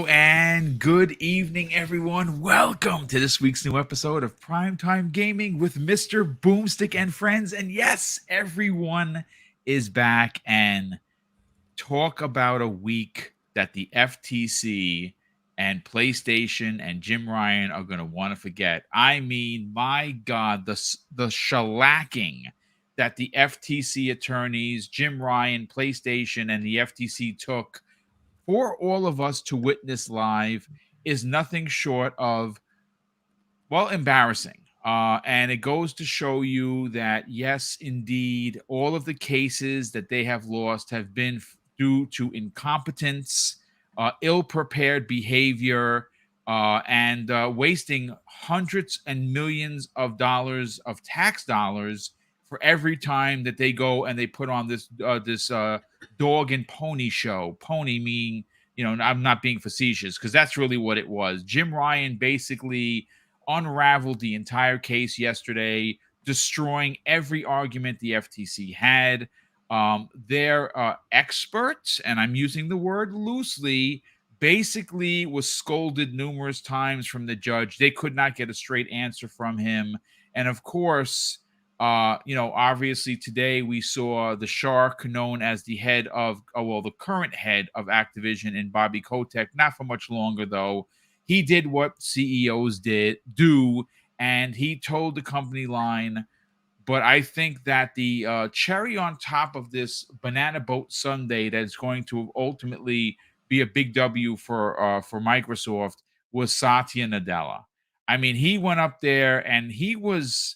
and good evening, everyone. Welcome to this week's new episode of Primetime Gaming with Mr. BoomStick and friends. And yes, everyone is back and talk about a week that the FTC and PlayStation and Jim Ryan are going to want to forget. I mean, my God, the shellacking that the FTC attorneys, Jim Ryan, PlayStation, and the FTC took for all of us to witness live is nothing short of, well, embarrassing. And it goes to show you that, yes, indeed, all of the cases that they have lost have been due to incompetence, ill-prepared behavior, and wasting hundreds and millions of dollars of tax dollars for every time that they go and they put on this dog and pony show. Pony meaning, I'm not being facetious, because that's really what it was. Jim Ryan basically unraveled the entire case yesterday, destroying every argument the FTC had. Their experts, and I'm using the word loosely, basically was scolded numerous times from the judge. They could not get a straight answer from him. And of course, obviously today we saw the shark known as the head of, the current head of Activision, in Bobby Kotick. Not for much longer, though. He did what CEOs do, and he told the company line. But I think that the cherry on top of this banana boat Sunday that is going to ultimately be a big W for Microsoft was Satya Nadella. I mean, he went up there and he was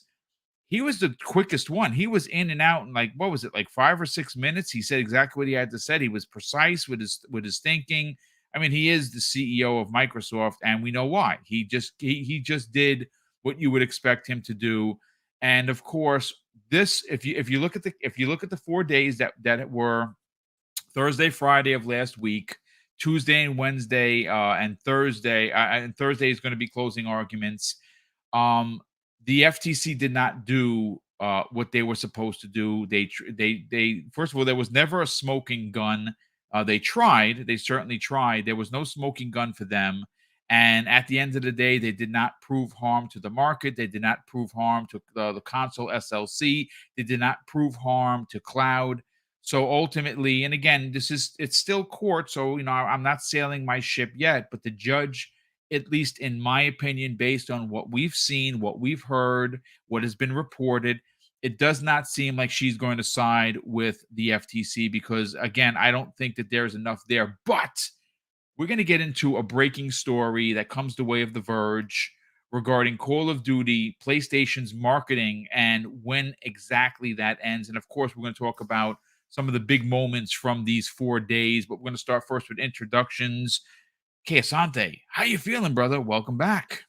the quickest one. He was in and out in, like, what was it, like 5 or 6 minutes? He said exactly what he had to say. He was precise with his thinking. I mean, he is the CEO of Microsoft, and we know why. He just did what you would expect him to do. And of course, this, if you look at the 4 days that were Thursday, Friday of last week, Tuesday and Wednesday, and Thursday, and Thursday is going to be closing arguments. The FTC did not do what they were supposed to do. They first of all, there was never a smoking gun. They certainly tried. There was no smoking gun for them. And at the end of the day, they did not prove harm to the market. They did not prove harm to the console SLC. They did not prove harm to cloud. So ultimately, and again, it's still court. So, I'm not sailing my ship yet, but the judge, at least in my opinion, based on what we've seen, what we've heard, what has been reported, it does not seem like she's going to side with the FTC because, again, I don't think that there's enough there. But we're going to get into a breaking story that comes the way of The Verge regarding Call of Duty, PlayStation's marketing, and when exactly that ends. And, of course, we're going to talk about some of the big moments from these 4 days. But we're going to start first with introductions. Okay, Asante, how you feeling, brother? Welcome back.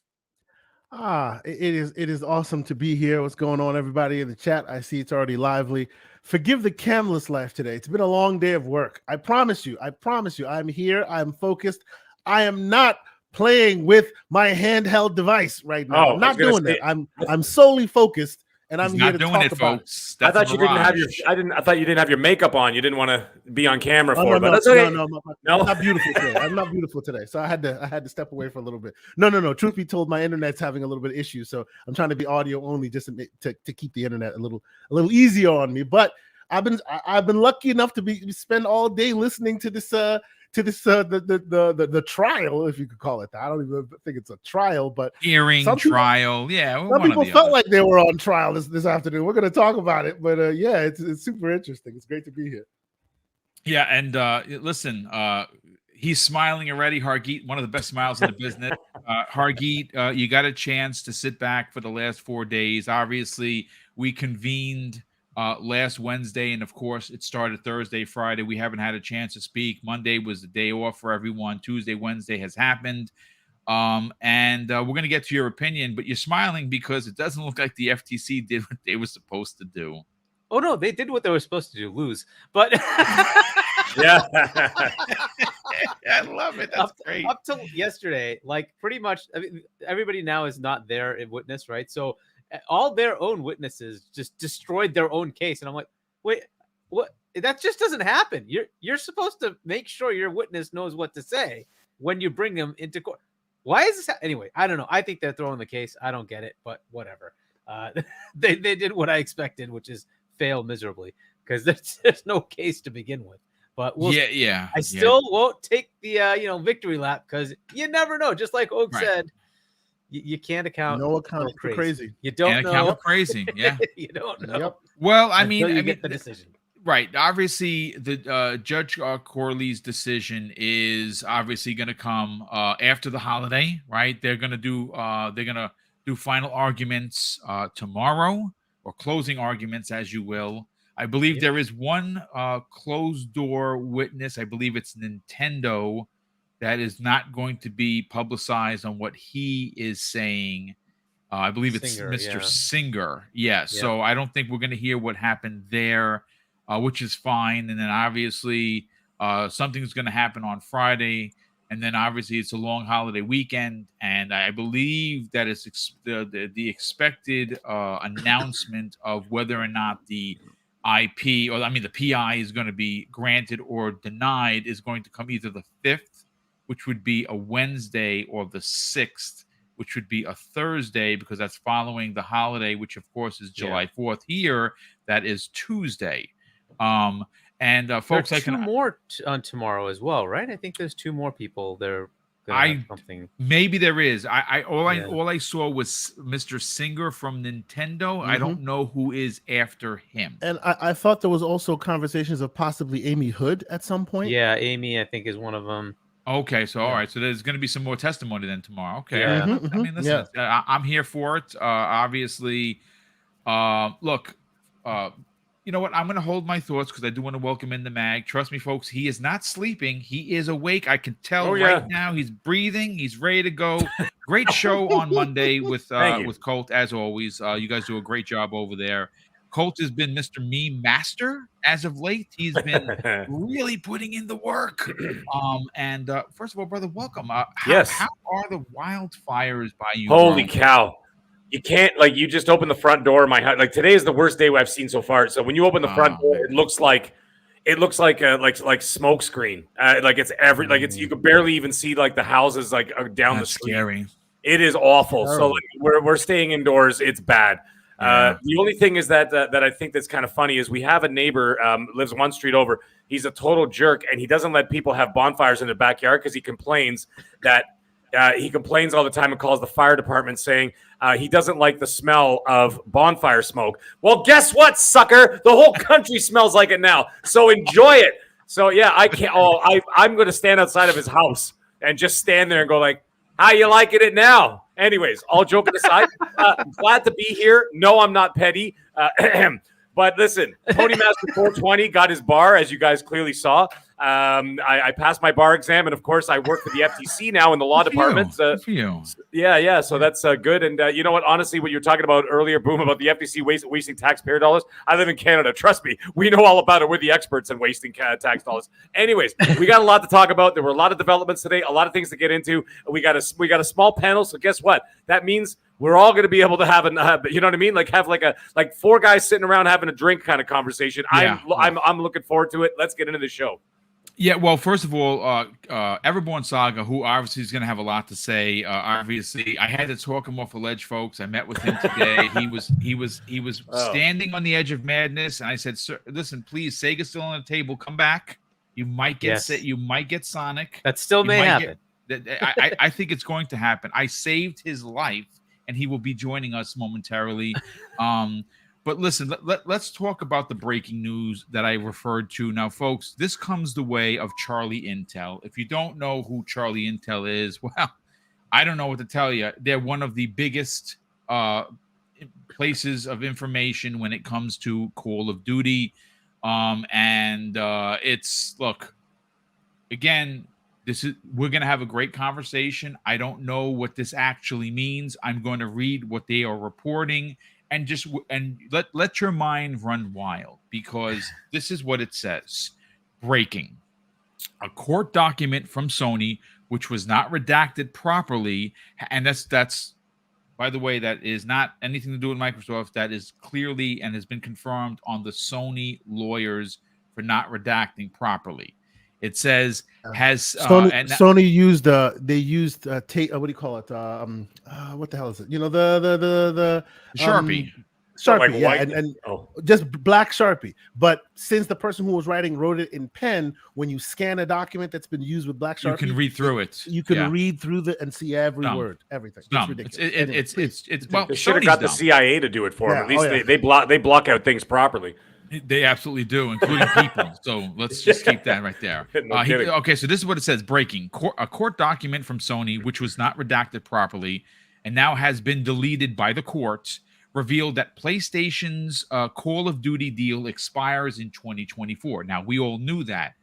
It is awesome to be here. What's going on, everybody in the chat? I see it's already lively. Forgive the camless life today. It's been a long day of work. I promise you, I'm here. I'm focused. I am not playing with my handheld device right now. I'm not doing that. I'm solely focused. And I'm here to talk about it. I thought you didn't have your makeup on. You didn't want to be on camera for it. But that's okay. No. I'm not beautiful today. I'm not beautiful today. So I had to step away for a little bit. No. Truth be told, my internet's having a little bit of issues. So I'm trying to be audio only just to keep the internet a little easier on me. But I've been lucky enough to spend all day listening to this the trial, if you could call it that. I don't even think it's a trial, but trial. Yeah, some people felt like they were on trial this afternoon. We're going to talk about it, but it's super interesting. It's great to be here. Yeah, and listen, he's smiling already. Hargeet, one of the best smiles in the business. Hargeet, you got a chance to sit back for the last 4 days. Obviously, we convened last Wednesday, and of course it started Thursday, Friday. We haven't had a chance to speak. Monday was the day off for everyone. Tuesday, Wednesday has happened. And we're going to get to your opinion, but you're smiling because it doesn't look like the FTC did what they were supposed to do. Oh no, they did what they were supposed to do, lose. But yeah. I love it. That's great. Up till yesterday, like pretty much everybody now is not there in witness, right? So all their own witnesses just destroyed their own case. And I'm like, wait, what? That just doesn't happen. You're supposed to make sure your witness knows what to say. when you bring them into court. Why is this? Anyway, I don't know. I think they're throwing the case. I don't get it, but whatever. They did what I expected, which is fail miserably because there's no case to begin with. But I still won't take the victory lap because you never know. Just like Oak said, you can't account. No account for crazy. You don't know. Account for crazy. Yeah. You don't know. Yep. Well, You get the decision. Right. Obviously, the Judge Corley's decision is obviously going to come after the holiday. Right. They're going to do final arguments tomorrow, or closing arguments, as you will. I believe there is one closed door witness. I believe it's Nintendo that is not going to be publicized on what he is saying. I believe it's Mr. Singer. Yeah. So I don't think we're going to hear what happened there, which is fine. And then obviously something's going to happen on Friday. And then obviously it's a long holiday weekend. And I believe that it's the expected announcement of whether or not the the PI is going to be granted or denied is going to come either the 5th, which would be a Wednesday, or the 6th, which would be a Thursday, because that's following the holiday, which of course is July 4th here. That is Tuesday. And folks, there are two more on tomorrow as well, right? I think there's 2 more people there. Something. Maybe there is. All I saw was Mr. Singer from Nintendo. Mm-hmm. I don't know who is after him. And I thought there was also conversations of possibly Amy Hood at some point. Yeah, Amy, I think, is one of them. Okay, so all right, so there's going to be some more testimony then tomorrow. Okay, yeah. I mean, listen, I'm here for it. Obviously, look, you know what? I'm going to hold my thoughts because I do want to welcome in the mag. Trust me, folks, he is not sleeping. He is awake. I can tell right now. He's breathing. He's ready to go. Great show on Monday with Colt, as always. You guys do a great job over there. Colt has been Mr. Meme Master as of late. He's been really putting in the work. And first of all, brother, welcome. How are the wildfires by you? Holy cow. You can't, you just open the front door of my house. Today is the worst day I've seen so far. So when you open the front door, it looks like smoke screen. You could barely even see the houses down the street. Scary. It is awful. So we're staying indoors. It's bad. The only thing is that I think that's kind of funny is we have a neighbor lives one street over. He's a total jerk, and he doesn't let people have bonfires in their backyard because he complains all the time and calls the fire department saying he doesn't like the smell of bonfire smoke. Well, guess what, sucker? The whole country smells like it now. So enjoy it. So yeah, I can't. I'm going to stand outside of his house and just stand there and go how you liking it now? Anyways, all joking aside, glad to be here. No, I'm not petty. But listen, Pony Master 420 got his bar, as you guys clearly saw. I passed my bar exam, and of course, I work for the FTC now in the law department. Yeah. So that's good. And you know what? Honestly, what you were talking about earlier, Boom, about the FTC wasting taxpayer dollars. I live in Canada. Trust me, we know all about it. We're the experts in wasting tax dollars. Anyways, we got a lot to talk about. There were a lot of developments today, a lot of things to get into. We got a small panel. So guess what? That means we're all going to be able to have you know what I mean? Have 4 guys sitting around having a drink kind of conversation. Yeah. I'm looking forward to it. Let's get into the show. Yeah, well, first of all, Everborn Saga, who obviously is going to have a lot to say. Obviously, I had to talk him off a ledge, folks. I met with him today. He was standing on the edge of madness, and I said, "Sir, listen, please, Sega's still on the table. Come back. You might get you might get Sonic. That still may happen. I think it's going to happen. I saved his life, and he will be joining us momentarily." But listen, let's talk about the breaking news that I referred to. Now, folks, this comes the way of Charlie Intel. If you don't know who Charlie Intel is, well, I don't know what to tell you. They're one of the biggest places of information when it comes to Call of Duty. Look, again, we're going to have a great conversation. I don't know what this actually means. I'm going to read what they are reporting. And let your mind run wild, because this is what it says. Breaking. A court document from Sony, which was not redacted properly, and that's by the way, that is not anything to do with Microsoft. That is clearly and has been confirmed on the Sony lawyers for not redacting properly. It says has Sony used what do you call it? What the hell is it? You know, the Sharpie. Sharpie, like yeah, white? and just black Sharpie. But since the person who was wrote it in pen, when you scan a document that's been used with black Sharpie, you can read through it. You can read through and see every word, everything. It's ridiculous. It's well, they should have got the CIA to do it for them. At least they block out things properly. They absolutely do, including people. So let's just keep that right there. Okay, so this is what it says: breaking a court document from Sony, which was not redacted properly, and now has been deleted by the court, revealed that PlayStation's Call of Duty deal expires in 2024. Now, we all knew that.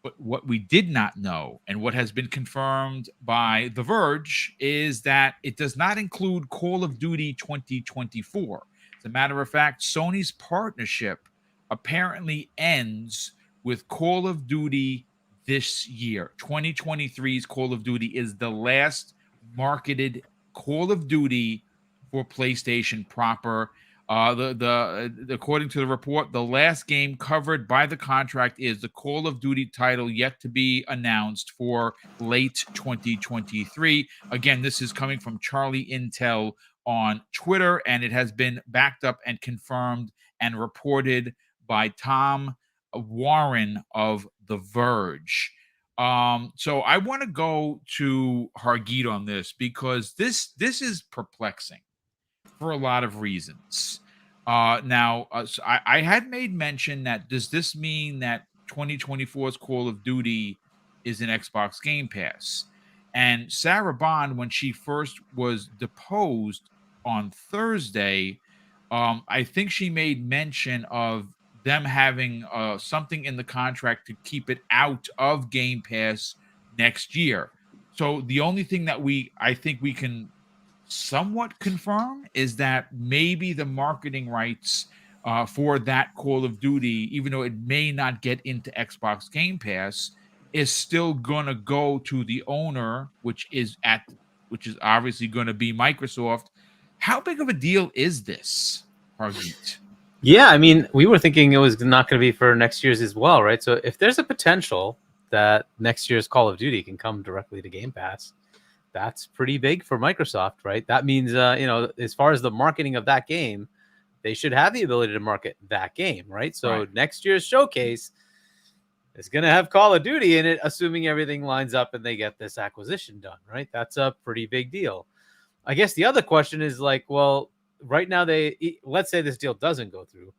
But what we did not know, and what has been confirmed by The Verge, is that it does not include Call of Duty 2024. As a matter of fact, Sony's partnership apparently ends with Call of Duty this year. 2023's Call of Duty is the last marketed Call of Duty for PlayStation proper. According to the report, the last game covered by the contract is the Call of Duty title yet to be announced for late 2023. Again, this is coming from Charlie Intel on Twitter, and it has been backed up and confirmed and reported by Tom Warren of The Verge. So I want to go to Hargeet on this because this is perplexing for a lot of reasons. So I had made mention that does this mean that 2024's Call of Duty is an Xbox Game Pass? And Sarah Bond, when she first was deposed on Thursday, I think she made mention of them having something in the contract to keep it out of Game Pass next year. So the only thing that I think we can somewhat confirm is that maybe the marketing rights for that Call of Duty, even though it may not get into Xbox Game Pass, is still going to go to the owner, which is obviously going to be Microsoft. How big of a deal is this, Hargeet? Yeah, I mean, we were thinking it was not going to be for next year's as well, right? So if there's a potential that next year's Call of Duty can come directly to Game Pass, that's pretty big for Microsoft, right? That means, as far as the marketing of that game, they should have the ability to market that game, right? So next year's showcase is going to have Call of Duty in it, assuming everything lines up and they get this acquisition done, right? That's a pretty big deal. I guess the other question is like, well, right now let's say this deal doesn't go through.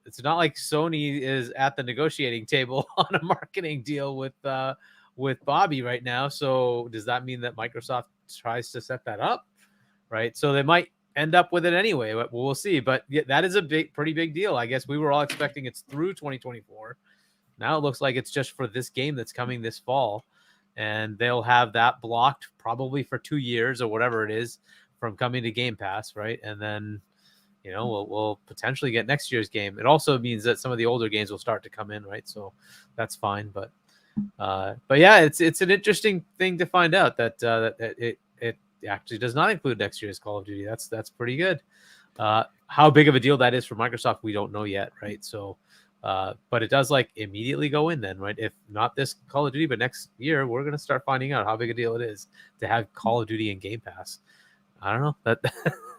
It's not like Sony is at the negotiating table on a marketing deal with Bobby right now. So does that mean that Microsoft tries to set that up? Right. So they might end up with it anyway. We'll see. But yeah, that is a pretty big deal. I guess we were all expecting it's through 2024. Now it looks like it's just for this game that's coming this fall. And they'll have that blocked probably for 2 years or whatever it is from coming to Game Pass, right? And then, we'll potentially get next year's game. It also means that some of the older games will start to come in, right? So that's fine. But yeah, it's an interesting thing to find out that it actually does not include next year's Call of Duty. That's pretty good. How big of a deal that is for Microsoft, we don't know yet, right? So. But it does immediately go in then, right? If not this Call of Duty, but next year, we're going to start finding out how big a deal it is to have Call of Duty in Game Pass. I don't know. That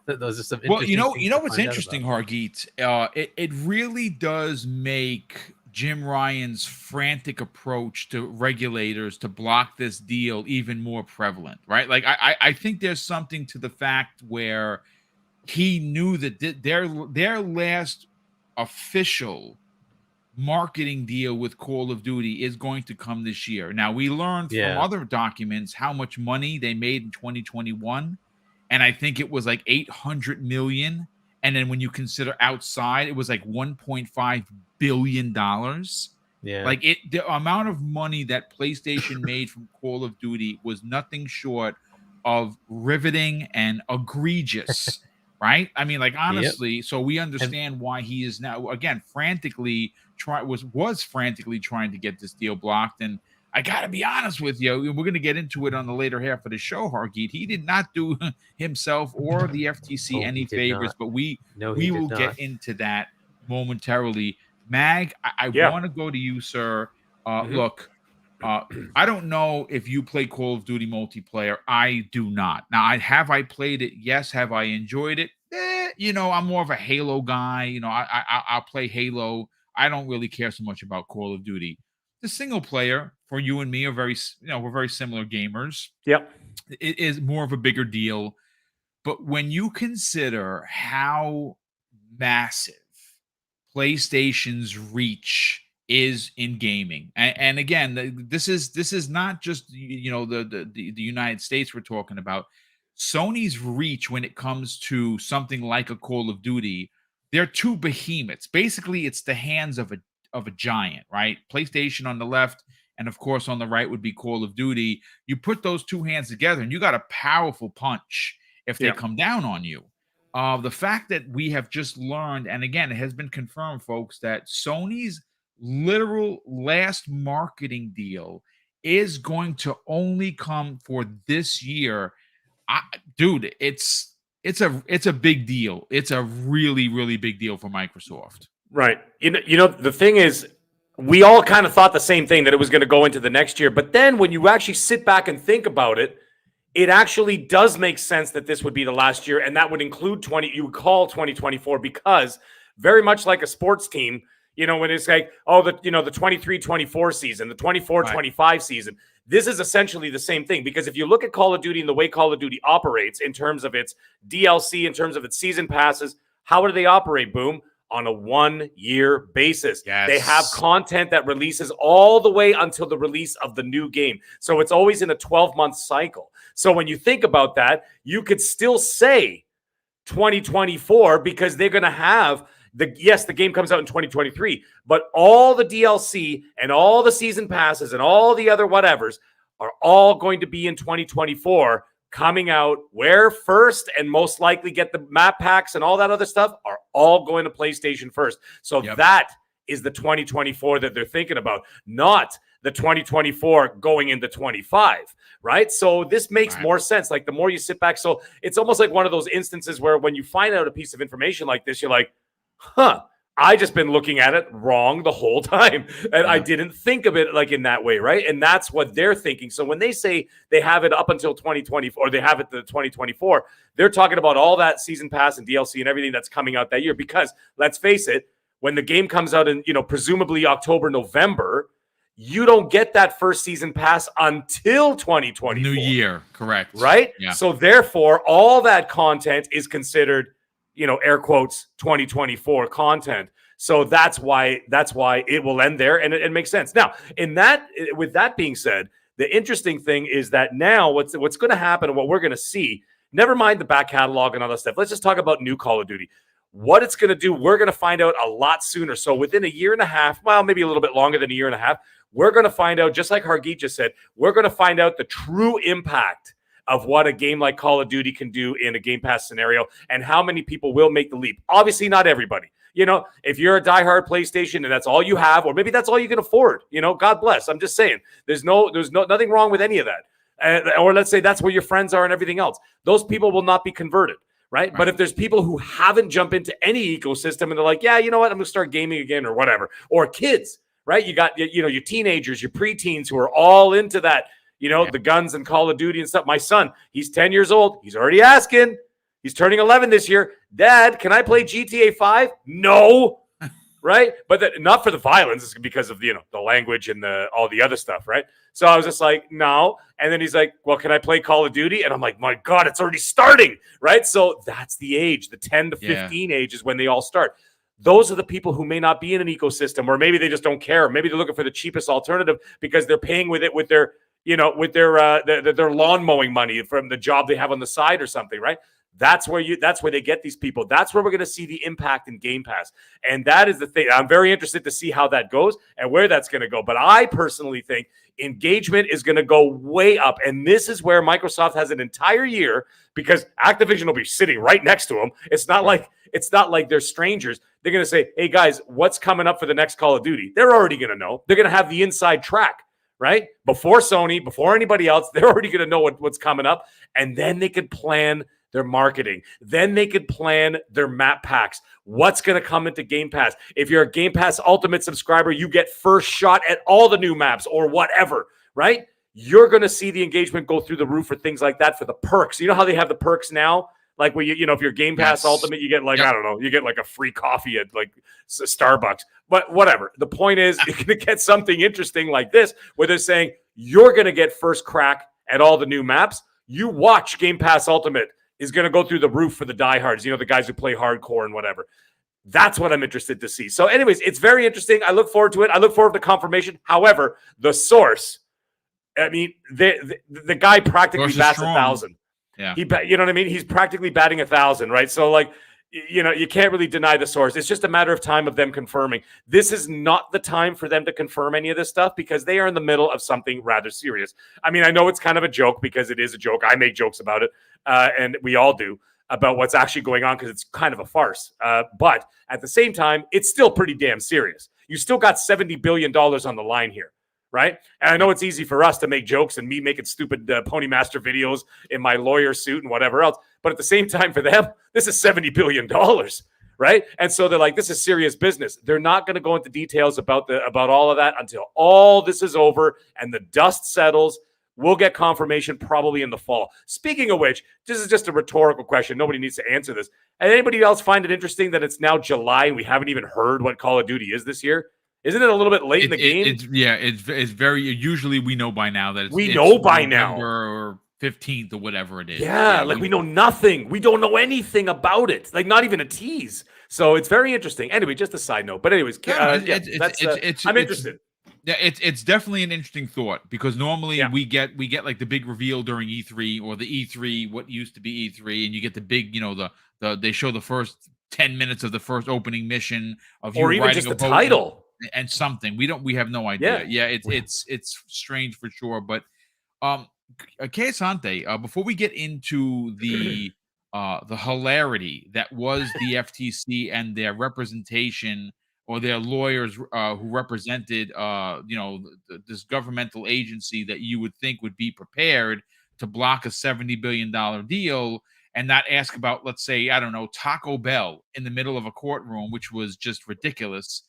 those are some interesting you know what's interesting, Hargeet? It really does make Jim Ryan's frantic approach to regulators to block this deal even more prevalent, right? Like I think there's something to the fact where he knew that their last official marketing deal with Call of Duty is going to come this year. Now, we learned from other documents how much money they made in 2021, and I think it was like $800 million. And then when you consider outside, it was like $1.5 billion. Yeah, the amount of money that PlayStation made from Call of Duty was nothing short of riveting and egregious. Right? I mean, honestly, so we understand why he is now again frantically frantically trying to get this deal blocked. And I gotta be honest with you, we're gonna get into it on the later half of the show, Hargeet. He did not do himself or the FTC any favors, but we will get into that momentarily. Mag, I want to go to you, sir. Look, I don't know if you play Call of Duty multiplayer. I do not. Now, I played it? Yes. Have I enjoyed it? I'm more of a Halo guy. I'll play Halo. I don't really care so much about Call of Duty. The single player for you and me are we're very similar gamers. Yep. It is more of a bigger deal. But when you consider how massive PlayStation's reach is in gaming, and again, this is not just the United States we're talking about. Sony's reach when it comes to something like a Call of Duty, they're two behemoths. Basically, it's the hands of a giant, right? PlayStation on the left, and of course on the right would be Call of Duty. You put those two hands together, and you got a powerful punch if they come down on you. The fact that we have just learned, and again, it has been confirmed, folks, that Sony's literal last marketing deal is going to only come for this year. Dude, it's a big deal. It's a really, really big deal for Microsoft. Right. The thing is, we all kind of thought the same thing, that it was going to go into the next year. But then when you actually sit back and think about it, it actually does make sense that this would be the last year, and that would include 2024, because very much like a sports team, when it's like, the 23-24 season, the 24-25 season, this is essentially the same thing. Because if you look at Call of Duty and the way Call of Duty operates in terms of its DLC, in terms of its season passes, how do they operate, Boom? On a 1-year basis. Yes. They have content that releases all the way until the release of the new game. So it's always in a 12-month cycle. So when you think about that, you could still say 2024, because they're going to have the game comes out in 2023, but all the DLC and all the season passes and all the other whatevers are all going to be in 2024, coming out, where first and most likely get the map packs and all that other stuff are all going to PlayStation first. So that is the 2024 that they're thinking about, not the 2024 going into 25, right? So this makes more sense. Like, the more you sit back, so it's almost like one of those instances where when you find out a piece of information like this, you're like, I just been looking at it wrong the whole time. And I didn't think of it like in that way, right? And that's what they're thinking. So when they say they have it up until 2024, or they have it to 2024, they're talking about all that season pass and DLC and everything that's coming out that year. Because let's face it, when the game comes out in, presumably October, November, you don't get that first season pass until 2024. New year, correct. Right? Yeah. So therefore, all that content is considered, air quotes, 2024 content. So that's why it will end there, and it makes sense. Now, with that being said, the interesting thing is that now what's going to happen and what we're going to see, never mind the back catalog and all that stuff. Let's just talk about new Call of Duty. What it's going to do, we're going to find out a lot sooner. So within a year and a half, well, maybe a little bit longer than a year and a half, we're going to find out, just like Hargeet just said, we're going to find out the true impact of what a game like Call of Duty can do in a Game Pass scenario, and how many people will make the leap. Obviously, not everybody. If you're a diehard PlayStation and that's all you have, or maybe that's all you can afford, God bless. I'm just saying, there's nothing wrong with any of that. Or let's say that's where your friends are and everything else. Those people will not be converted, right? But if there's people who haven't jumped into any ecosystem and they're like, yeah, you know what, I'm going to start gaming again or whatever, or kids, right? You got, your teenagers, your preteens who are all into that, the guns and Call of Duty and stuff. My son, he's 10 years old. He's already asking. He's turning 11 this year. Dad, can I play GTA 5? No. Right? But not for the violence. It's because of, the language and all the other stuff, right? So I was just like, no. And then he's like, well, can I play Call of Duty? And I'm like, my God, it's already starting, right? So that's the age. The 10 to 15 age is when they all start. Those are the people who may not be in an ecosystem, or maybe they just don't care. Maybe they're looking for the cheapest alternative because they're paying with their their lawn mowing money from the job they have on the side or something, right? That's where they get these people. That's where we're going to see the impact in Game Pass. And that is the thing. I'm very interested to see how that goes and where that's going to go. But I personally think engagement is going to go way up. And this is where Microsoft has an entire year, because Activision will be sitting right next to them. It's not like they're strangers. They're going to say, hey guys, what's coming up for the next Call of Duty? They're already going to know. They're going to have the inside track, right? Before Sony, before anybody else, they're already going to know what's coming up. And then they could plan their marketing. Then they could plan their map packs. What's going to come into Game Pass? If you're a Game Pass Ultimate subscriber, you get first shot at all the new maps or whatever, right? You're going to see the engagement go through the roof for things like that, for the perks. You know how they have the perks now? Like where you know, if you're Game Pass Ultimate, you get like, I don't know, you get like a free coffee at like Starbucks, but whatever. The point is, you're going to get something interesting like this, where they're saying you're going to get first crack at all the new maps. You watch Game Pass Ultimate is going to go through the roof for the diehards, you know, the guys who play hardcore and whatever. That's what I'm interested to see. So anyways, it's very interesting. I look forward to it. I look forward to confirmation. However, the source, I mean, the guy practically bats 1,000. Yeah, you know what I mean? He's practically batting 1,000, right? So, like, you know, you can't really deny the source. It's just a matter of time of them confirming. This is not the time for them to confirm any of this stuff because they are in the middle of something rather serious. I mean, I know it's kind of a joke because it is a joke. I make jokes about it, and we all do, about what's actually going on because it's kind of a farce. But at the same time, it's still pretty damn serious. You still got $70 billion on the line here. Right. And I know it's easy for us to make jokes and me making stupid Pony Master videos in my lawyer suit and whatever else. But at the same time, for them, this is $70 billion. Right. And so they're like, this is serious business. They're not going to go into details about all of that until all this is over and the dust settles. We'll get confirmation probably in the fall. Speaking of which, this is just a rhetorical question. Nobody needs to answer this. And anybody else find it interesting that it's now July and we haven't even heard what Call of Duty is this year? Isn't it a little bit late in the game? It's very. Usually, we know by now that it's November or 15th or whatever it is. Yeah, like we know nothing. We don't know anything about it. Like not even a tease. So it's very interesting. Anyway, just a side note. But anyways, I'm interested. Yeah, it's definitely an interesting thought because normally we get like the big reveal during E3 or the E3, what used to be E3, and you get the big, you know, they show the first 10 minutes of the first opening mission of you or even just the title. And something we have no idea. It's strange for sure. But Keisante, before we get into the hilarity that was the FTC and their representation or their lawyers who represented this governmental agency that you would think would be prepared to block a $70 billion deal and not ask about, let's say, I don't know, Taco Bell in the middle of a courtroom, which was just ridiculous.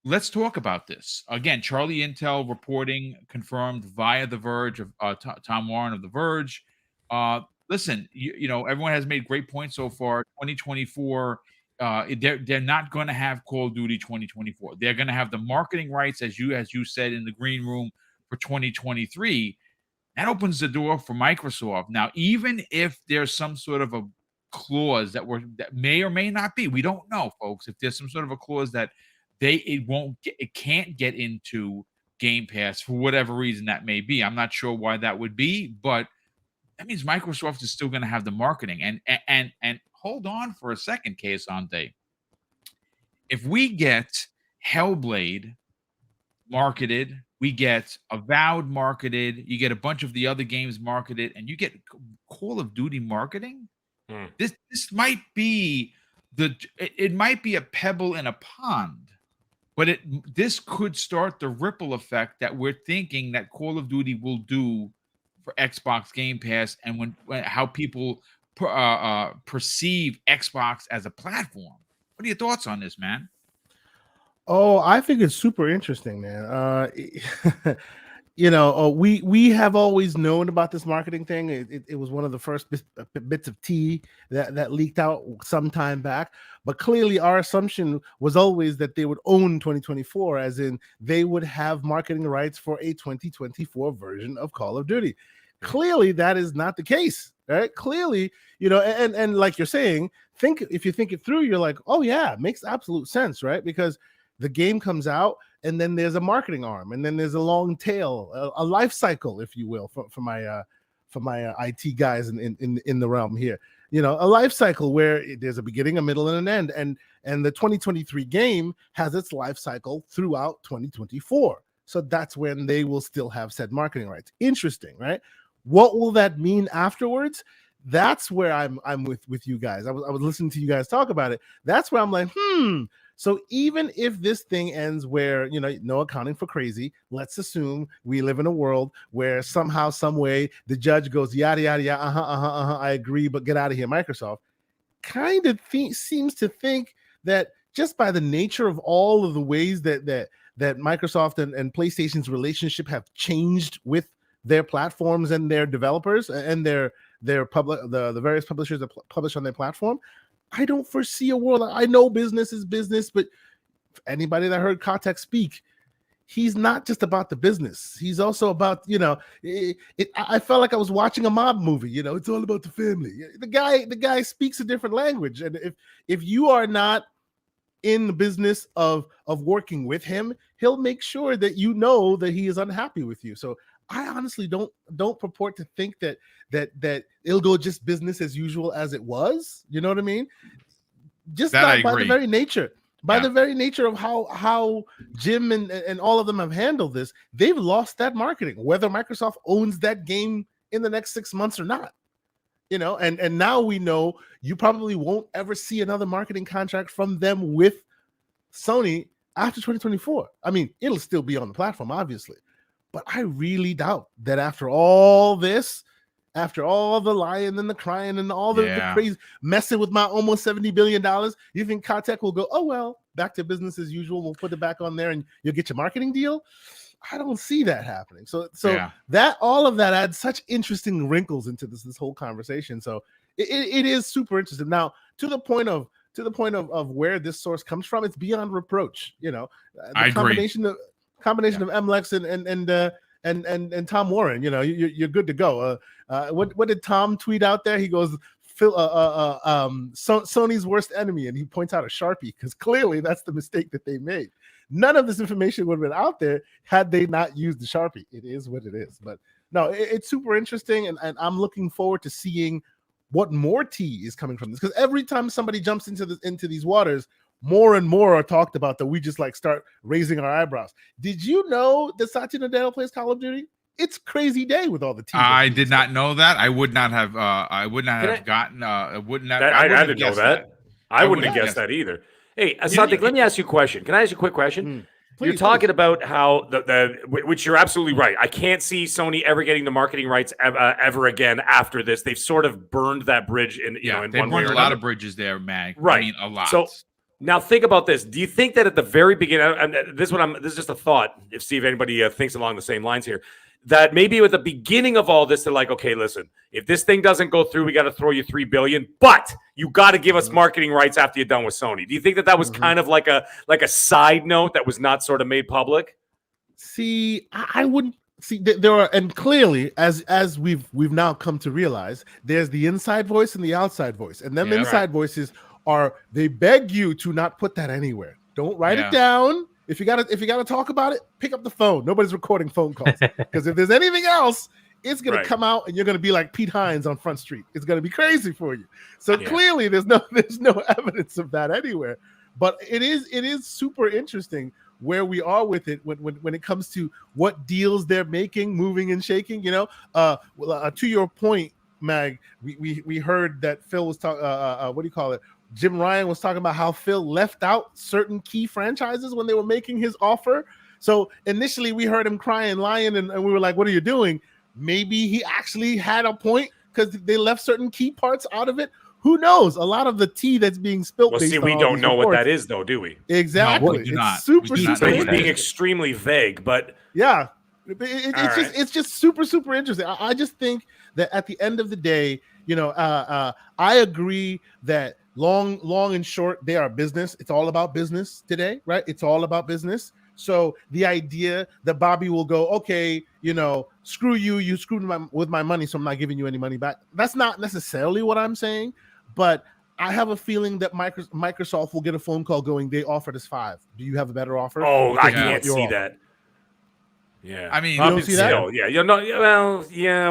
Let's talk about this. Again, Charlie Intel reporting confirmed via The Verge of Tom Warren of The Verge. Listen, you know, everyone has made great points so far. 2024, they're not going to have Call of Duty 2024. They're going to have the marketing rights, as you said in the green room, for 2023. That opens the door for Microsoft. Now, even if there's some sort of a clause that may or may not be, we don't know, folks. If there's some sort of a clause that it can't get into Game Pass for whatever reason that may be. I'm not sure why that would be, but that means Microsoft is still going to have the marketing. And hold on for a second, Keisante. If we get Hellblade marketed, we get Avowed marketed, you get a bunch of the other games marketed, and you get Call of Duty marketing, this might be it might be a pebble in a pond. But this could start the ripple effect that we're thinking that Call of Duty will do for Xbox Game Pass and when how people perceive Xbox as a platform. What are your thoughts on this, man? Oh, I think it's super interesting, man. You know, we have always known about this marketing thing. It was one of the first bits of tea that leaked out some time back. But clearly, our assumption was always that they would own 2024, as in they would have marketing rights for a 2024 version of Call of Duty. Clearly, that is not the case, right? Clearly, you know, and like you're saying, if you think it through, you're like, oh yeah, it makes absolute sense, right? Because the game comes out, and then there's a marketing arm, and then there's a long tail, a life cycle, if you will, for my IT guys in the realm here. You know, a life cycle where there's a beginning, a middle, and an end, and the 2023 game has its life cycle throughout 2024. So that's when they will still have said marketing rights. Interesting, right? What will that mean afterwards? That's where I'm with you guys. I was listening to you guys talk about it. That's where I'm like, So even if this thing ends where, no accounting for crazy, let's assume we live in a world where somehow, some way, the judge goes, yada, yada, yada, I agree, but get out of here, Microsoft. Kind of seems to think that just by the nature of all of the ways that Microsoft and PlayStation's relationship have changed with their platforms and their developers and their the various publishers that publish on their platform, I don't foresee a world. I know business is business, but anybody that heard Kotick speak, he's not just about the business. He's also about, I felt like I was watching a mob movie. It's all about the family. The guy speaks a different language, and if you are not in the business of working with him, he'll make sure that that he is unhappy with you. So I honestly don't purport to think that it'll go just business as usual as it was. You know what I mean? Just by the very nature. The very nature of how Jim and all of them have handled this, they've lost that marketing, whether Microsoft owns that game in the next 6 months or not. And now we know you probably won't ever see another marketing contract from them with Sony after 2024. I mean, it'll still be on the platform, obviously. But I really doubt that after all this, after all the lying and the crying and all the crazy messing with my almost $70 billion, you think Kotick will go, oh, well, back to business as usual. We'll put it back on there and you'll get your marketing deal? I don't see that happening. So that all of that adds such interesting wrinkles into this whole conversation. So it is super interesting. Now, to the point of where this source comes from, it's beyond reproach. The combination of MLex and Tom Warren, you're good to go. What did Tom tweet out there? He goes, Sony's worst enemy, and he points out a Sharpie because clearly that's the mistake that they made. None of this information would have been out there had they not used the Sharpie. It is what it is. But no, it's super interesting, and I'm looking forward to seeing what more tea is coming from this, because every time somebody jumps into these waters, more and more are talked about that we just start raising our eyebrows. Did you know that Satya Nadella plays Call of Duty? It's crazy day with all the tea. I did not know that. I would not have. I would not have gotten. I wouldn't have. I didn't know that. I wouldn't have guessed that either. Hey, Satya, let me ask you a question. Can I ask you a quick question? You're talking about how which you're absolutely right. I can't see Sony ever getting the marketing rights ever again after this. They've sort of burned that bridge in they one burned way or a lot of bridges there, Mag. Right, I mean, a lot. So now think about this. Do you think that at the very beginning, this is just a thought. See if anybody thinks along the same lines here. That maybe at the beginning of all this, they're like, okay, listen, if this thing doesn't go through, we got to throw you $3 billion, but you got to give us marketing rights after you're done with Sony. Do you think that was kind of like a side note that was not sort of made public? See, I wouldn't see. There are, and clearly, as we've now come to realize, there's the inside voice and the outside voice, and them inside voices they beg you to not put that anywhere. Don't write it down. If you gotta talk about it, pick up the phone. Nobody's recording phone calls, because if there's anything else, it's gonna come out and you're gonna be like Pete Hines on Front Street. It's gonna be crazy for you. So clearly, there's no evidence of that anywhere. But it is super interesting where we are with it when it comes to what deals they're making, moving and shaking. To your point, Mag, we heard that Phil was talking. What do you call it? Jim Ryan was talking about how Phil left out certain key franchises when they were making his offer. So initially we heard him crying, lying, and we were like, what are you doing? Maybe he actually had a point because they left certain key parts out of it. Who knows? A lot of the tea that's being spilled. Well, see, we don't know what that is, though, do we? Exactly. No, we do not. It's super He's being extremely vague, but yeah, it's just super, super interesting. I just think that at the end of the day, I agree that long and short, they are business. It's all about business today, right? It's all about business. So the idea that Bobby will go, okay, screw you, you screwed with my money, so I'm not giving you any money back. That's not necessarily what I'm saying, but I have a feeling that Microsoft will get a phone call going, they offered us 5. Do you have a better offer? Oh, I can't see that. Yeah, I mean, you don't see that?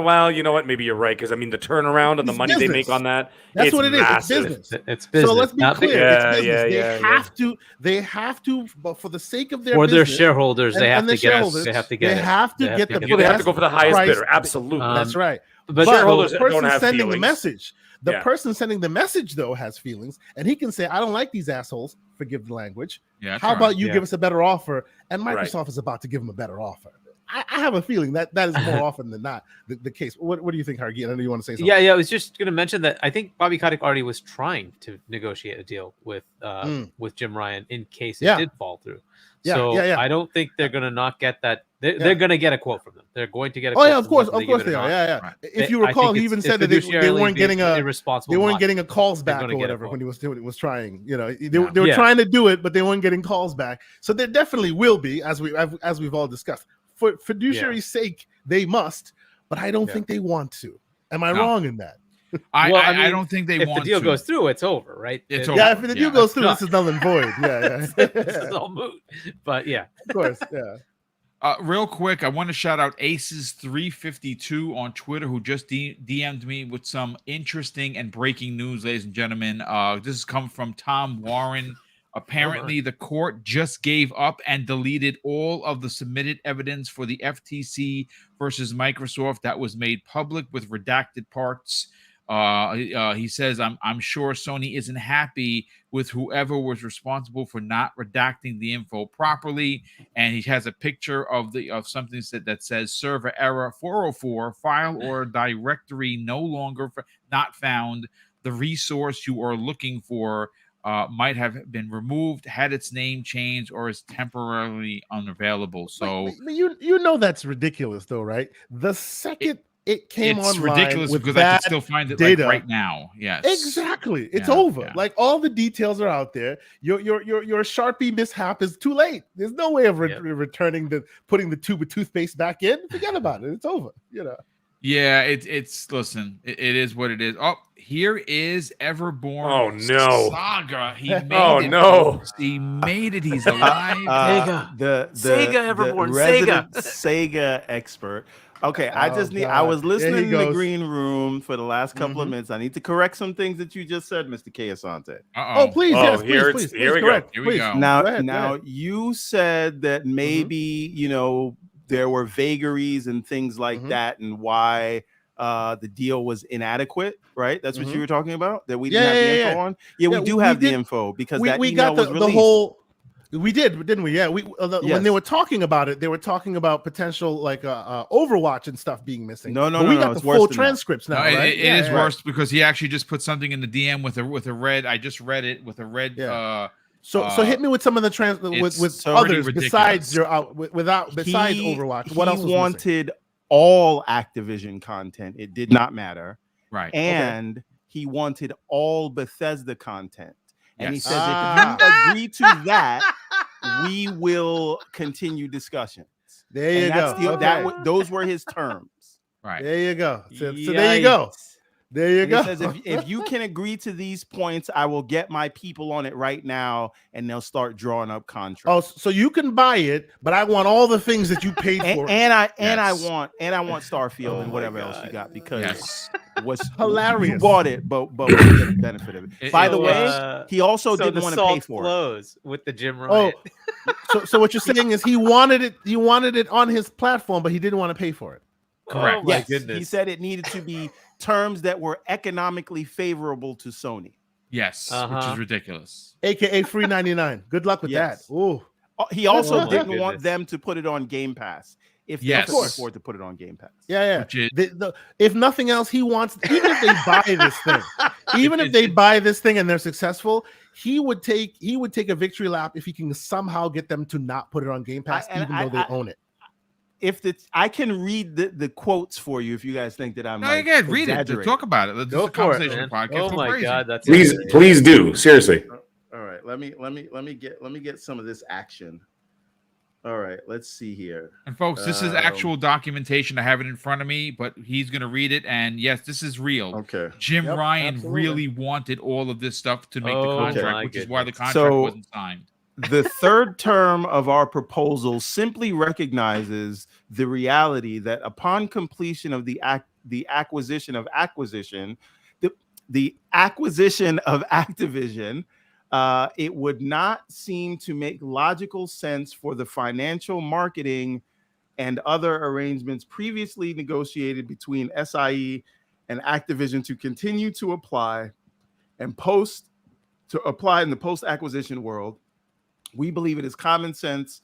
Well, you know what? Maybe you're right, because I mean, the turnaround and the money they make on that—that's what it is. Massive. It's business. It's business. So let's be clear. Yeah, it's business. yeah, They have to, but for the sake of their business, shareholders, they have to get to get the Well, they have to go for the highest price. bidder. Absolutely, That's right. But shareholders the person don't have sending feelings. the message. The Yeah. person sending the message, though, has feelings, and he can say, I don't like these assholes, forgive the language. Yeah, that's How right. about you Yeah. give us a better offer? And Right. Microsoft is about to give him a better offer. I have a feeling that is more often than not the case. What do you think, Hargi? I know you want to say something. Yeah. I was just going to mention that I think Bobby Kotick already was trying to negotiate a deal with Jim Ryan in case it Yeah. did fall through. Yeah, So yeah. I don't think they're going to not get that. They're Yeah. going to get a quote from them. They're going to get a Oh quote. yeah, of from course, them of whether course give it they or are. not. Yeah, yeah. Right. If you I recall, think he it's- even it's said that they fiduciarily weren't getting a irresponsible. they weren't not getting a calls They're back gonna or get a whatever quote. when he was trying. You know, they Yeah. were Yeah. trying to do it, but they weren't getting calls back. So there definitely will be, as we've all discussed, for fiduciary's sake, they must. But I don't Yeah. think they want to. Am I No. wrong in that? I Well, I I mean, don't think they if want the deal to. goes through, it's over, right? It's It- over. Yeah, if the deal Yeah. goes through, That's this is null and void. Yeah, this is yeah. all moot. But yeah, Of course, yeah. Real quick, I want to shout out Aces352 on Twitter, who just DM'd me with some interesting and breaking news, ladies and gentlemen. This has come from Tom Warren. Apparently, the court just gave up and deleted all of the submitted evidence for the FTC versus Microsoft that was made public with redacted parts. He says, I'm sure Sony isn't happy with whoever was responsible for not redacting the info properly. And he has a picture of something that says server error 404, file or directory no longer not found. The resource you are looking for might have been removed, had its name changed, or is temporarily unavailable. So But you know that's ridiculous, though, right? The second it came it's online ridiculous with because I bad can still find it data, like right now. Yes, exactly. It's Yeah, over. yeah. Like all the details are out there. Your Sharpie mishap is too late. There's no way of returning putting the tube of toothpaste back in. Forget about it. It's over. You know. Yeah, it's listen, it is what it is. Oh, here is Everborn. Oh, no. Saga. He made Oh, it. no. Folks. He made it. He's alive. Sega. The Sega, Everborn, resident Sega expert. Okay, I God. was There listening he in the goes. green room for the last couple of minutes. I need to correct some things that you just said, Mr. K. Asante. Oh, please, Oh, yes, here please, we go. correct. Here we Please. go. Now, Go ahead, go now ahead. you said that maybe there were vagaries and things like that, and why the deal was inadequate, right? That's what you were talking about. That we didn't have the info on. Yeah, we do have the info because that we email got was released. the whole. We did, didn't we? Yeah, when they Yes. were talking about it, they were talking about potential like Overwatch and stuff being missing. No, But we got it's the worse full than that. transcripts now, No, right? it is worse because he actually just put something in the DM with a red. I just read it with a red. Yeah. So hit me with some of the with it's already others ridiculous. besides besides He- Overwatch. What else was He missing? wanted all Activision content. It did not matter. Right. And he wanted all Bethesda content. And he Yes. says, Ah. if you agree to that, we will continue discussions. There you And go. that's Okay. those were his terms. Right. There you go. So there you go. There you And go. he says, if you can agree to these points, I will get my people on it right now, and they'll start drawing up contracts. Oh, so you can buy it, but I want all the things that you paid for. and I Yes. want Starfield Oh and my whatever else God. you got because Yes. was Hilarious. You bought it, but we get the benefit of it. By the So, way, he also so didn't the want to pay salt for it. flows with the Jim Oh, Ryan. so what you're saying is he wanted it on his platform, but he didn't want to pay for it. Correct. Oh my Yes, goodness. he said it needed to be terms that were economically favorable to Sony. Yes, which Uh-huh. is ridiculous. AKA free 99. Good luck with Yes. that. Ooh. He also Oh my didn't want goodness. them to put it on Game Pass if they Yes. could afford to put it on Game Pass. Yeah. Which is, If nothing else, he wants, even if they buy this thing, even if they buy this thing and they're successful, he would take a victory lap if he can somehow get them to not put it on Game Pass, even though they own it. I can read the quotes for you if you guys think that I'm no, again, read it. exaggerating. Talk about it. This is Go a for it, conversation man. podcast. Oh Go my crazy. God, that's Please do. Seriously. All right, let me get some of this action. All right, let's see here. And folks, this is actual documentation. I have it in front of me, but he's going to read it. And yes, this is real. Okay. Jim Yep, Ryan absolutely. really wanted all of this stuff to make the Oh contract, my which is why the goodness. contract So- wasn't signed. The third term of our proposal simply recognizes the reality that upon completion of the acquisition of Activision, it would not seem to make logical sense for the financial, marketing, and other arrangements previously negotiated between SIE and Activision to continue to apply in the post-acquisition world. We believe it is common sense.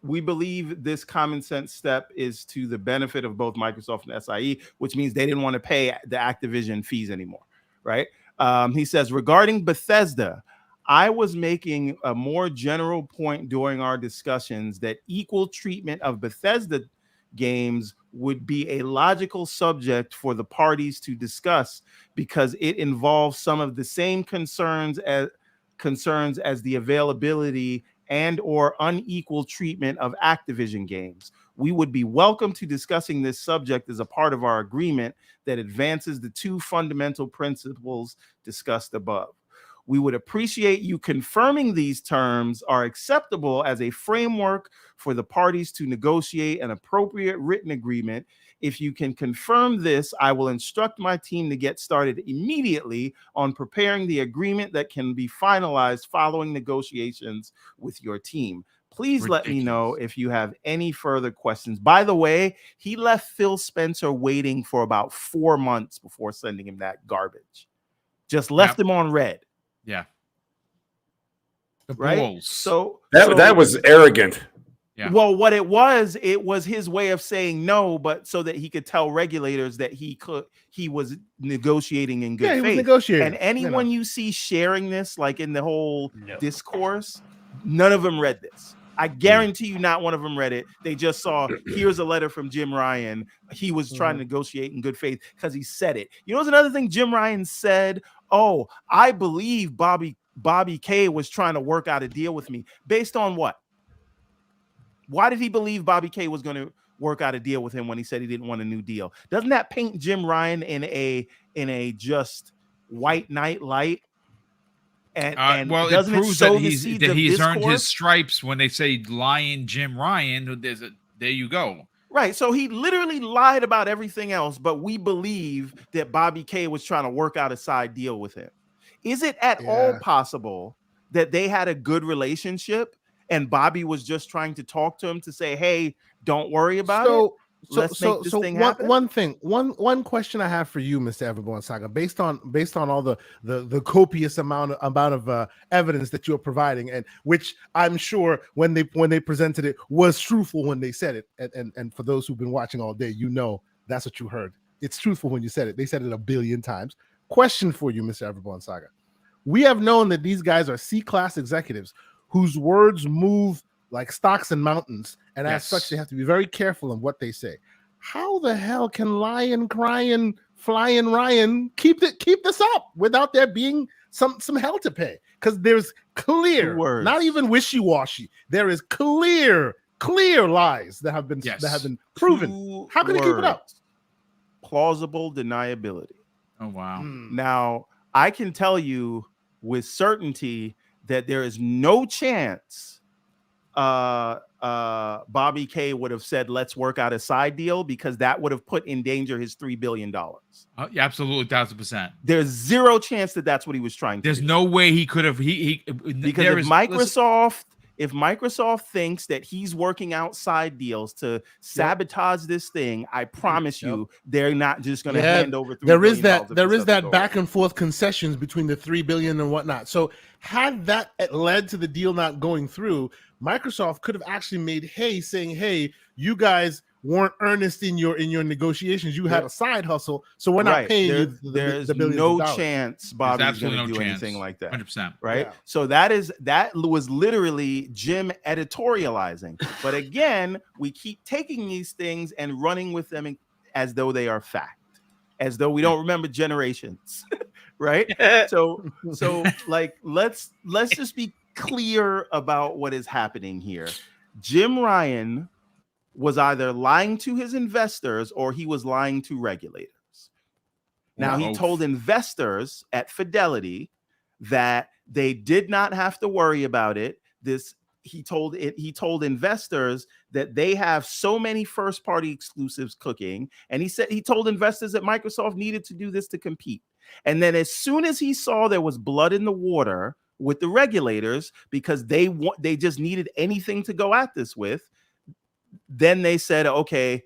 We believe this common sense step is to the benefit of both Microsoft and SIE, which means they didn't want to pay the Activision fees anymore, right? He says, regarding Bethesda, I was making a more general point during our discussions that equal treatment of Bethesda games would be a logical subject for the parties to discuss because it involves some of the same concerns as the availability and or unequal treatment of Activision games. We would be welcome to discussing this subject as a part of our agreement that advances the two fundamental principles discussed above. We would appreciate you confirming these terms are acceptable as a framework for the parties to negotiate an appropriate written agreement. If you can confirm this, I will instruct my team to get started immediately on preparing the agreement that can be finalized following negotiations with your team. Please let me know if you have any further questions. By the way, he left Phil Spencer waiting for about 4 months before sending him that garbage. Just left him on red. Yeah. The right? balls. So that was arrogant. Yeah. Well, what it was his way of saying no, but so that he could tell regulators that he was negotiating in good faith. He was negotiating. And anyone you see sharing this, like in the whole discourse, none of them read this. I guarantee you not one of them read it. They just saw, here's a letter from Jim Ryan. He was trying to negotiate in good faith because he said it. You know what's another thing Jim Ryan said? Oh, I believe Bobby K was trying to work out a deal with me. Based on what? Why did he believe Bobby K was going to work out a deal with him when he said he didn't want a new deal? Doesn't that paint Jim Ryan in a just white knight light? And well, doesn't it proves sow that the he's seeds of earned his discourse? stripes when they say lying Jim Ryan. There you go. Right. So he literally lied about everything else, but we believe that Bobby K was trying to work out a side deal with him. Is it at all possible that they had a good relationship and Bobby was just trying to talk to him to say, hey, don't worry about it? Let's make this thing happen. One question I have for you, Mr. Everborn Saga, based on all the copious amount of evidence that you're providing, and which I'm sure when they presented it was truthful when they said it, and for those who've been watching all day, you know that's what you heard. It's truthful when you said it. They said it 1 billion times. Question for you, Mr. Everborn Saga. We have known that these guys are C-class executives whose words move like stocks and mountains, and as such, they have to be very careful in what they say. How the hell can lying, crying, flying Ryan keep this up without there being some hell to pay? Because there's clear, not even wishy-washy. There is clear lies that have been proven. How can they keep it up? Plausible deniability. Oh wow! Now I can tell you with certainty that there is no chance Bobby K would have said, let's work out a side deal, because that would have put in danger his $3 billion. Yeah, absolutely, 1,000%. There's zero chance that that's what he was trying to do. There's no way he could have. Because if Microsoft thinks that he's working out side deals to sabotage this thing, I promise you, they're not just going to hand over $3 billion. There is that back and forth concessions between the $3 billion and whatnot. So had that led to the deal not going through, Microsoft could have actually made hay, saying, "Hey, you guys weren't earnest in your negotiations. You had a side hustle, so we're not paying you there's the billions no of dollars." chance Bobby's going to do anything like that. 100%. Right? Yeah. So that was literally Jim editorializing. But again, we keep taking these things and running with them as though they are fact, as though we don't remember generations. Right? So like let's just be clear about what is happening here. Jim Ryan was either lying to his investors or he was lying to regulators. Now, he told investors at Fidelity that they did not have to worry about it. He told investors that they have so many first-party exclusives cooking, and he told investors that Microsoft needed to do this to compete. And then as soon as he saw there was blood in the water with the regulators, because they just needed anything to go at this with, then they said, okay,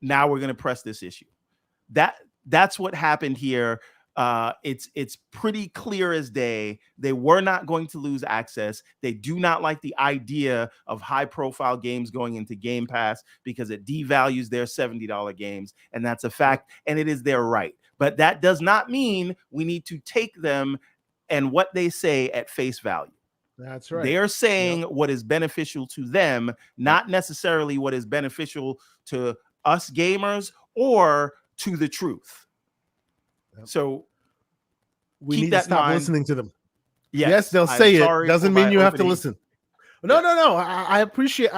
now we're going to press this issue. That's what happened here. It's pretty clear as day. They were not going to lose access. They do not like the idea of high-profile games going into Game Pass because it devalues their $70 games, and that's a fact, and it is their right. But that does not mean we need to take them and what they say at face value. That's right. They are saying what is beneficial to them, not necessarily what is beneficial to us gamers or to the truth. So we need to stop listening to them. Yes, they'll I'm say it. Doesn't mean you have to listen. No. Yeah. I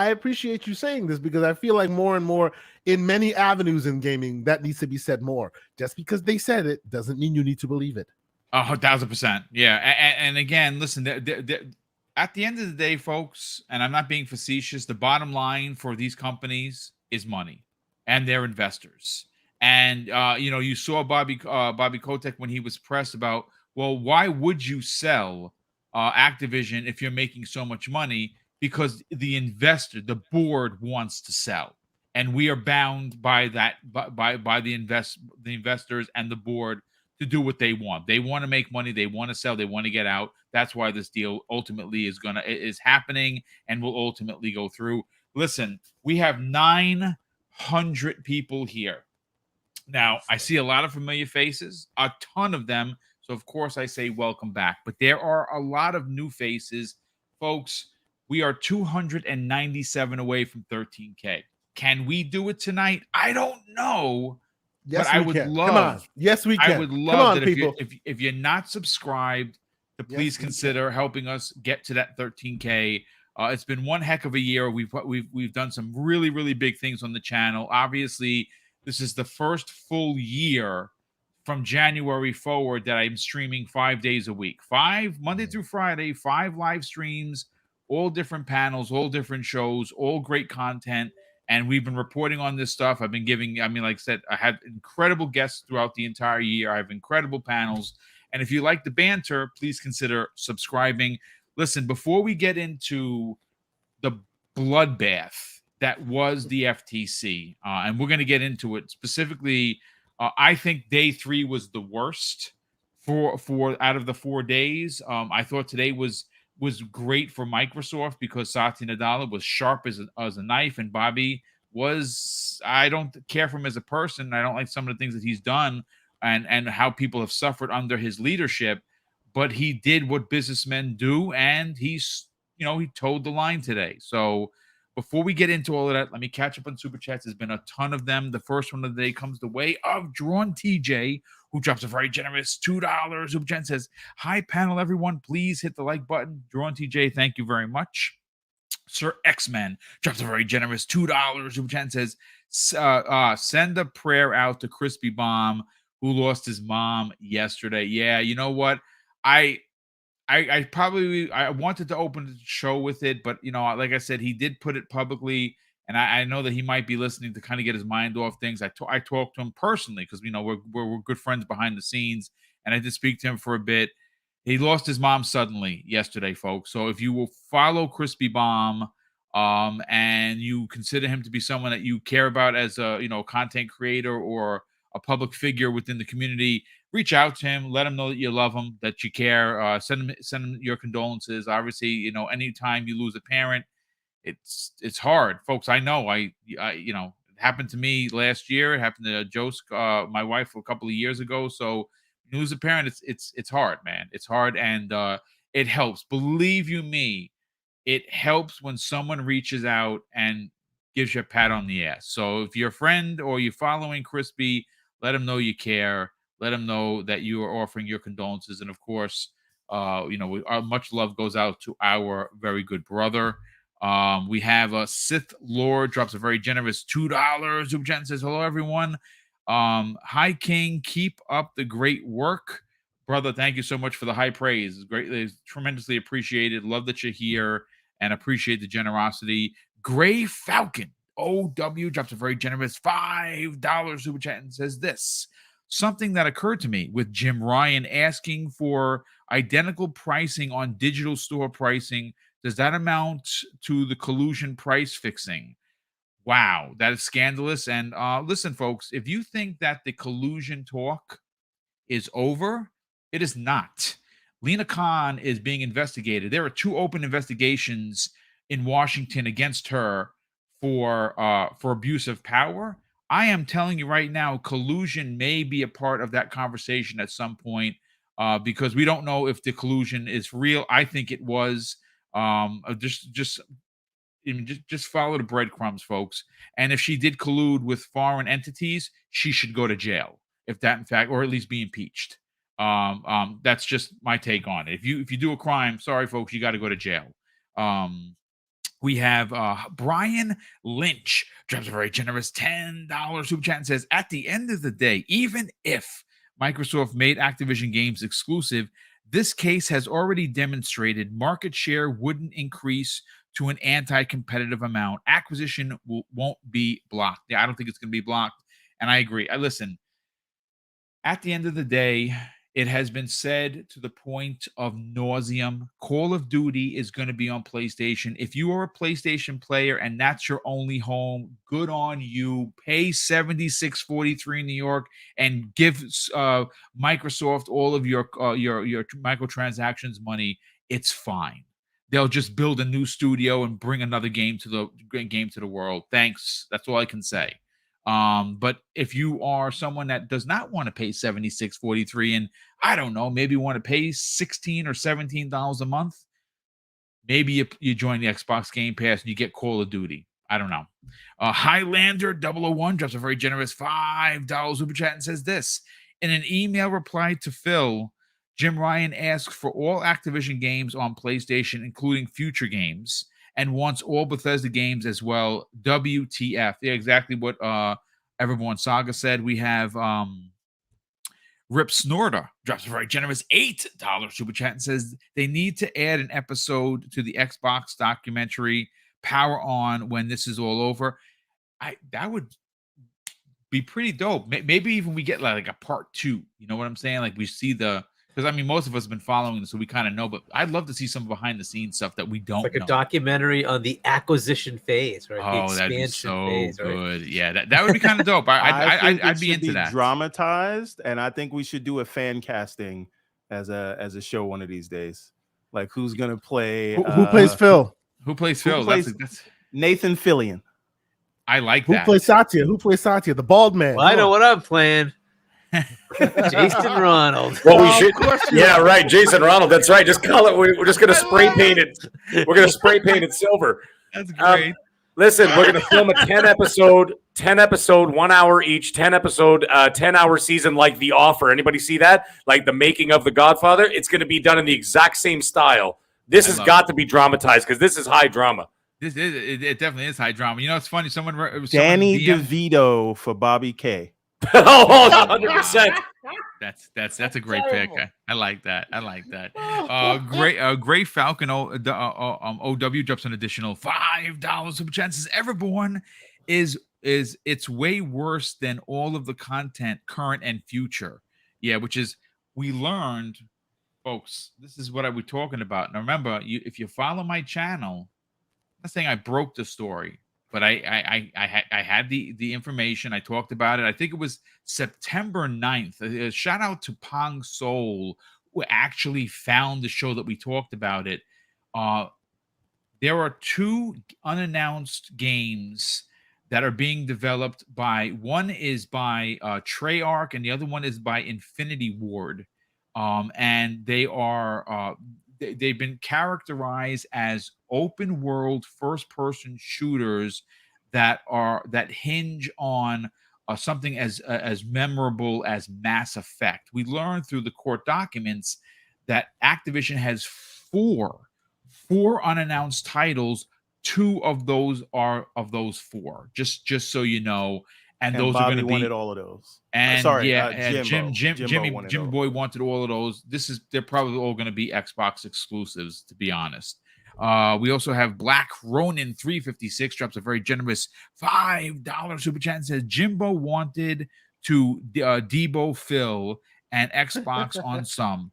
appreciate you saying this because I feel like more and more in many avenues in gaming that needs to be said more. Just because they said it doesn't mean you need to believe it. 1,000%. Yeah. And again, listen, at the end of the day, folks, and I'm not being facetious, the bottom line for these companies is money and their investors. And you saw Bobby Kotick when he was pressed about, well, why would you sell Activision if you're making so much money? Because the investor, the board wants to sell, and we are bound by that by the investors and the board to do what they want. They want to make money. They want to sell. They want to get out. That's why this deal ultimately is happening and will ultimately go through. Listen, we have 900 people here. Now, I see a lot of familiar faces, a ton of them. So, of course, I say welcome back. But there are a lot of new faces. Folks, we are 297 away from 13K. Can we do it tonight? I don't know. Yes, but I would love. Come on. Yes, we can. I would love that people. if you're not subscribed, to please consider helping us get to that 13K. It's been one heck of a year. We've done some really, really big things on the channel. Obviously, this is the first full year from January forward that I'm streaming 5 days a week, 5 Monday through Friday, 5 live streams, all different panels, all different shows, all great content. And we've been reporting on this stuff. I've been giving, like I said, I had incredible guests throughout the entire year. I have incredible panels. And if you like the banter, please consider subscribing. Listen, before we get into the bloodbath that was the FTC, and we're going to get into it specifically. I think day 3 was the worst for out of the 4 days. I thought today was great for Microsoft because Satya Nadella was sharp as a knife, and Bobby was. I don't care for him as a person. I don't like some of the things that he's done and how people have suffered under his leadership. But he did what businessmen do, and he towed the line today. So. Before we get into all of that, let me catch up on Super Chats. There's been a ton of them. The first one of the day comes the way of Drawn TJ, who drops a very generous $2. Super Chat says, hi, panel, everyone. Please hit the like button. Drawn TJ, thank you very much. Sir X-Men drops a very generous $2. Super Chat says, send a prayer out to Crispy Bomb, who lost his mom yesterday. Yeah, you know what? I wanted to open the show with it, but like I said, he did put it publicly, and I know that he might be listening to kind of get his mind off things. I talked to him personally because we're good friends behind the scenes, and I did speak to him for a bit. He lost his mom suddenly yesterday, folks. So if you will follow Crispy Bomb, and you consider him to be someone that you care about as a content creator or a public figure within the community, reach out to him, let him know that you love him, that you care. Send him your condolences. Obviously, anytime you lose a parent, it's hard, folks. I know. It happened to me last year. It happened to Josk, my wife, a couple of years ago. So you lose a parent, it's hard, man. It's hard, and it helps. Believe you me, it helps when someone reaches out and gives you a pat on the ass. So if you're a friend or you're following Crispy, let him know you care. Let him know that you are offering your condolences. And of course, much love goes out to our very good brother. We have a Sith Lord drops a very generous $2. Ubjen says, hello, everyone. Hi, King. Keep up the great work. Brother, thank you so much for the high praise. It's greatly, tremendously appreciated. Love that you're here and appreciate the generosity. Gray Falcon, OW, drops a very generous $5 super chat and says this. Something that occurred to me with Jim Ryan asking for identical pricing on digital store pricing. Does that amount to the collusion price fixing? Wow, that is scandalous. And listen, folks, if you think that the collusion talk is over, it is not. Lena Khan is being investigated. There are 2 open investigations in Washington against her for abuse of power. I am telling you right now, collusion may be a part of that conversation at some point, because we don't know if the collusion is real. I think it was. Just follow the breadcrumbs, folks. And if she did collude with foreign entities, she should go to jail. If that, in fact, or at least be impeached. That's just my take on it. If you do a crime, sorry, folks, you got to go to jail. We have Brian Lynch drops a very generous $10 super chat and says, at the end of the day, even if Microsoft made Activision games exclusive, this case has already demonstrated market share wouldn't increase to an anti-competitive amount. Acquisition won't be blocked. Yeah, I don't think it's going to be blocked. And I agree. Listen, at the end of the day, it has been said to the point of nauseum. Call of Duty is going to be on PlayStation. If you are a PlayStation player and that's your only home, good on you. Pay $76.43 in New York and give Microsoft all of your microtransactions money. It's fine. They'll just build a new studio and bring another game to the world. Thanks. That's all I can say. But if you are someone that does not want to pay $76.43 and I don't know, maybe want to pay $16 or $17 a month, maybe you join the Xbox Game Pass and you get Call of Duty. I don't know. Highlander 001 drops a very generous $5 super chat and says this. In an email reply to Phil, Jim Ryan asks for all Activision games on PlayStation, including future games, and wants all Bethesda games as well. WTF. Yeah, exactly what Everborn Saga said. We have Rip Snorter drops a very generous $8 super chat and says they need to add an episode to the Xbox documentary Power On when this is all over. That would be pretty dope. Maybe even we get like a part 2. You know what I'm saying? Like we see because I mean, most of us have been following this, so we kind of know. But I'd love to see some behind the scenes stuff that we don't. It's like know. a documentary on the acquisition phase, right? Oh, the that'd be so phase, good. Right? Yeah, that would be kind of dope. I'd be into that. Dramatized, and I think we should do a fan casting as a show one of these days. Like who's gonna play? Who plays Phil? Who plays Phil? That's Nathan Fillion. I like that. Who plays Satya? The bald man. Well, I know what I'm playing. Jason Ronald. Well, we should. Yeah, right. Jason Ronald. That's right. Just call it. We're just going to spray paint it. We're going to spray paint it silver. That's great. Listen, we're going to film a 10 episode, 1 hour each, 10 episode, 10-hour season like The Offer. Anybody see that? Like The Making of The Godfather. It's going to be done in the exact same style. This has got to be dramatized because this is high drama. It definitely is high drama. You know, it's funny. Danny DeVito for Bobby K. Oh, 100%. That's a great pick. I like that. Great Falcon OW drops an additional $5 super chances. Everyone is it's way worse than all of the content current and future. Yeah, which is we learned, folks. This is what I was talking about. Now remember, if you follow my channel, I'm not saying I broke the story. But I had the information. I talked about it. I think it was September 9th. Shout out to Pong Soul, who actually found the show that we talked about it. There are 2 unannounced games that are being developed by, one is by Treyarch and the other one is by Infinity Ward. And they are they've been characterized as open world first person shooters that hinge on something as memorable as Mass Effect. We learned through the court documents that Activision has four unannounced titles. 2 of those are of those 4. Just so you know. And those Bobby are going to be wanted all of those. And Jimmy Boy those. wanted all of those. They're probably all going to be Xbox exclusives, to be honest. We also have Black Ronin 356 drops a very generous $5 super chat and says Jimbo wanted to Debo Phil and Xbox on some.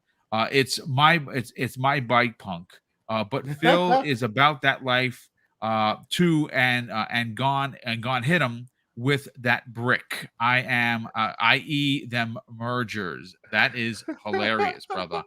It's my bike punk. But Phil is about that life. to and gone hit him with that brick. I.e. them mergers. That is hilarious, brother.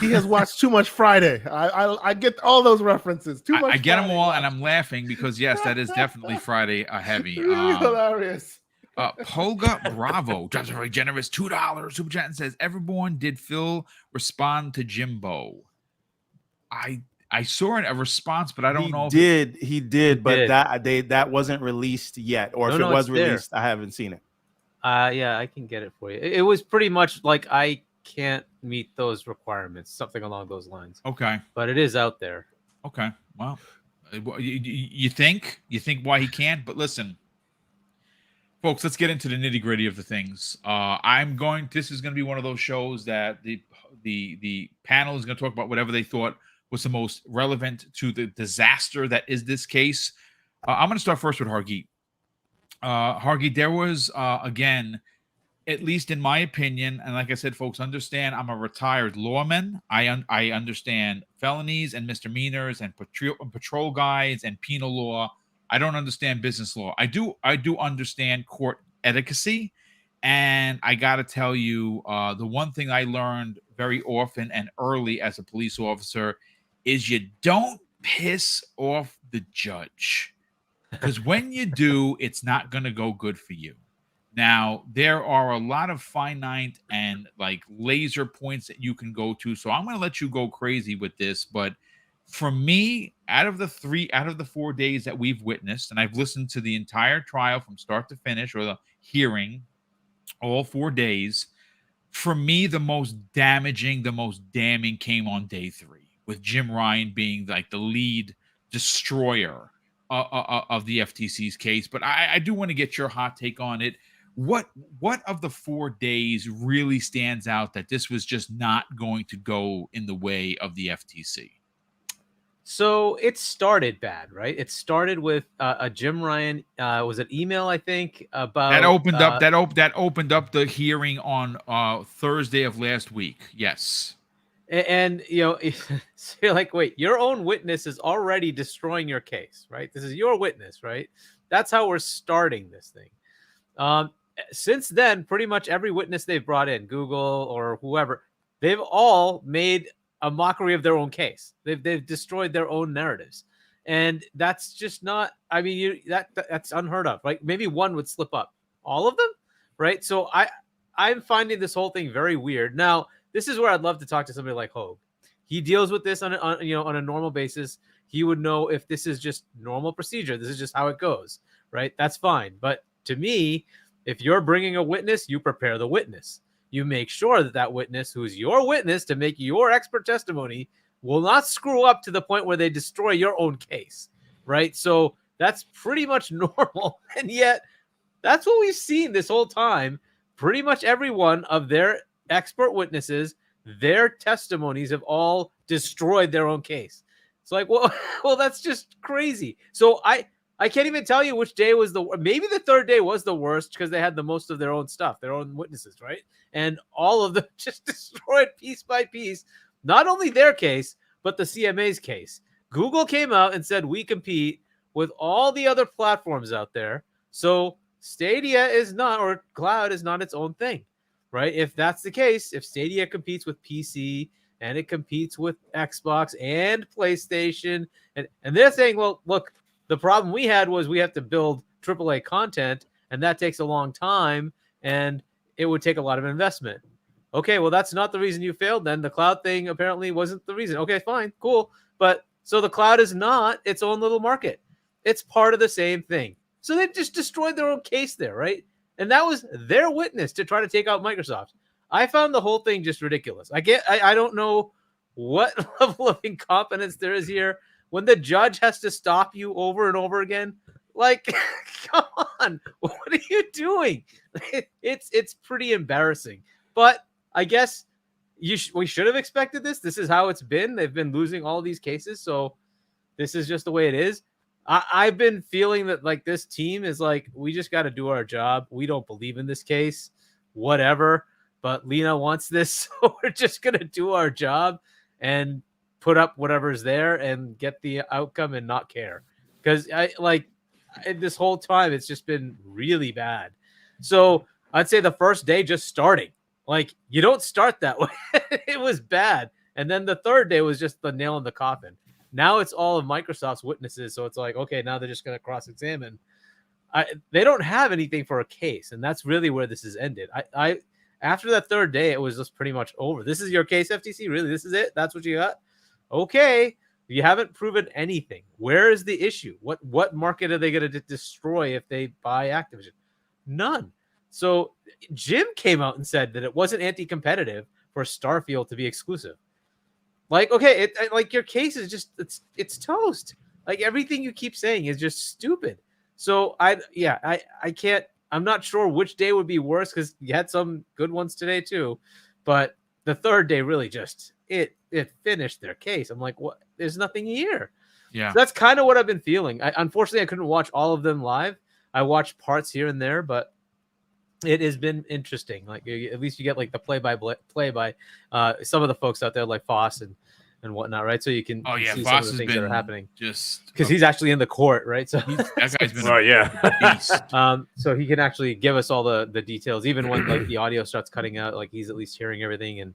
He has watched too much Friday. I get all those references. Too much. I get them all, Friday and I'm laughing because yes, that is definitely Friday heavy. Really hilarious. Polga Bravo drops a very generous $2 super chat and says, "Everborn, did Phil respond to Jimbo?" I saw a response, but I don't know. He did, but that wasn't released yet, or if it was released, I haven't seen it. Yeah, I can get it for you. It was pretty much like, I can't meet those requirements, something along those lines. Okay, but it is out there. Okay, well, you think why he can't? But listen, folks, let's get into the nitty gritty of the things. This is going to be one of those shows that the panel is going to talk about whatever they thought was the most relevant to the disaster that is this case. I'm going to start first with Hargeet. Hargeet, there was, again, at least in my opinion, and like I said, folks, understand I'm a retired lawman. I understand felonies and misdemeanors and patrol guides and penal law. I don't understand business law. I do understand court etiquette. And I got to tell you, the one thing I learned very often and early as a police officer is you don't piss off the judge, because when you do, it's not going to go good for you. Now, there are a lot of finite and like laser points that you can go to. So I'm going to let you go crazy with this. But for me, out of the 4 days that we've witnessed, and I've listened to the entire trial from start to finish, or the hearing, all 4 days, for me, the most damaging, the most damning came on day 3, with Jim Ryan being like the lead destroyer of the FTC's case. But I do want to get your hot take on it. What of the 4 days really stands out that this was just not going to go in the way of the FTC? So it started bad, right? It started with a Jim Ryan, was it email, I think, about that opened up the hearing on Thursday of last week. Yes. And so you're like, wait, your own witness is already destroying your case, right? This is your witness, right? That's how we're starting this thing. Since then, pretty much every witness they've brought in, Google or whoever, they've all made a mockery of their own case. They've destroyed their own narratives, and that's just not. I mean, that's unheard of. Right? Maybe one would slip up. All of them, right? So I'm finding this whole thing very weird. Now, this is where I'd love to talk to somebody like Hogue. He deals with this on a normal basis. He would know if this is just normal procedure. This is just how it goes, right? That's fine. But to me, if you're bringing a witness, you prepare the witness. You make sure that witness, who's your witness to make your expert testimony, will not screw up to the point where they destroy your own case, right? So that's pretty much normal. And yet that's what we've seen this whole time. Pretty much every one of their expert witnesses, their testimonies have all destroyed their own case. It's like, well, that's just crazy. So I can't even tell you which day was maybe the third day was the worst, because they had the most of their own stuff, their own witnesses, right? And all of them just destroyed piece by piece, not only their case, but the CMA's case. Google came out and said, we compete with all the other platforms out there. So Stadia is not, or cloud is not its own thing, right? If that's the case, if Stadia competes with PC and it competes with Xbox and PlayStation, and they're saying, well, look, the problem we had was we have to build AAA content, and that takes a long time, and it would take a lot of investment. Okay, well, that's not the reason you failed then. The cloud thing apparently wasn't the reason. Okay, fine, cool. But so the cloud is not its own little market. It's part of the same thing. So they just destroyed their own case there, right? And that was their witness to try to take out Microsoft. I found the whole thing just ridiculous. I don't know what level of incompetence there is here when the judge has to stop you over and over again. Like, come on, what are you doing? It's pretty embarrassing. But I guess we should have expected this. This is how it's been. They've been losing all these cases, so this is just the way it is. I've been feeling that like this team is like, we just got to do our job. We don't believe in this case, whatever. But Lena wants this, so we're just gonna do our job and put up whatever's there and get the outcome and not care. because this whole time it's just been really bad. So I'd say the first day just starting, like you don't start that way. It was bad, and then the third day was just the nail in the coffin. Now it's all of Microsoft's witnesses, so it's like, okay, now they're just going to cross-examine. They don't have anything for a case, and that's really where this has ended. I after that third day, it was just pretty much over. This is your case, FTC? Really? This is it? That's what you got? Okay. You haven't proven anything. Where is the issue? What market are they going to destroy if they buy Activision? None. So Jim came out and said that it wasn't anti-competitive for Starfield to be exclusive. Like, okay, like your case is just it's toast. Like everything you keep saying is just stupid. So I can't. I'm not sure which day would be worse because you had some good ones today too, but the third day really just it finished their case. I'm like, what? There's nothing here. Yeah, so that's kind of what I've been feeling. Unfortunately, I couldn't watch all of them live. I watched parts here and there, but it has been interesting. Like at least you get like the play by some of the folks out there like Foss and whatnot, right? So you can see some of the things that are happening. Just because he's actually in the court, right? So that guy's been beast. So he can actually give us all the details, even when like the audio starts cutting out. Like he's at least hearing everything, and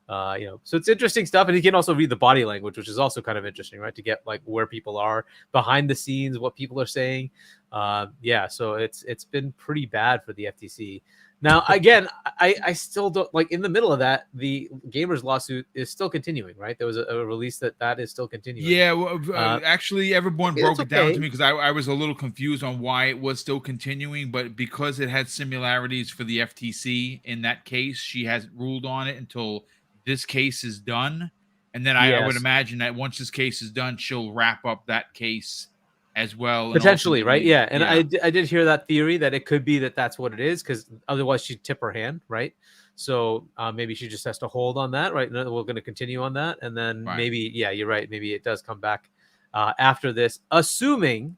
so it's interesting stuff. And he can also read the body language, which is also kind of interesting, right? To get like where people are behind the scenes, what people are saying. So it's been pretty bad for the FTC. Now, again, I still don't like in the middle of that, the gamers lawsuit is still continuing, right? There was a release that is still continuing. Yeah, well, actually, everyone broke it down to me because I was a little confused on why it was still continuing, but because it had similarities for the FTC in that case, she hasn't ruled on it until this case is done. And then I would imagine that once this case is done, she'll wrap up that case as well, potentially, right? Yeah, and I did hear that theory that it could be that's what it is, because otherwise she'd tip her hand, right? So maybe she just has to hold on that, right? No, we're going to continue on that, and then maybe, you're right. Maybe it does come back after this, assuming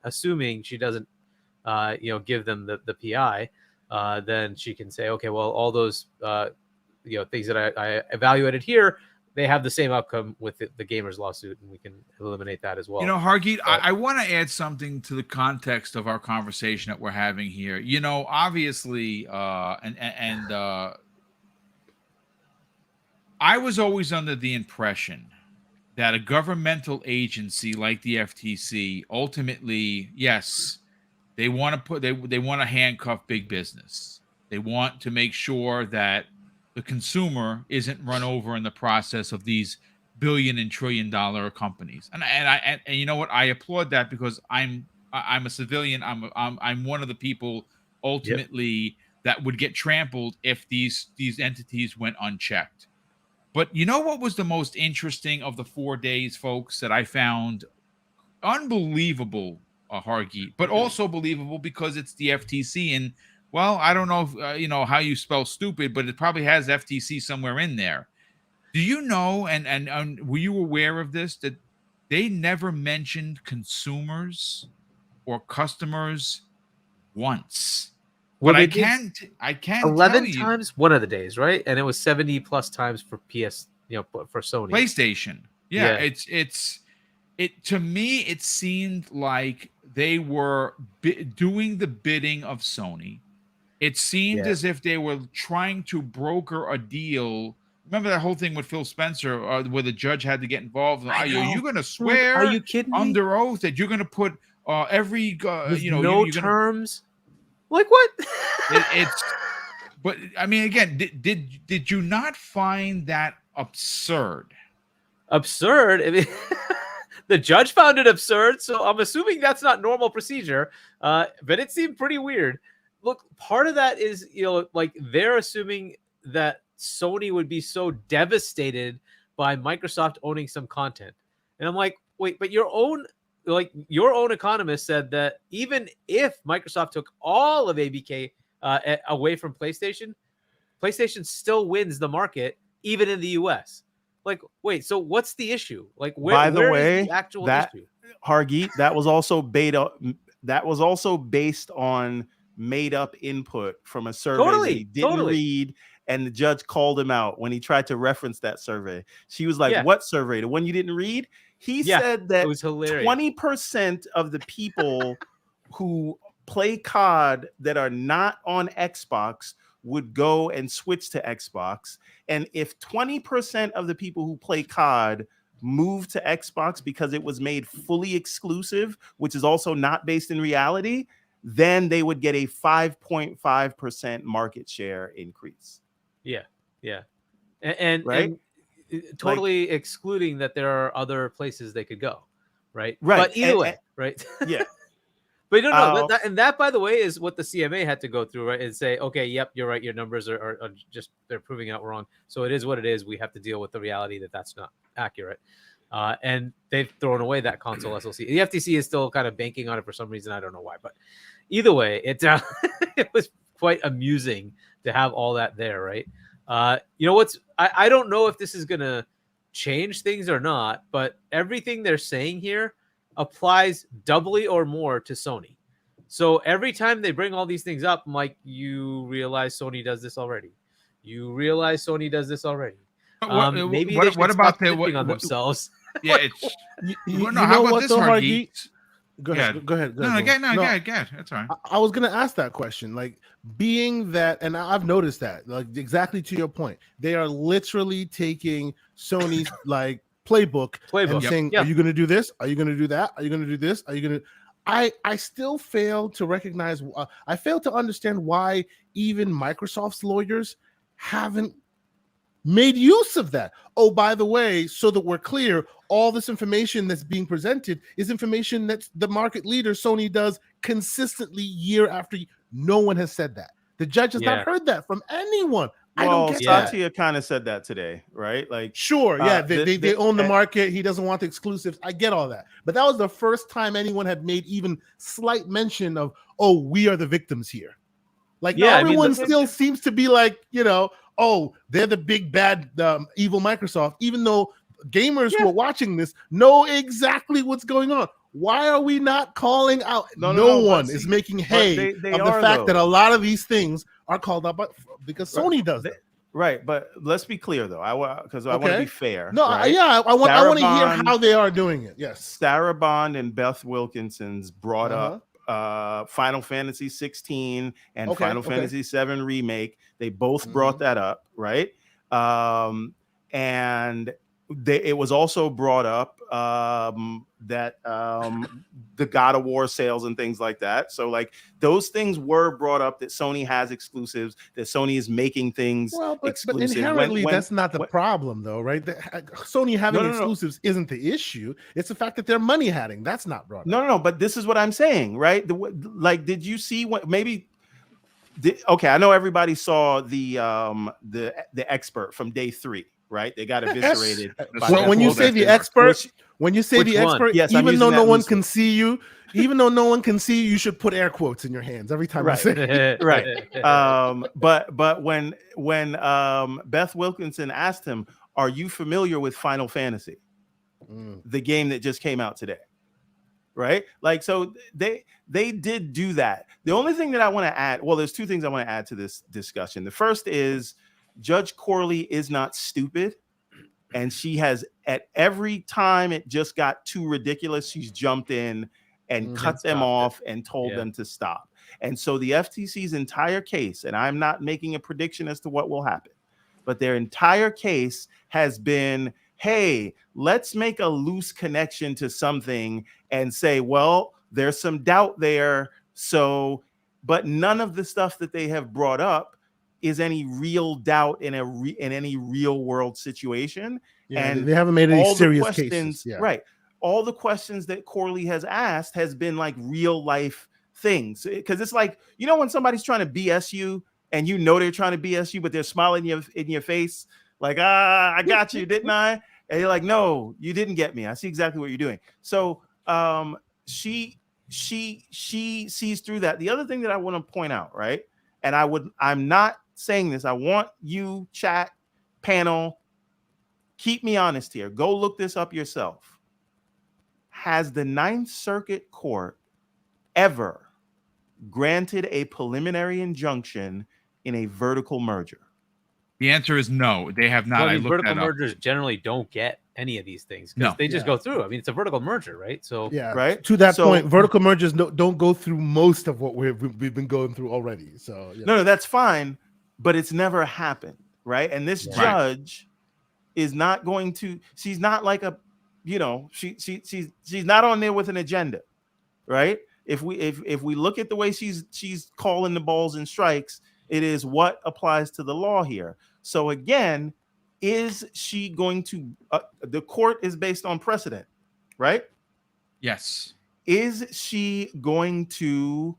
she doesn't, give them the PI, then she can say, okay, well, all those things that I evaluated here, they have the same outcome with the gamers lawsuit, and we can eliminate that as well. Hargeet, I want to add something to the context of our conversation that we're having here. Obviously, I was always under the impression that a governmental agency like the FTC ultimately, yes, they want to handcuff big business. They want to make sure that the consumer isn't run over in the process of these billion and trillion dollar companies, and you know what? I applaud that because I'm a civilian. I'm one of the people ultimately that would get trampled if these entities went unchecked. But you know what was the most interesting of the 4 days, folks, that I found unbelievable, Hargeet, but also believable because it's the FTC and. Well, I don't know if, how you spell stupid, but it probably has FTC somewhere in there. Do you know, and were you aware of this, that they never mentioned consumers or customers once? Well, but I can't 11 times one of the days, right? And it was 70 plus times for PS, for Sony. PlayStation. Yeah. It to me, it seemed like they were doing the bidding of Sony. It seemed as if they were trying to broker a deal. Remember that whole thing with Phil Spencer, where the judge had to get involved? Are you going to swear? Are you kidding me? Under oath that you're going to put every no terms? Like what? It's. But I mean, again, did you not find that absurd? Absurd. I mean, the judge found it absurd, so I'm assuming that's not normal procedure. But it seemed pretty weird. Look, part of that is, like they're assuming that Sony would be so devastated by Microsoft owning some content. And I'm like, wait, but your own economist said that even if Microsoft took all of ABK away from PlayStation still wins the market, even in the US. Like, wait, so what's the issue? Like, where is the actual issue? Hargeet, that was also based on made up input from a survey that he didn't read, and the judge called him out when he tried to reference that survey. She was like, what survey? The one you didn't read? He Yeah, said that it was hilarious. 20% of the people who play COD that are not on Xbox would go and switch to Xbox. And if 20% of the people who play COD move to Xbox because it was made fully exclusive, which is also not based in reality, then they would get a 5.5% market share increase. Yeah, and right, totally excluding that there are other places they could go, right? Right. But either way, right? Yeah. But no, that by the way is what the CMA had to go through, right? And say, okay, yep, you're right. Your numbers are just they're proving out wrong. So it is what it is. We have to deal with the reality that that's not accurate. And they've thrown away that console SoC. The FTC is still kind of banking on it for some reason. I don't know why, but either way, it it was quite amusing to have all that there, right? You know what's I don't know if this is gonna change things or not, but everything they're saying here applies doubly or more to Sony. So every time they bring all these things up, I'm like, you realize Sony does this already. You realize Sony does this already. Maybe they should stop tipping on themselves. Yeah, it's you how know about what this, though, Hargeek? Go ahead. Go ahead. No, that's all right. I was gonna ask that question, like being that, and I've noticed that, like exactly to your point, they are literally taking Sony's like playbook and saying, "Are you gonna do this? Are you gonna do that? Are you gonna do this? Are you gonna?" I still fail to recognize. I fail to understand why even Microsoft's lawyers haven't made use of that. Oh, by the way, so that we're clear, all this information that's being presented is information that the market leader Sony does consistently year after year. No one has said that. The judge has not heard that from anyone. I don't get Satya kind of said that today, right? Like, sure, they own the market. He doesn't want the exclusives. I get all that, but that was the first time anyone had made even slight mention of, "Oh, we are the victims here." Like, now everyone still seems to be like, oh, they're the big bad evil Microsoft, even though gamers who are watching this know exactly what's going on. Why are we not calling out? No one is making hay of the fact that a lot of these things are called out because Sony does it. Right, but let's be clear though. I want to be fair. No, right? I want to hear how they are doing it. Yes, Sarah Bond and Beth Wilkinson's brought up Final Fantasy 16 and Final Fantasy 7 remake. They both brought that up, right? And it was also brought up that the God of War sales and things like that. So like those things were brought up, that Sony has exclusives, that Sony is making things exclusive. But inherently that's not the problem though, right? Sony having exclusives isn't the issue. It's the fact that they're money hatting. That's not brought up. No, but this is what I'm saying, right? Did you see what maybe? I know everybody saw the expert from day 3. Right, they got eviscerated. When you say the expert, yes, even though no one can see you, you should put air quotes in your hands every time you say it. Right. But when Beth Wilkinson asked him, "Are you familiar with Final Fantasy, the game that just came out today?" Right, like so they did do that. The only thing that I want to add, there's 2 things I want to add to this discussion. The first is, Judge Corley is not stupid, and she has, at every time it just got too ridiculous, she's jumped in and cut them off and told them to stop. And so the FTC's entire case, and I'm not making a prediction as to what will happen, but their entire case has been, hey, let's make a loose connection to something and say, well, there's some doubt there. So, but none of the stuff that they have brought up is any real doubt in any real world situation. And they haven't made any serious cases. Right. All the questions that Corley has asked has been like real life things. Because it's like, when somebody's trying to BS you and they're trying to BS you, but they're smiling in your face, like, I got you, didn't I? And you're like, no, you didn't get me. I see exactly what you're doing. So she sees through that. The other thing that I want to point out, right? And I'm not saying this. I want you, chat, panel, keep me honest here. Go look this up yourself. Has the 9th Circuit Court ever granted a preliminary injunction in a vertical merger? The answer is no. They have not. Vertical mergers generally don't get any of these things because No. they just go through. I mean, it's a vertical merger, right? So right. To that So- point, vertical mergers don't go through most of what we've been going through already. So No, that's fine, but it's never happened, right? And this Yeah. judge is not going to. She's not like a, she's not on there with an agenda, right? If we look at the way she's calling the balls and strikes, it is what applies to the law here. So again, is she going to? The court is based on precedent, right? Yes. Is she going to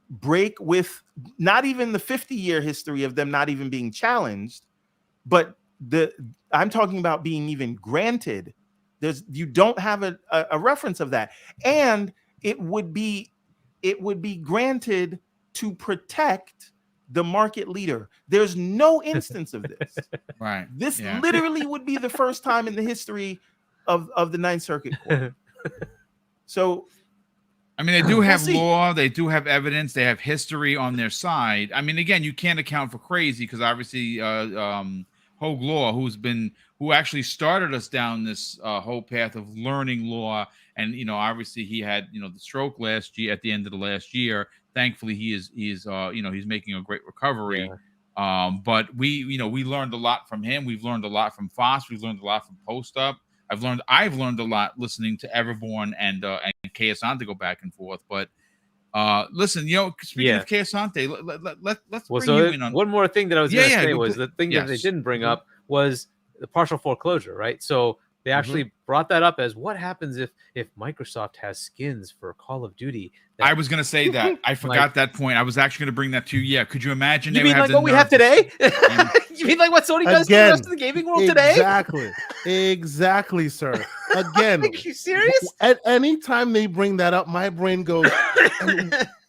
break with not even the 50-year history of them not even being challenged, but I'm talking about being even granted? You don't have a reference of that, and it would be granted to protect the market leader. There's no instance of this. Right. This Yeah. literally would be the first time in the history of the Ninth Circuit Court. So, I mean, they do have see. law, they do have evidence, they have history on their side. I mean, again, you can't account for crazy because obviously Hogue Law, who actually started us down this whole path of learning law, and obviously he had the stroke last year at the end of the last year. Thankfully, he's making a great recovery. Yeah. But we learned a lot from him. We've learned a lot from Foss. We've learned a lot from Post Up. I've learned a lot listening to Everborn and Asante go back and forth. But listen, speaking of Asante, let's bring you in on one more thing that I was going to say was the thing that they yes. didn't bring up was the partial foreclosure, right? So they actually brought that up as what happens if Microsoft has skins for Call of Duty. I was going to say that. I forgot that point. I was actually going to bring that to you. Yeah. Could you imagine? You mean like what we have today? You mean like what Sony does to the rest of the gaming world today? Exactly, sir. Again, Are you serious? At any time they bring that up, my brain goes,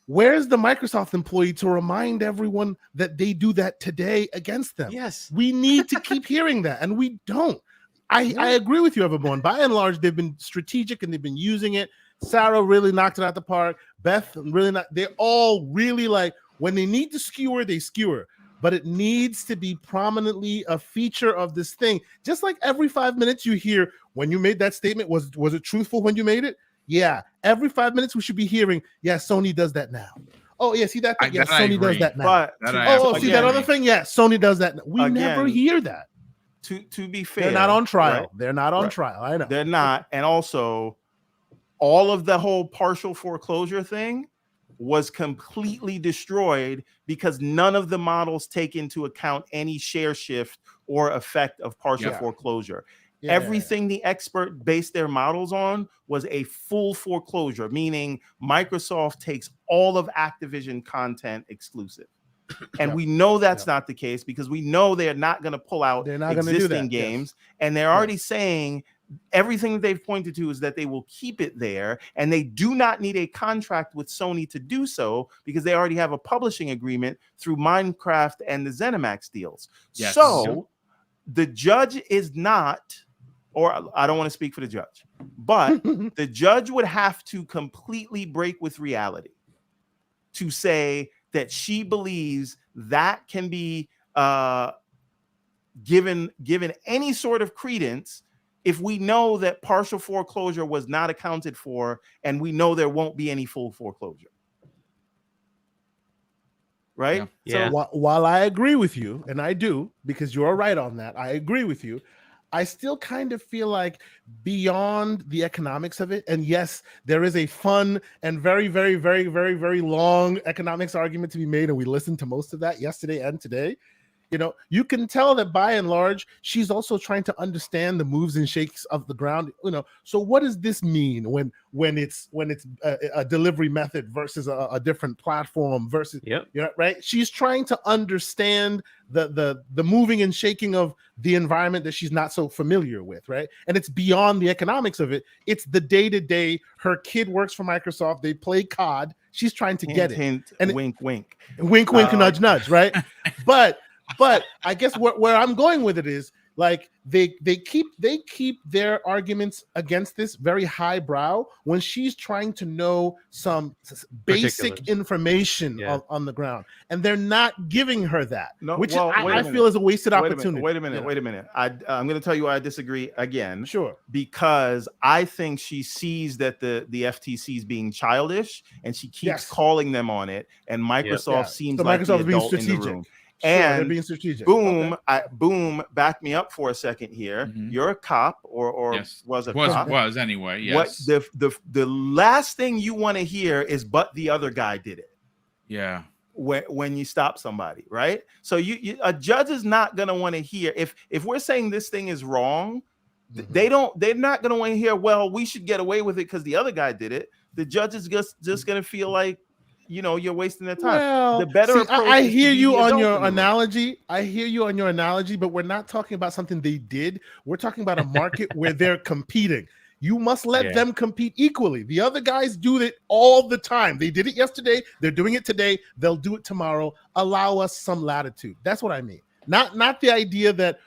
where's the Microsoft employee to remind everyone that they do that today against them? Yes. We need to keep hearing that, and we don't. I agree with you, Everborn. By and large, they've been strategic and they've been using it. Sarah really knocked it out the park. Beth really not. They're all really like, when they need to skewer, they skewer. But it needs to be prominently a feature of this thing. Just like every 5 minutes you hear, when you made that statement, was it truthful when you made it? Yeah. Every 5 minutes we should be hearing, yeah, Sony does that now. Oh, yeah, see that thing? Yeah, Sony does that now. But see that other thing? Yeah, Sony does that now. We never hear that. To be fair, they're not on trial. Right? They're not on trial. I know. They're not. And also, all of the whole partial foreclosure thing was completely destroyed because none of the models take into account any share shift or effect of partial foreclosure. Everything the expert based their models on was a full foreclosure, meaning Microsoft takes all of Activision content exclusive. And we know that's not the case because we know they're not going to pull out existing games. And they're already saying everything that they've pointed to is that they will keep it there. And they do not need a contract with Sony to do so because they already have a publishing agreement through Minecraft and the ZeniMax deals. Yes. So the judge is not, or I don't want to speak for the judge, but the judge would have to completely break with reality to say that she believes that can be given any sort of credence if we know that partial foreclosure was not accounted for and we know there won't be any full foreclosure. Right? Yeah. So while I agree with you, and I do, because you're right on that, I agree with you. I still kind of feel like beyond the economics of it, and yes, there is a fun and very, very, very, very, very long economics argument to be made, and we listened to most of that yesterday and today. You can tell that by and large, she's also trying to understand the moves and shakes of the ground. So what does this mean when it's a delivery method versus a different platform versus right? She's trying to understand the moving and shaking of the environment that she's not so familiar with, right? And it's beyond the economics of it. It's the day-to-day. Her kid works for Microsoft. They play COD. She's trying to get it. And wink, wink, nudge, nudge, right? But I guess where I'm going with it is Like they keep their arguments against this very highbrow when she's trying to know some basic information on the ground, and they're not giving her that, which I feel is a wasted opportunity. Wait a minute. I'm going to tell you why I disagree again. Sure. Because I think she sees that the FTC is being childish, and she keeps calling them on it, and Microsoft seems like Microsoft the being adult strategic. in the room. They're being strategic. Boom, Boom, back me up for a second here. You're a cop, or was anyway. Yes. What the last thing you want to hear is, but the other guy did it. Yeah. When you stop somebody, right? So a judge is not going to want to hear if we're saying this thing is wrong. They're not going to want to hear, well, we should get away with it because the other guy did it. The judge is just going to feel like, you're wasting their time. Well, the better approach. I hear you on your analogy. But we're not talking about something they did. We're talking about a market where they're competing. You must let them compete equally. The other guys do it all the time. They did it yesterday. They're doing it today. They'll do it tomorrow. Allow us some latitude. That's what I mean. Not the idea that,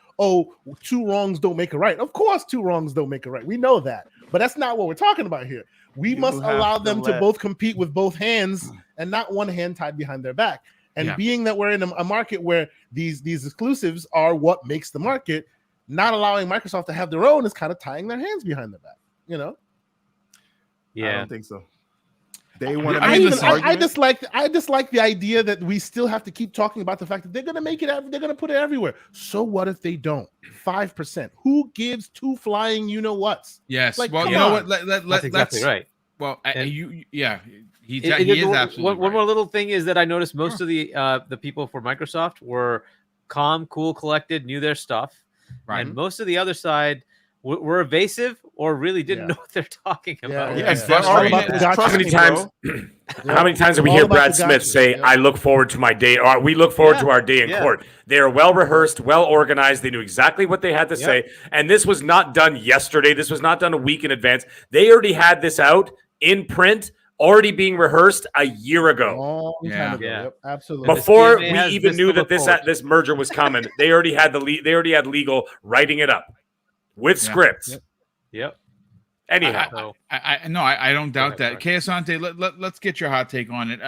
two wrongs don't make a right. Of course, two wrongs don't make a right. We know that. But that's not what we're talking about here. We must allow them to both compete with both hands and not one hand tied behind their back. And being that we're in a market where these exclusives are what makes the market, not allowing Microsoft to have their own is kind of tying their hands behind their back. Yeah, I don't think so. They want to. I dislike the idea that we still have to keep talking about the fact that they're going to make it. They're going to put it everywhere. So what if they don't? 5%. Who gives two flying? You know what's? Yes. Like, well, you know what? That's exactly right. Well, he is absolutely one right. more little thing is that I noticed most of the people for Microsoft were calm, cool, collected, knew their stuff, right? And most of the other side were evasive or really didn't know what they're talking about. How many times have we hear Brad Smith say, "I look forward to my day," or "We look forward to our day in court"? They are well rehearsed, well organized. They knew exactly what they had to say, and this was not done yesterday. This was not done a week in advance. They already had this out in print, already being rehearsed a year ago. Absolutely. Before we even knew that this merger was coming, they already had legal writing it up with scripts. Yep. Anyhow, I don't doubt that. Keosante, let's get your hot take on it.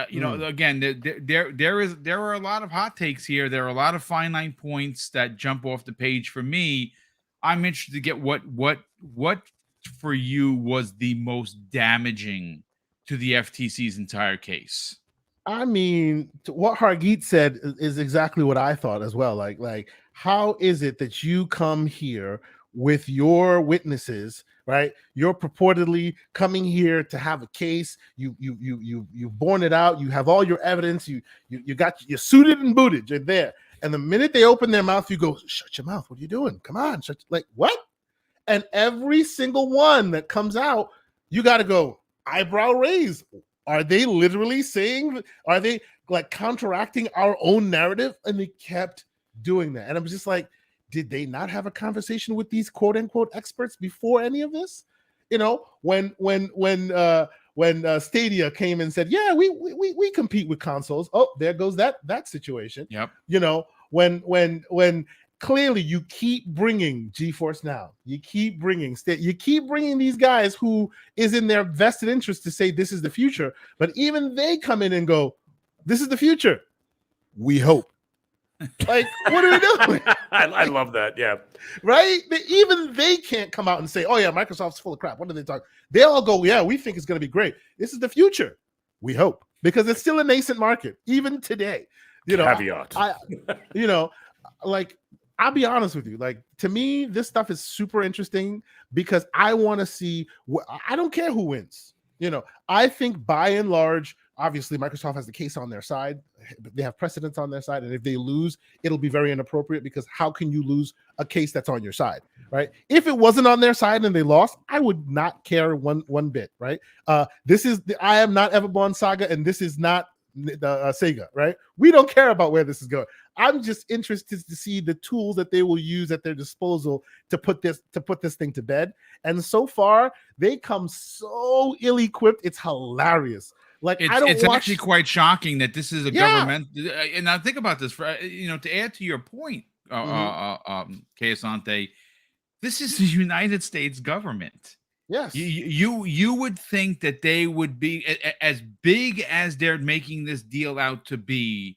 Again, there are a lot of hot takes here. There are a lot of fine line points that jump off the page for me. I'm interested to get what for you was the most damaging to the FTC's entire case. I mean, what Hargeet said is exactly what I thought as well. Like, how is it that you come here with your witnesses, right? You're purportedly coming here to have a case. You've borne it out. You have all your evidence. You're suited and booted. You're there. And the minute they open their mouth, you go, "Shut your mouth. What are you doing? Come on." Like, what? And every single one that comes out, you got to go eyebrow raise. Are they literally saying? Are they like counteracting our own narrative? And they kept doing that. And I'm just like, did they not have a conversation with these quote unquote experts before any of this? When Stadia came and said, "Yeah, we compete with consoles." Oh, there goes that situation. Yep. When clearly you keep bringing GeForce Now, you keep bringing these guys who is in their vested interest to say this is the future, but even they come in and go, "This is the future. We hope." Like, what are we doing? I love that. Yeah. Right? Even they can't come out and say, "Oh yeah, Microsoft's full of crap." What are they talking? They all go, "Yeah, we think it's going to be great. This is the future. We hope." Because it's still a nascent market, even today. Caveat. I'll be honest with you. Like, to me, this stuff is super interesting because I want to see. I don't care who wins. I think by and large, obviously, Microsoft has the case on their side. They have precedents on their side. And if they lose, it'll be very inappropriate because how can you lose a case that's on your side, right? If it wasn't on their side and they lost, I would not care one bit, right? This is the I Am Not Everborn saga, and this is not the Sega, right? We don't care about where this is going. I'm just interested to see the tools that they will use at their disposal to put this thing to bed. And so far, they come so ill-equipped. It's hilarious. Like, it's actually quite shocking that this is a government. And now think about this. To add to your point, Que Asante, this is the United States government. Yes. You would think that they would be as big as they're making this deal out to be,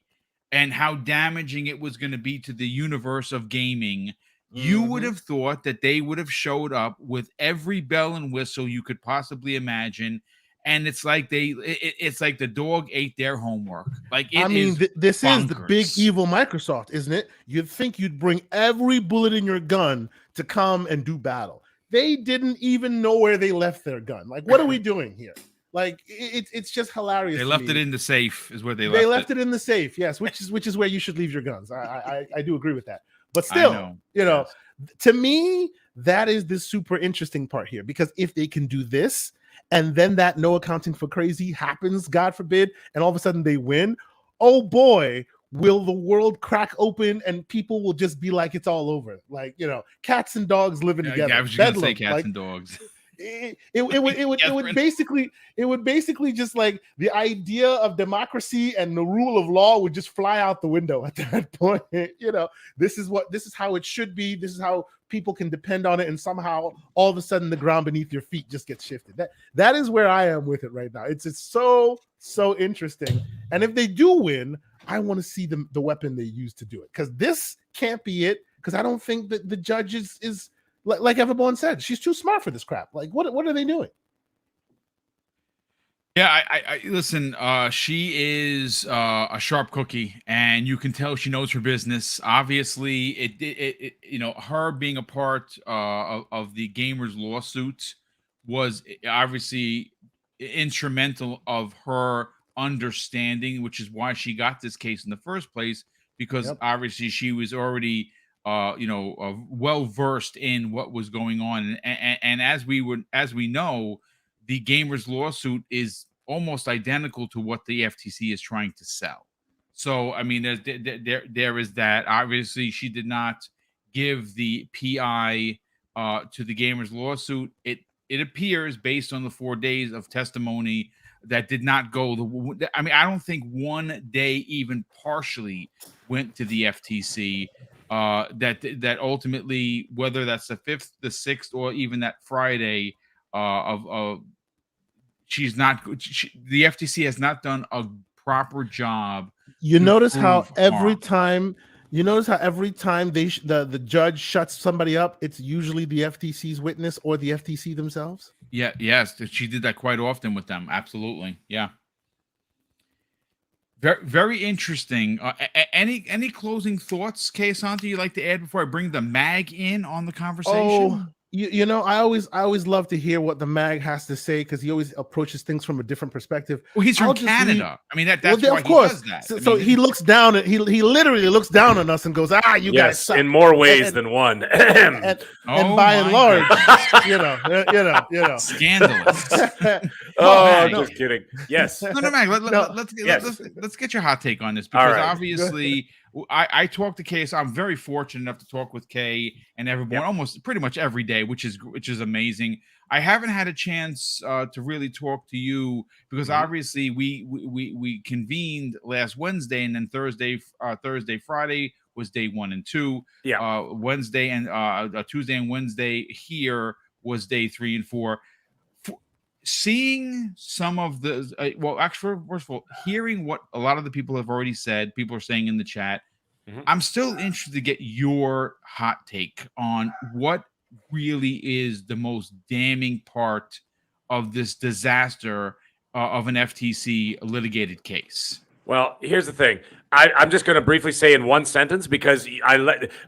and how damaging it was going to be to the universe of gaming. You would have thought that they would have showed up with every bell and whistle you could possibly imagine. And it's like it's like the dog ate their homework. Like, this bonkers. is the big evil Microsoft, isn't it? You'd think you'd bring every bullet in your gun to come and do battle. They didn't even know where they left their gun. Like, what are we doing here? Like, it's just hilarious. They left it in the safe, is where they left it in the safe. Yes, which is where you should leave your guns. I do agree with that. But still, to me, that is the super interesting part here, because if they can do this, and then that no accounting for crazy happens, God forbid, and all of a sudden they win, oh boy, will the world crack open and people will just be like, it's all over. Like, cats and dogs living together. I was just gonna say cats and dogs. It would basically just, like, the idea of democracy and the rule of law would just fly out the window at that point. This is how it should be. This is how people can depend on it, and somehow all of a sudden the ground beneath your feet just gets shifted. That is where I am with it right now. It's so interesting. And if they do win, I want to see the weapon they use to do it, because this can't be it. Because I don't think that the judge is like everyone said, she's too smart for this crap. Like, what are they doing? Yeah, I listen. She is a sharp cookie, and you can tell she knows her business. Obviously, it her being a part of the gamers' lawsuit was obviously instrumental of her understanding, which is why she got this case in the first place. Because obviously she was already well versed in what was going on, and as we know, the gamers lawsuit is almost identical to what the FTC is trying to sell. So I mean, there is that. Obviously, she did not give the PI to the gamers lawsuit. It appears, based on the 4 days of testimony, that did not go. I mean, I don't think one day even partially went to the FTC. That ultimately, whether that's the 5th, the 6th, or even that Friday of she's not. The FTC has not done a proper job. You notice how every time the judge shuts somebody up, it's usually the FTC's witness or the FTC themselves. Yeah, yes, she did that quite often with them. Absolutely, yeah. Very, very interesting. Any closing thoughts, Que Asante, you'd like to add before I bring the mag in on the conversation? I always love to hear what the mag has to say, because he always approaches things from a different perspective. Well, he's from Canada. I mean, that's why he does that. So he looks down at he literally looks down on us and goes, you guys suck. In more ways than one. and by and large, scandalous. Just kidding. Yes. No, Mag. Let's get your hot take on this, because obviously I talk to Kay, so I'm very fortunate enough to talk with Kay and everyone almost pretty much every day, which is amazing. I haven't had a chance to really talk to you, because obviously we convened last Wednesday, and then Thursday, Friday was day 1 and 2. Yeah. Wednesday and Tuesday and Wednesday here was day 3 and 4. Seeing some of the actually, first of all, hearing what a lot of the people have already said, people are saying in the chat, I'm still interested to get your hot take on what really is the most damning part of this disaster of an FTC litigated case. Well, here's the thing. I'm just going to briefly say in one sentence, because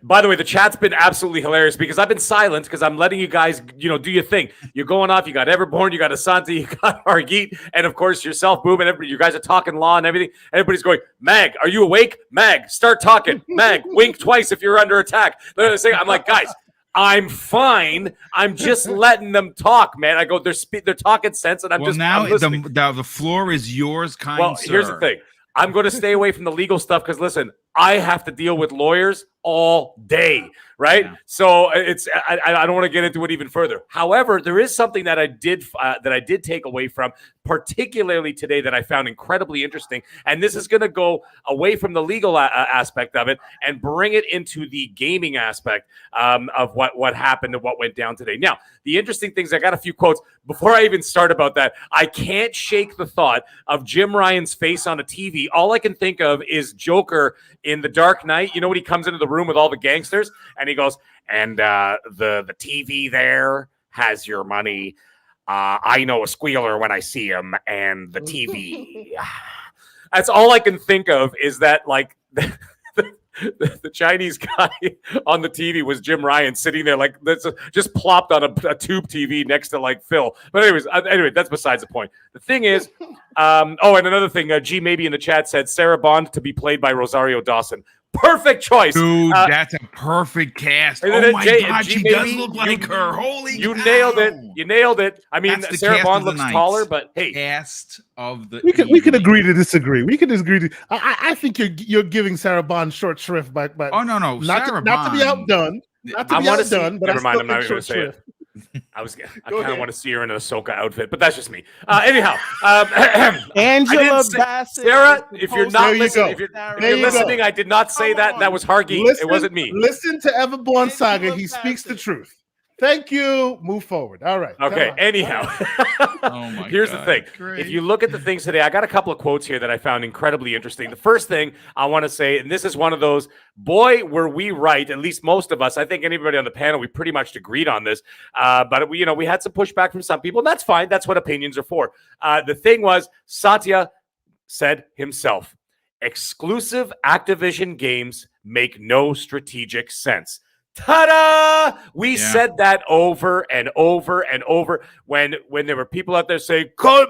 by the way, the chat's been absolutely hilarious, because I've been silent because I'm letting you guys, do your thing. You're going off. You got Everborn, you got Asante, you got Hargeet, and of course yourself, Boom, and everybody. You guys are talking law and everything. Everybody's going, Mag, are you awake? Mag, start talking. Mag, wink twice if you're under attack. I'm like, guys, I'm fine. I'm just letting them talk, man. I go, they're talking sense, and I'm the floor is yours, kind sir. Here's the thing. I'm going to stay away from the legal stuff, because listen, I have to deal with lawyers all day, right? Yeah. So I don't want to get into it even further. However, there is something that I did take away from, particularly today, that I found incredibly interesting, and this is going to go away from the legal aspect of it and bring it into the gaming aspect of what happened and what went down today. Now, the interesting things, I got a few quotes. Before I even start about that, I can't shake the thought of Jim Ryan's face on a TV. All I can think of is Joker in The Dark Knight. You know when he comes into the room with all the gangsters and he goes, and the TV there has your money. I know a squealer when I see him, and the TV. That's all I can think of, is that, like, the Chinese guy on the TV was Jim Ryan sitting there like that's just plopped on a tube TV next to like Phil. But anyway, that's besides the point. The thing is, and another thing, G maybe in the chat said Sarah Bond to be played by Rosario Dawson. Perfect choice. Dude, that's a perfect cast. Oh my God, she does look like her. Holy You cow. nailed it. You nailed it. I mean, Sarah Bond looks taller, but hey. Cast of the we can agree to disagree. We can disagree. I think you're giving Sarah Bond short shrift by Oh no, not to be outdone. Not to be outdone, but never mind, I'm not even going to say shrift. it. I kind of want to see her in an Ahsoka outfit, but that's just me. Anyhow, Angela Bassett. Sarah, if you're not There you listening, go. if you're There you listening, go. I did not say that. That was Hargeet. It wasn't me. Listen to Everborn Saga. Angela He speaks the Bassett. truth. Thank you. Move forward. All right. Okay. Come on. Anyhow, Oh my here's God, the thing. great. If you look at the things today, I got a couple of quotes here that I found incredibly interesting. The first thing I want to say, and this is one of those, boy, were we right. At least most of us. I think anybody on the panel, we pretty much agreed on this. But we had some pushback from some people, and that's fine. That's what opinions are for. The thing was, Satya said himself, exclusive Activision games make no strategic sense. Ta-da! We said that over and over and over when there were people out there saying, Call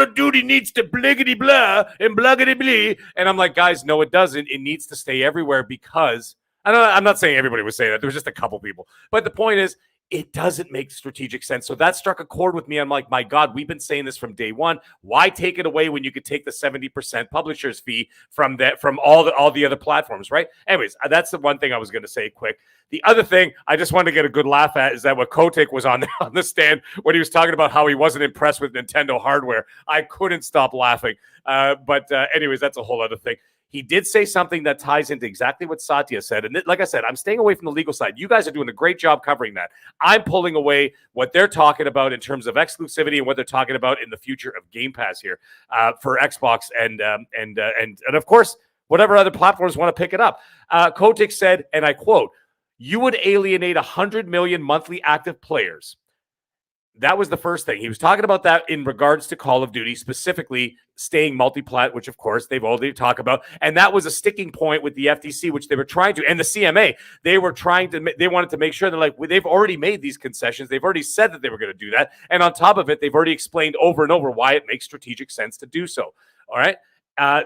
of Duty needs to bliggity blah and bluggity blee. And I'm like, guys, no, it doesn't. It needs to stay everywhere because I'm not saying everybody was saying that. There was just a couple people. But the point is, it doesn't make strategic sense. So that struck a chord with me. I'm like, my God, we've been saying this from day one. Why take it away when you could take the 70% publisher's fee from all the other platforms, right? Anyways, that's the one thing I was going to say quick. The other thing I just wanted to get a good laugh at is that what Kotick was on the stand when he was talking about how he wasn't impressed with Nintendo hardware. I couldn't stop laughing. But anyways, that's a whole other thing. He did say something that ties into exactly what Satya said. And like I said, I'm staying away from the legal side. You guys are doing a great job covering that. I'm pulling away what they're talking about in terms of exclusivity and what they're talking about in the future of Game Pass here for Xbox and of course, whatever other platforms want to pick it up. Kotick said, and I quote, "You would alienate 100 million monthly active players." That was the first thing. He was talking about that in regards to Call of Duty, specifically staying multi-plat, which of course they've already talked about. And that was a sticking point with the FTC, which they were trying to, and the CMA, they wanted to make sure that they've already made these concessions. They've already said that they were going to do that. And on top of it, they've already explained over and over why it makes strategic sense to do so. All right.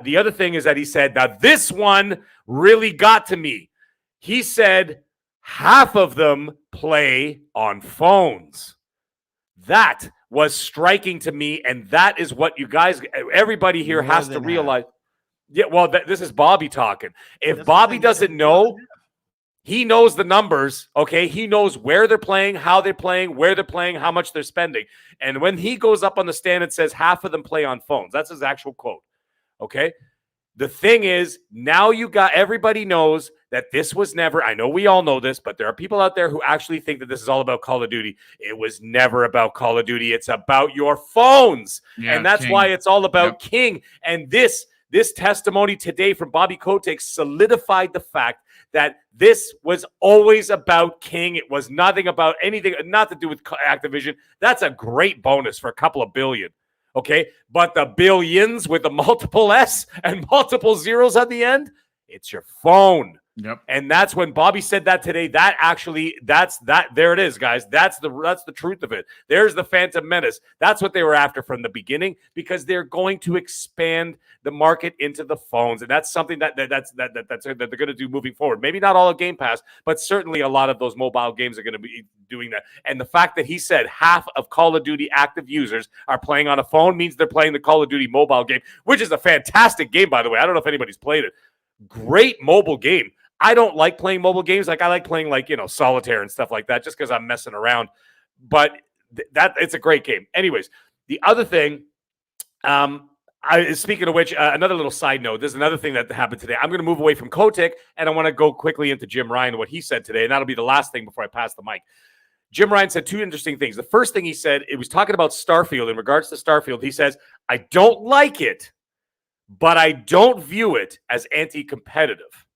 The other thing is that he said, now this one really got to me. He said half of them play on phones. That was striking to me, and that is what you guys, everybody here has to realize. Yeah, well, this is Bobby talking. If Bobby doesn't know, he knows the numbers, okay? He knows where they're playing, how they're playing, where they're playing, how much they're spending. And when he goes up on the stand and says half of them play on phones, that's his actual quote, okay? The thing is, now everybody knows that this was never, I know we all know this, but there are people out there who actually think that this is all about Call of Duty. It was never about Call of Duty. It's about your phones. Yeah, and that's King. Why it's all about King. And this testimony today from Bobby Kotick solidified the fact that this was always about King. It was nothing about anything, not to do with Activision. That's a great bonus for a couple of billion. Okay, but the billions with a multiple S and multiple zeros at the end, it's your phone. Yep. And that's when Bobby said that today. That's there it is, guys. That's the truth of it. There's the Phantom Menace. That's what they were after from the beginning, because they're going to expand the market into the phones. And that's something that they're going to do moving forward. Maybe not all of Game Pass, but certainly a lot of those mobile games are going to be doing that. And the fact that he said half of Call of Duty active users are playing on a phone means they're playing the Call of Duty mobile game, which is a fantastic game, by the way. I don't know if anybody's played it. Great mobile game. I don't like playing mobile games. Like I like playing solitaire and stuff like that just because I'm messing around. But that it's a great game. Anyways, the other thing, speaking of which, another little side note, there's another thing that happened today. I'm going to move away from Kotick, and I want to go quickly into Jim Ryan and what he said today, and that'll be the last thing before I pass the mic. Jim Ryan said two interesting things. The first thing he said, it was talking about Starfield. In regards to Starfield, he says, I don't like it, but I don't view it as anti-competitive.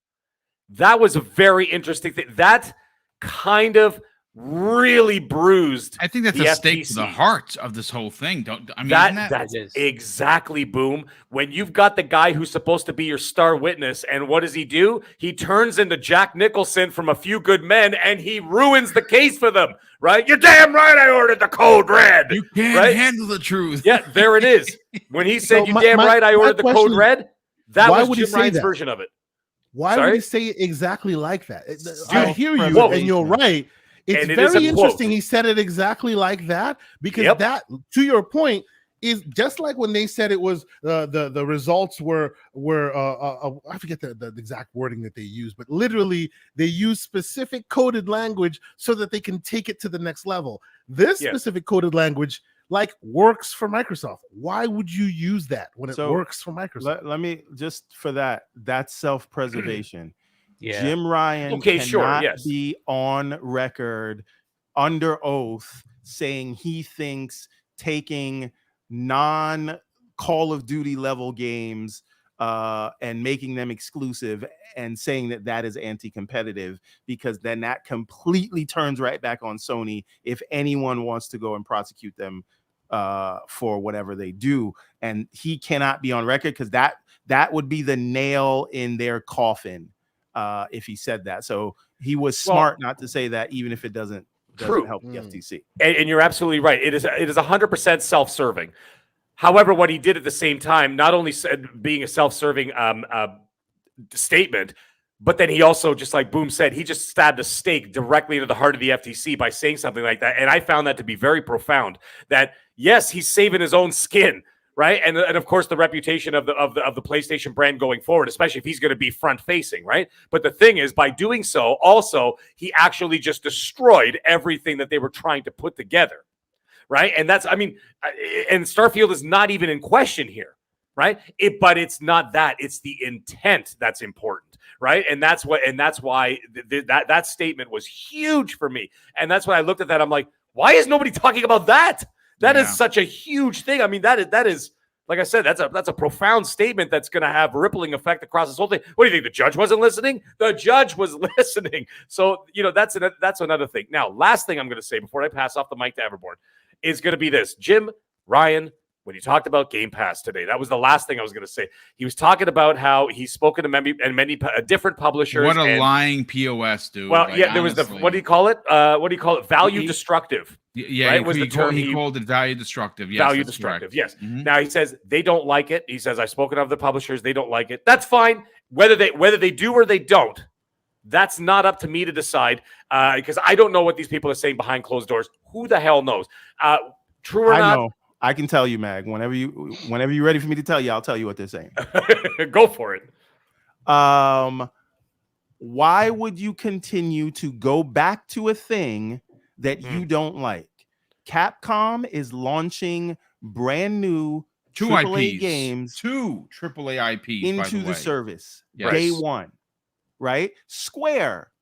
That was a very interesting thing. That kind of really bruised. I think that's the a stake to the FTC. heart of this whole thing. That's exactly, Boom. When you've got the guy who's supposed to be your star witness, and what does he do? He turns into Jack Nicholson from A Few Good Men, and he ruins the case for them. Right? You're damn right. I ordered the code red. You can't handle the truth. Yeah, there it is. When he said, I ordered the code red. That was Jim Ryan's version of it. Why would he say it exactly like that? I hear you, and you're right. It's very interesting. He said it exactly like that because that, to your point, is just like when they said it was the results were I forget the exact wording that they used, but literally they use specific coded language so that they can take it to the next level. This specific coded language works for Microsoft. Why would you use that when it works for Microsoft? Let me just for that's self-preservation. Jim Ryan cannot be on record under oath saying he thinks taking non-Call of Duty level games and making them exclusive and saying that is anti-competitive, because then that completely turns right back on Sony if anyone wants to go and prosecute them for whatever they do. And he cannot be on record because that would be the nail in their coffin. If he said that. So he was smart not to say that, even if it doesn't help the FTC. And you're absolutely right. It is 100% self-serving. However, what he did at the same time, not only being a self-serving statement, but then he also, just like Boom said, he just stabbed a stake directly into the heart of the FTC by saying something like that. And I found that to be very profound. That yes, he's saving his own skin. Right. And of course, the reputation of the PlayStation brand going forward, especially if he's going to be front facing. Right. But the thing is, by doing so, also, he actually just destroyed everything that they were trying to put together. Right. And and Starfield is not even in question here. Right. But it's not that. It's the intent that's important. Right. And that's why that statement was huge for me. And that's when I looked at that. I'm like, why is nobody talking about that? That is such a huge thing. I mean, that is like I said, that's a profound statement that's going to have rippling effect across this whole thing. What do you think? The judge wasn't listening? The judge was listening. So, that's another thing. Now, last thing I'm going to say before I pass off the mic to Everborn is going to be this. Jim Ryan, when he talked about Game Pass today, that was the last thing I was going to say. He was talking about how he's spoken to many different publishers. What a lying POS, dude. Well, there was what do you call it? Value destructive. Yeah, right? He called it value destructive. Yes, value destructive. Yes. Mm-hmm. Now he says they don't like it. He says I've spoken of the publishers. They don't like it. That's fine. Whether they do or they don't, that's not up to me to decide. Because I don't know what these people are saying behind closed doors. Who the hell knows? True or not? Know. I can tell you, Mag. Whenever you're ready for me to tell you, I'll tell you what they're saying. Go for it. Why would you continue to go back to a thing that you don't like? Capcom is launching brand new AAA games, two AAA IPs into the service day one, right? Square,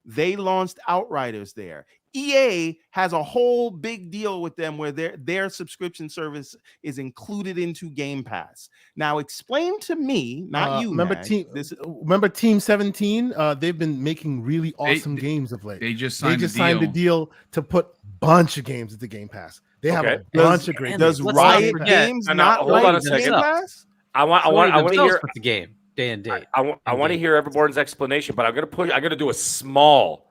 they launched Outriders there. EA has a whole big deal with them where their subscription service is included into Game Pass. Now, explain to me, not you, remember Team 17? They've been making really awesome games of late. They just signed a deal to put a bunch of games into Game Pass. They have a bunch of great games. Does Riot Games not like Game Pass? I want to hear the game day and date. I want to hear Everborn's explanation, but I'm going to do a small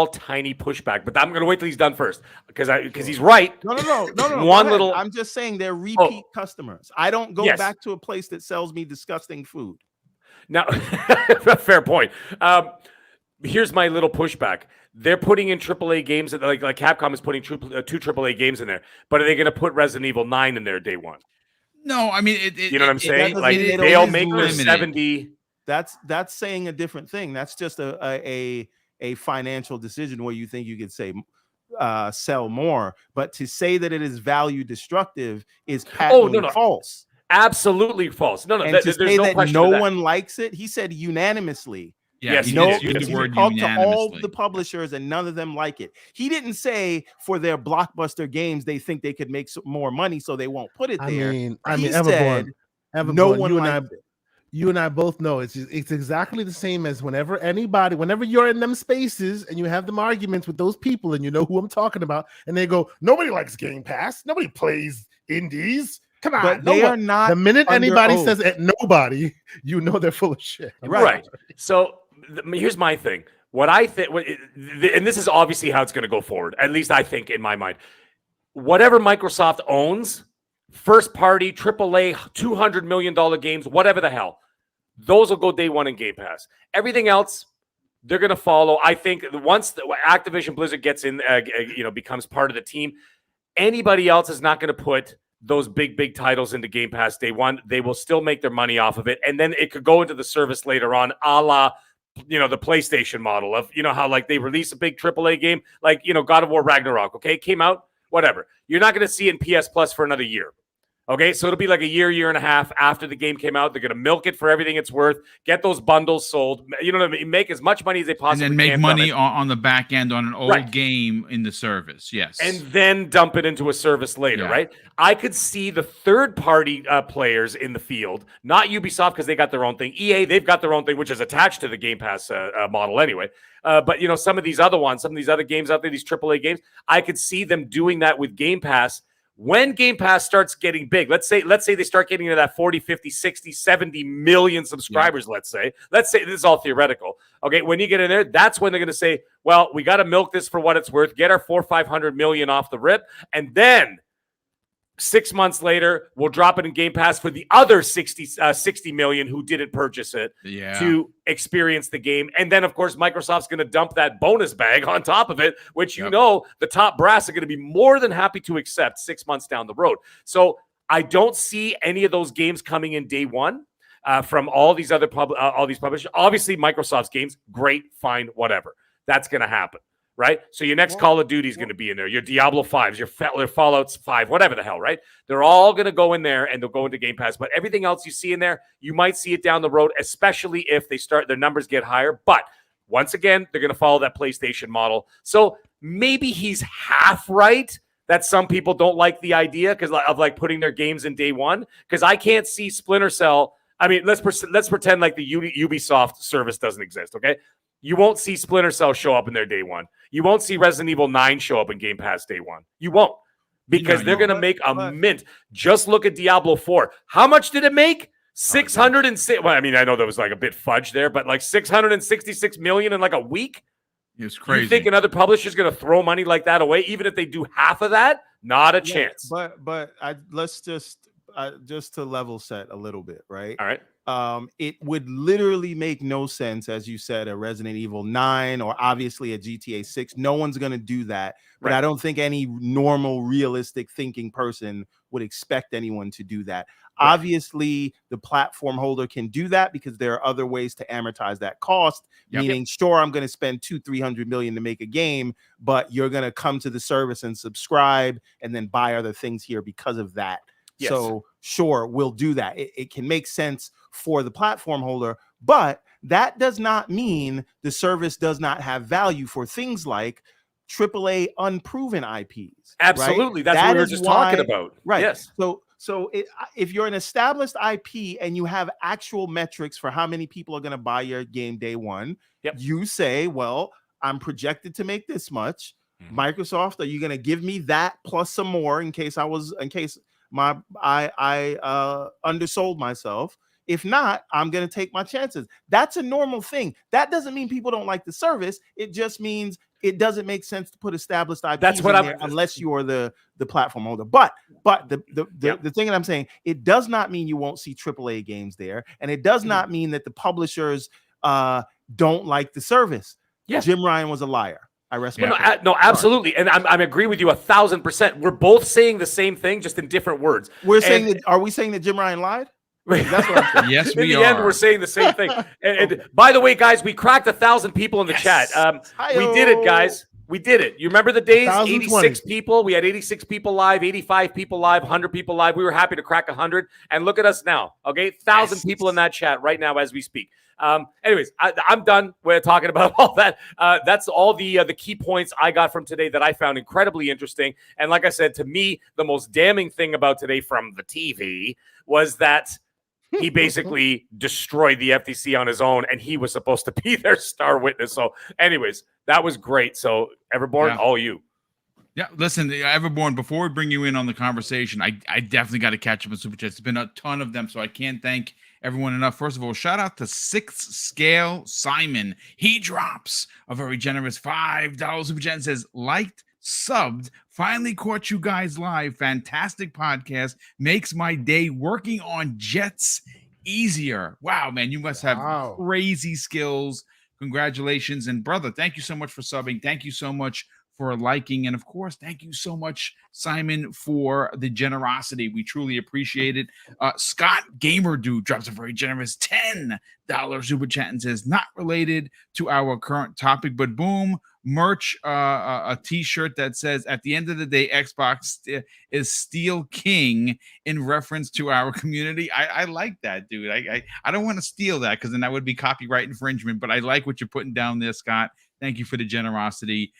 tiny pushback, but I'm going to wait till he's done first because he's right. No. I'm just saying they're repeat customers. I don't go back to a place that sells me disgusting food. Now, fair point. Here's my little pushback. They're putting in AAA games that like Capcom is putting two AAA games in there, but are they going to put Resident Evil 9 in there day one? No, I mean, You know what I'm saying? doesn't Like mean they'll is make their limited. 70. That's saying a different thing. That's just a financial decision where you think you could say sell more, but to say that it is value destructive is patently no. false. Absolutely false. No, And to there's say no that question no of that. one likes it, he said unanimously. Yeah, Yes, he he did did. use Yes, the he word did. Talk to all unanimously. the publishers, and none of them like it. He didn't say for their blockbuster games they think they could make more money, so they won't put it there. I mean, He said no one likes it. You and I both know it's exactly the same as whenever you're in them spaces and you have them arguments with those people, and you know who I'm talking about, and they go, nobody likes Game Pass, nobody plays indies. Come on, but they are not. The minute anybody oath. says nobody, you know they're full of shit. Right. So here's my thing. What I think, and this is obviously how it's going to go forward. At least I think in my mind, whatever Microsoft owns, first party, AAA, $200 million games, whatever the hell, those will go day one in Game Pass. Everything else, they're going to follow. I think once Activision Blizzard gets in, becomes part of the team, anybody else is not going to put those big titles into Game Pass day one. They will still make their money off of it, and then it could go into the service later on, a la, the PlayStation model of, how like they release a big AAA game, like, God of War Ragnarok. Okay, it came out, whatever. You're not going to see it in PS Plus for another year. Okay, so it'll be like a year and a half after the game came out. They're going to milk it for everything it's worth, get those bundles sold, you know what I mean? Make as much money as they possibly can. And then make money on the back end on an old game in the service, yes. And then dump it into a service later, right? I could see the third-party players in the field, not Ubisoft because they got their own thing. EA, they've got their own thing, which is attached to the Game Pass model anyway. But, some of these other ones, some of these other games out there, these AAA games, I could see them doing that with Game Pass. When Game Pass starts getting big, let's say they start getting into that 40, 50, 60, 70 million subscribers, let's say this is all theoretical. Okay, when you get in there, that's when they're going to say, well, we got to milk this for what it's worth, get our 400-500 million off the rip, and then 6 months later, we'll drop it in Game Pass for the other 60 million who didn't purchase it to experience the game. And then, of course, Microsoft's going to dump that bonus bag on top of it, which the top brass are going to be more than happy to accept 6 months down the road. So I don't see any of those games coming in day one from all these other all these publishers. Obviously, Microsoft's games, great, fine, whatever. That's going to happen. Right? So your next Call of Duty is going to be in there. Your Diablo 5s, your Fallout 5, whatever the hell, right? They're all going to go in there and they'll go into Game Pass. But everything else you see in there, you might see it down the road, especially if their numbers get higher. But once again, they're going to follow that PlayStation model. So maybe he's half right that some people don't like the idea because of like putting their games in day one. Because I can't see Splinter Cell. I mean, let's pretend like the Ubisoft service doesn't exist, okay? You won't see Splinter Cell show up in their day one. You won't see Resident Evil 9 show up in Game Pass day one. You won't. Because they're going to make a mint. Just look at Diablo 4. How much did it make? 606. Well, I mean, I know that was like a bit fudge there, but like 666 million in like a week? It's crazy. You think another publisher's going to throw money like that away, even if they do half of that? Not a chance. But let's just to level set a little bit, right? All right. It would literally make no sense, as you said, a Resident Evil 9 or obviously a GTA 6. No one's going to do that. But I don't think any normal, realistic thinking person would expect anyone to do that. Right. Obviously, the platform holder can do that because there are other ways to amortize that cost. Meaning, sure, I'm going to spend $200-300 million to make a game, but you're going to come to the service and subscribe and then buy other things here because of that. Yes. So sure, we'll do that. It can make sense for the platform holder, but that does not mean the service does not have value for things like AAA unproven IPs. Absolutely. Right? That's what we were just talking about. Right. Yes. So if you're an established IP and you have actual metrics for how many people are going to buy your game day one, you say, well, I'm projected to make this much. Microsoft, are you going to give me that plus some more in case I undersold myself? If not, I'm going to take my chances. That's a normal thing. That doesn't mean people don't like the service. It just means it doesn't make sense to put established IPs That's what in there unless you are the platform holder. But the thing that I'm saying, it does not mean you won't see AAA games there, and it does not mean that the publishers don't like the service. Jim Ryan was a liar. I respect it. No, absolutely. And I'm agree with you 1,000%. We're both saying the same thing, just in different words. Saying that, are we saying that Jim Ryan lied? That's what I'm saying. Yes, in the end, we're saying the same thing. And by the way, guys, we cracked 1,000 people in the chat. We did it, guys. We did it. You remember the days? 86 people. We had 86 people live, 85 people live, 100 people live. We were happy to crack 100. And look at us now. Okay, 1,000 people in that chat right now as we speak. Anyways, I'm done with talking about all that. That's all the key points I got from today that I found incredibly interesting. And like I said, to me, the most damning thing about today from the TV was that he basically destroyed the FTC on his own, and he was supposed to be their star witness. So anyways, that was great. So Everborn, all you. Yeah, listen, Everborn, before we bring you in on the conversation, I definitely got to catch up with Super Chats. It's been a ton of them, so I can't thank everyone enough. First of all, shout out to 6th Scale Simon. He drops a very generous $5 Super Chat and says, liked, subbed, finally caught you guys live. Fantastic podcast. Makes my day working on jets easier. Wow, man, you must have crazy skills. Congratulations. And brother, thank you so much for subbing. Thank you so much for liking. And of course, thank you so much, Simon, for the generosity. We truly appreciate it. Scott Gamer Dude drops a very generous $10 Super Chat and says, not related to our current topic, but boom, merch, a t-shirt that says, at the end of the day, Xbox is Steel King, in reference to our community. I like that, dude. I don't want to steal that, because then that would be copyright infringement, but I like what you're putting down there, Scott. Thank you for the generosity.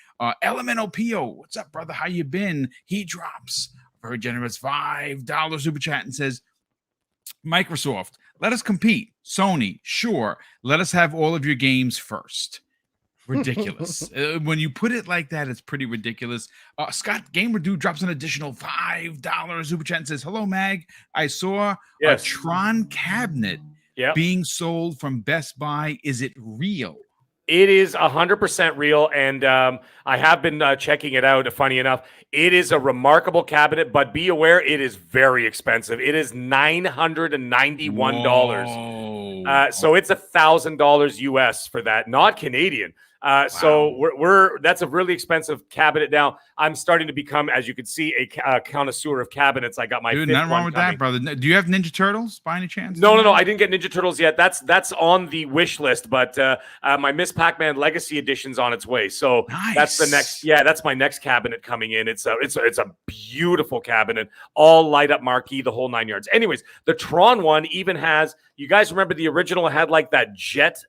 Elemental Pio, what's up, brother? How you been? He drops a very generous $5 Super Chat and says, Microsoft, let us compete. Sony, sure. Let us have all of your games first. Ridiculous. When you put it like that, it's pretty ridiculous. Scott Gamer Dude drops an additional $5 Super Chat and says, hello, Mag. I saw a Tron cabinet being sold from Best Buy. Is it real? It is 100% real, and I have been checking it out. Funny enough, it is a remarkable cabinet, but be aware it is very expensive. It is $991. So it's $1,000 US for that, not Canadian. So we're that's a really expensive cabinet. Now I'm starting to become, as you can see, a connoisseur of cabinets. I got my nothing wrong with that, brother. Do you have Ninja Turtles by any chance? No. I didn't get Ninja Turtles yet. That's on the wish list, but my Miss Pac-Man Legacy Edition's on its way. So that's the next. Yeah, that's my next cabinet coming in. It's a beautiful cabinet, all light up marquee, the whole 9 yards. Anyways, the Tron one even has. You guys remember the original had like that jet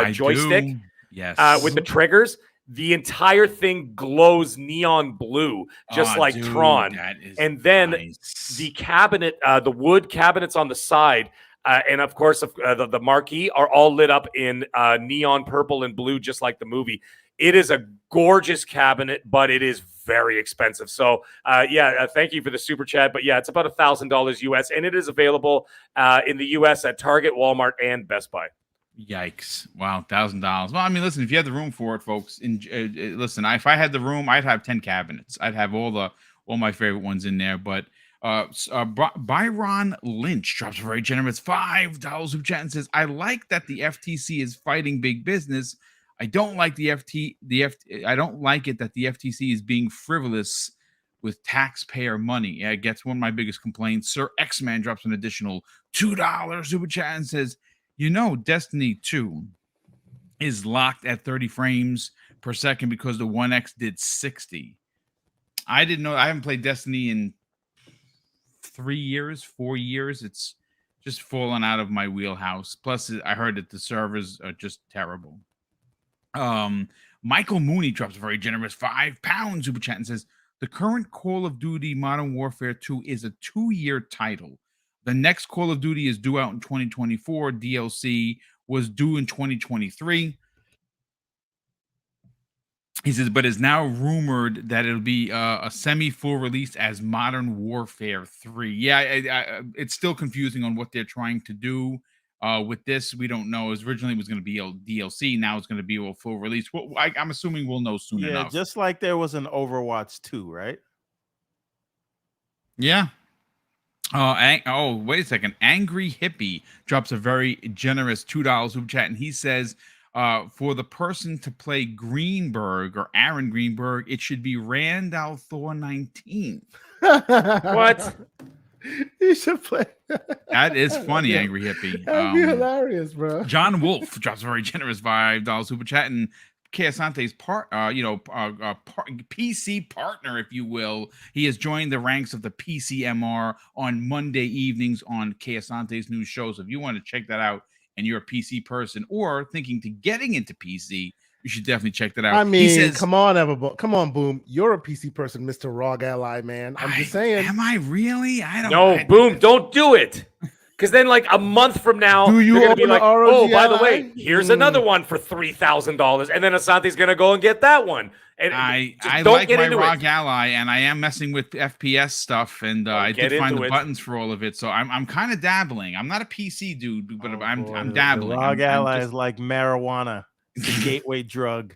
joystick? Yes. With the triggers, the entire thing glows neon blue, just like Tron. And then the cabinet, the wood cabinets on the side, and of course, the marquee are all lit up in neon purple and blue, just like the movie. It is a gorgeous cabinet, but it is very expensive. So, thank you for the super chat. But yeah, it's about $1,000 US, and it is available in the US at Target, Walmart, and Best Buy. Yikes. Wow, $1,000. Well, I mean, listen, if you had the room for it, folks, listen, if I had the room, I'd have 10 cabinets. I'd have all my favorite ones in there. But Byron Lynch drops a very generous $5 Super Chat and says, I like that the FTC is fighting big business. I don't like I don't like it that the FTC is being frivolous with taxpayer money. Yeah, it gets one of my biggest complaints. Sir X-Man drops an additional $2 Super Chat and says, you know, Destiny 2 is locked at 30 frames per second because the 1X did 60. I didn't know. I haven't played Destiny in 4 years. It's just fallen out of my wheelhouse. Plus, I heard that the servers are just terrible. Michael Mooney drops a very generous £5 Super Chat and says, the current Call of Duty Modern Warfare 2 is a 2-year title. The next Call of Duty is due out in 2024. DLC was due in 2023. He says, but is now rumored that it'll be a semi-full release as Modern Warfare 3. Yeah, it's still confusing on what they're trying to do with this. We don't know. Originally, it was going to be a DLC. Now it's going to be a full release. Well, I'm assuming we'll know soon enough. Yeah, just like there was an Overwatch 2, right? Yeah. Wait a second. Angry Hippie drops a very generous $2 Super Chat, and he says, For the person to play Greenberg or Aaron Greenberg, it should be Randall Thor 19. What? You should play. That is funny, Angry Hippie. That'd be hilarious, bro. John Wolf drops a very generous $5 super chat, and Keasante's PC partner, if you will. He has joined the ranks of the PCMR on Monday evenings on Keasante's new show. So if you want to check that out and you're a PC person or thinking to getting into PC, you should definitely check that out. I mean, he says, come on, Boom. You're a PC person, Mr. Rog Ally, man. I'm just saying. Am I really? I don't know. Boom, don't do it. Because then, like a month from now, you're going to be like, oh, by the way, here's another one for $3,000. And then Asante's going to go and get that one. And I like my ROG Ally, and I am messing with FPS stuff, and I did find the buttons for all of it. So I'm kind of dabbling. I'm not a PC dude, but I'm dabbling. The ROG Ally is like marijuana. It's a gateway drug.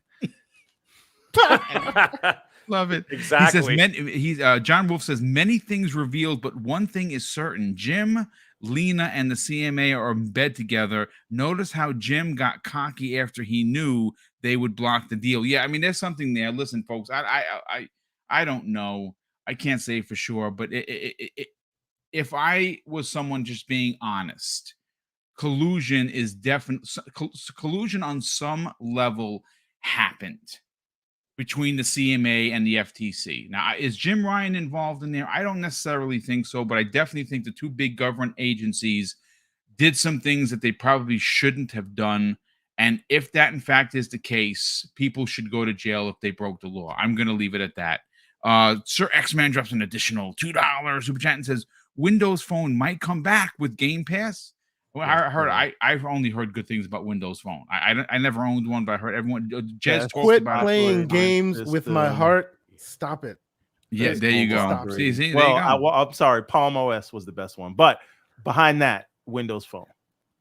Love it. Exactly. He says, John Wolf says, many things revealed, but one thing is certain. Jim, Lena, and the CMA are in bed together. Notice how Jim got cocky after he knew they would block the deal. Yeah, I mean, there's something there. Listen, folks, I don't know. I can't say for sure, but if I was someone just being honest, collusion is definitely collusion on some level happened between the CMA and the FTC. Now, is Jim Ryan involved in there? I don't necessarily think so, but I definitely think the two big government agencies did some things that they probably shouldn't have done. And if that, in fact, is the case, people should go to jail if they broke the law. I'm going to leave it at that. Sir X-Man drops an additional $2 super chat and says, Windows Phone might come back with Game Pass. Well, I've only heard good things about Windows Phone. I never owned one, but I heard everyone. Jez quit playing games with my heart. Stop it. Yeah, there you go. See, I'm sorry. Palm OS was the best one, but behind that, Windows Phone.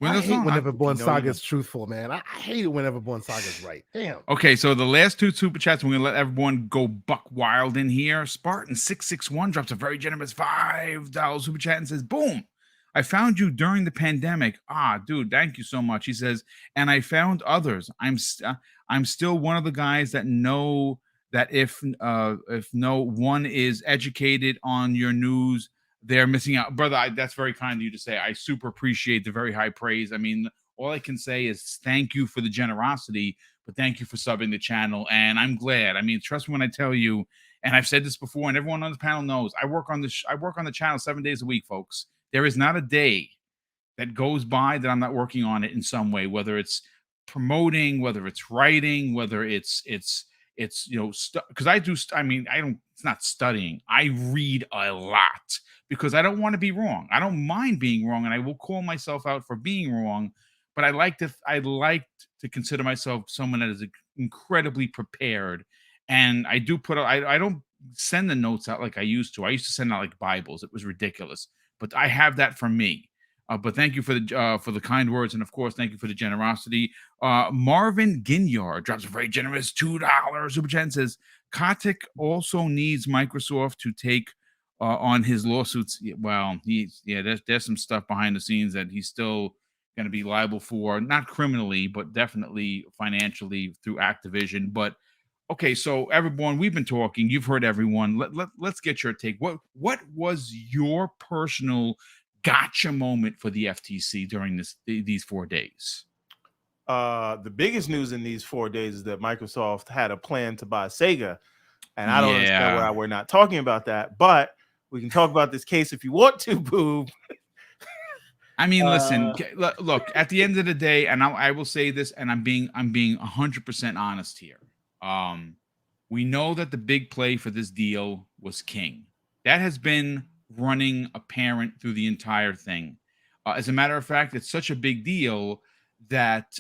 I hate whenever Born Saga is truthful, man. I hate it whenever Born Saga is right. Damn. Okay, so the last two super chats, we're gonna let everyone go buck wild in here. Spartan661 drops a very generous $5 super chat and says, "Boom. I found you during the pandemic." Dude, thank you so much. He says, and I found others. I'm still one of the guys that know that if no one is educated on your news, they're missing out. Brother, that's very kind of you to say. I super appreciate the very high praise. I mean, all I can say is thank you for the generosity, but thank you for subbing the channel. And I'm glad. I mean, trust me when I tell you, and I've said this before, and everyone on the panel knows, I work on the channel 7 days a week, folks. There is not a day that goes by that I'm not working on it in some way, whether it's promoting, whether it's writing, whether it's because it's not studying. I read a lot because I don't want to be wrong. I don't mind being wrong, and I will call myself out for being wrong, but I like to consider myself someone that is incredibly prepared. And I do I don't send the notes out like I used to. I used to send out like Bibles. It was ridiculous. But I have that for me. But thank you for the kind words, and of course, thank you for the generosity. Marvin Ginyard drops a very generous $2 super chat and says, Kotick also needs Microsoft to take on his lawsuits. Well, there's some stuff behind the scenes that he's still going to be liable for, not criminally, but definitely financially through Activision. But okay, so everyone, we've been talking. You've heard everyone. Let's get your take. What was your personal gotcha moment for the FTC during these 4 days? The biggest news in these 4 days is that Microsoft had a plan to buy Sega, and I don't understand why we're not talking about that. But we can talk about this case if you want to, Boom. I mean, listen. Look. At the end of the day, and I will say this, and I'm being 100% honest here. We know that the big play for this deal was King. That has been running apparent through the entire thing. As a matter of fact, it's such a big deal that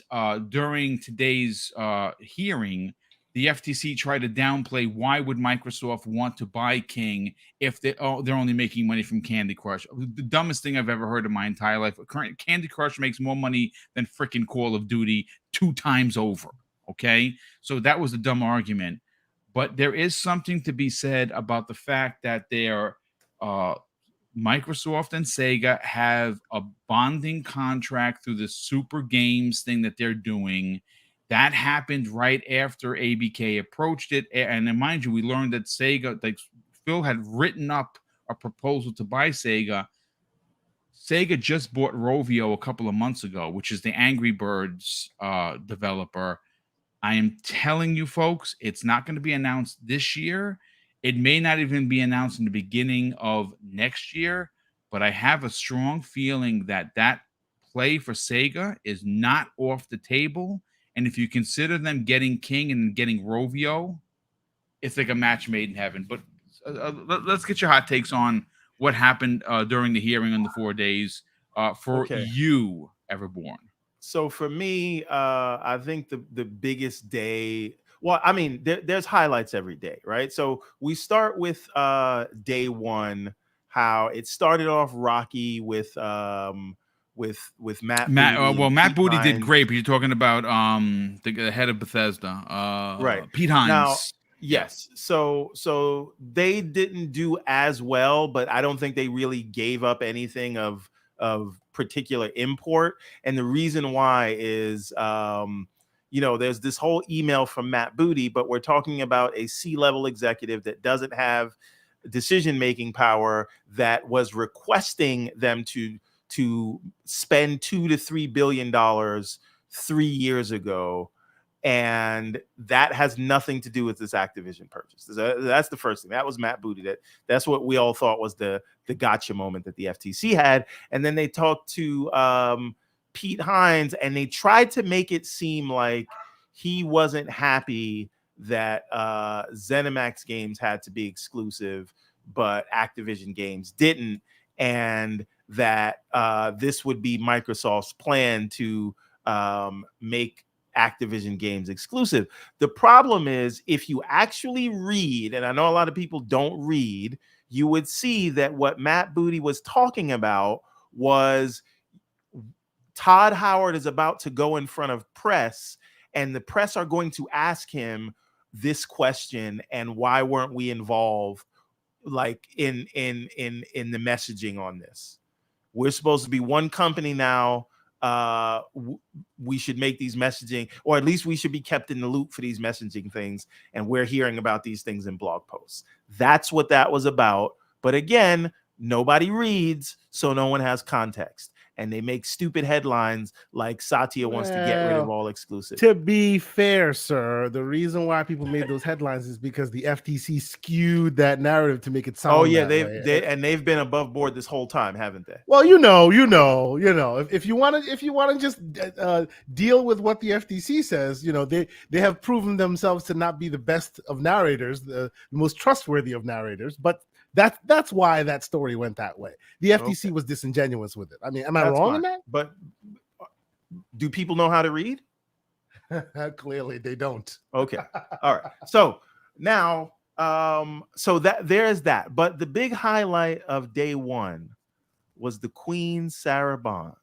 during today's hearing, the FTC tried to downplay why would Microsoft want to buy King if they're only making money from Candy Crush. The dumbest thing I've ever heard in my entire life. Candy Crush makes more money than freaking Call of Duty 2 times over. Okay, so that was a dumb argument. But there is something to be said about the fact that Microsoft and Sega have a bonding contract through the Super Games thing that they're doing. That happened right after ABK approached it. And then, mind you, we learned that Sega, like Phil had written up a proposal to buy Sega. Sega just bought Rovio a couple of months ago, which is the Angry Birds developer. I am telling you, folks, it's not going to be announced this year. It may not even be announced in the beginning of next year, but I have a strong feeling that that play for Sega is not off the table. And if you consider them getting King and getting Rovio, it's like a match made in heaven. But let's get your hot takes on what happened during the hearing on the 4 days for you, Everborn. So for me, I think the biggest day. Well, I mean, there's highlights every day, right? So we start with day one, how it started off rocky with Matt. Matt Booty did great, but you're talking about the head of Bethesda, right? Pete Hines. Now, yes. So they didn't do as well, but I don't think they really gave up anything of particular import. And the reason why is, there's this whole email from Matt Booty, but we're talking about a C-level executive that doesn't have decision-making power, that was requesting them to spend $2 to $3 billion 3 years ago. And that has nothing to do with this Activision purchase. That's the first thing. That was Matt Booty. That's what we all thought was the gotcha moment that the FTC had. And then they talked to Pete Hines, and they tried to make it seem like he wasn't happy that ZeniMax games had to be exclusive, but Activision games didn't, and that this would be Microsoft's plan to make Activision games exclusive. The problem is, if you actually read, and I know a lot of people don't read, you would see that what Matt Booty was talking about was Todd Howard is about to go in front of press, and the press are going to ask him this question, and why weren't we involved, like in the messaging on this? We're supposed to be one company now. We should make these messaging, or at least we should be kept in the loop for these messaging things, and we're hearing about these things in blog posts. That's what that was about. But again, nobody reads, so no one has context, and they make stupid headlines like Satya wants to get rid of all exclusive. To be fair, sir, the reason why people made those headlines is because the FTC skewed that narrative to make it sound. They've been above board this whole time, haven't they? Well, if you want to just deal with what the FTC says, they have proven themselves to not be the best of narrators, the most trustworthy of narrators, but that's why that story went that way. The FTC was disingenuous with it. I mean, am I wrong in that? But do people know how to read? Clearly, they don't. Okay. All right. So now, so that there is that. But the big highlight of day one was the Queen Sarah Bond.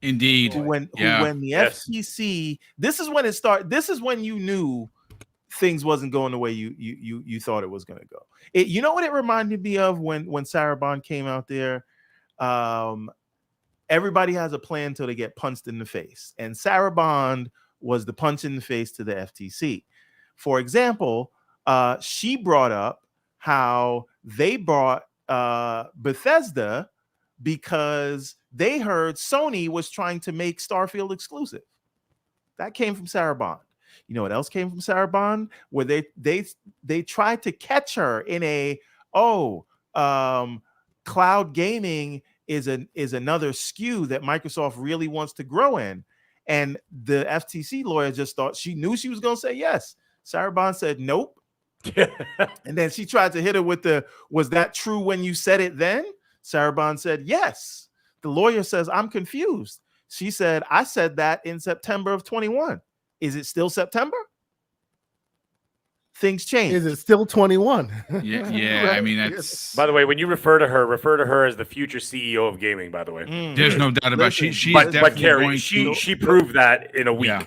Indeed. Who when the FTC, this is when it started. This is when you knew things wasn't going the way you thought it was going to go. You know what it reminded me of when Sarah Bond came out there? Everybody has a plan till they get punched in the face, and Sarah Bond was the punch in the face to the FTC. For example, she brought up how they bought Bethesda because they heard Sony was trying to make Starfield exclusive. That came from Sarah Bond. You know what else came from Sarah Bond? Where they tried to catch her in a cloud gaming is another SKU that Microsoft really wants to grow in. And the FTC lawyer just thought she knew she was going to say yes. Sarah Bond said nope. And then she tried to hit her with was that true when you said it then? Sarah Bond said yes. The lawyer says, I'm confused. She said, I said that in September of 21. Is it still September? Things change. Is it still 21? Yeah. Right. I mean, that's. By the way, when you refer to her as the future CEO of gaming. By the way, there's no doubt about it. But Carrie, she proved that in a week. Yeah.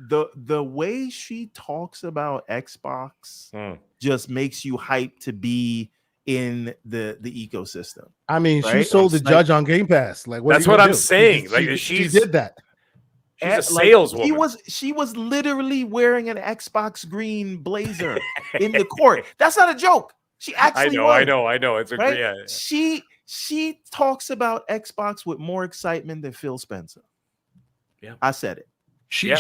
The way she talks about Xbox just makes you hyped to be in the ecosystem. I mean, right? She sold the judge on Game Pass. Like, that's what I'm saying. She did that. She's a saleswoman. She was literally wearing an Xbox green blazer in the court. That's not a joke. She actually I know. It's a right? yeah. She talks about Xbox with more excitement than Phil Spencer. Yeah, I said it. She when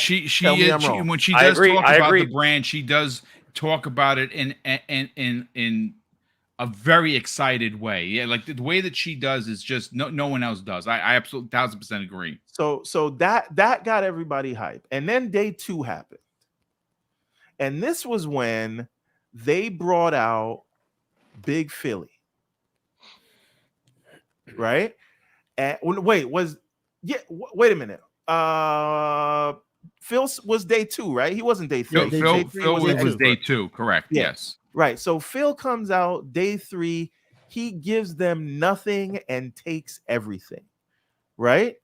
she I does agree. talk I about agree. the brand, she does talk about it in a very excited way. Yeah, like the way that she does is just no one else does. I absolutely 1000% agree. So that got everybody hype. And then day 2 happened. And this was when they brought out Big Philly. Right? And wait a minute. Phil was day 2, right? He wasn't day 3. Phil was day 2, correct? Yeah. Yes. Right. So Phil comes out day 3. He gives them nothing and takes everything. Right?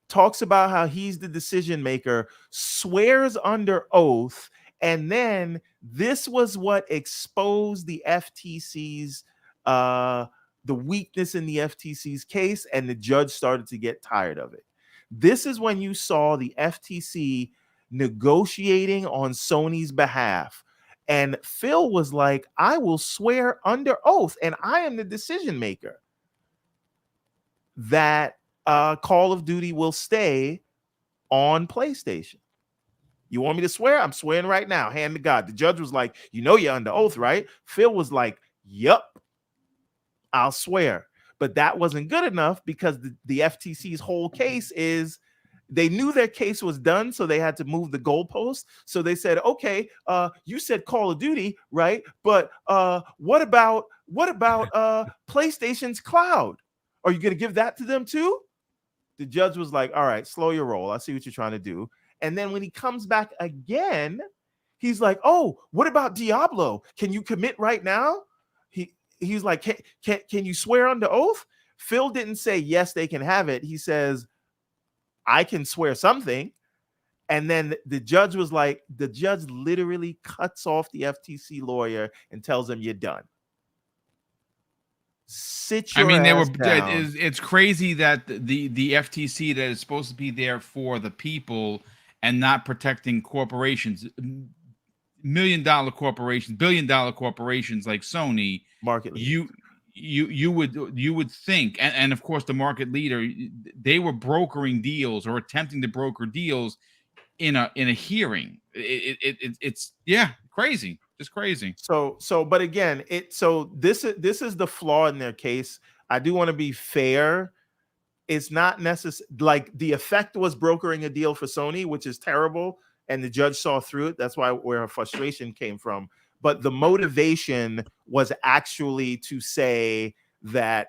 Talks about how he's the decision maker, swears under oath, and then this was what exposed the FTC's the weakness in the FTC's case, and the judge started to get tired of it. This is when you saw the FTC negotiating on Sony's behalf. And Phil was like, I will swear under oath, and I am the decision maker, that Call of Duty will stay on PlayStation. You want me to swear? I'm swearing right now. Hand to God. The judge was like, you're under oath, right? Phil was like, yup, I'll swear. But that wasn't good enough, because the FTC's whole case is they knew their case was done, so they had to move the goalpost. So they said, okay, you said Call of Duty, right? But what about PlayStation's cloud? Are you going to give that to them too? The judge was like, all right, slow your roll. I see what you're trying to do. And then when he comes back again, he's like, oh, what about Diablo? Can you commit right now? He's like, can you swear under oath? Phil didn't say, yes, they can have it. He says, I can swear something. And then the judge was like, the judge literally cuts off the FTC lawyer and tells him, you're done. It's crazy that the FTC that is supposed to be there for the people and not protecting corporations, $1 million corporations, $1 billion corporations like Sony, market leader. you would think, and of course the market leader, they were brokering deals or attempting to broker deals in a hearing. It's crazy. Just crazy. But again, this is the flaw in their case. I do want to be fair. It's not necessary. Like, the effect was brokering a deal for Sony, which is terrible, and the judge saw through it. That's where her frustration came from. But the motivation was actually to say that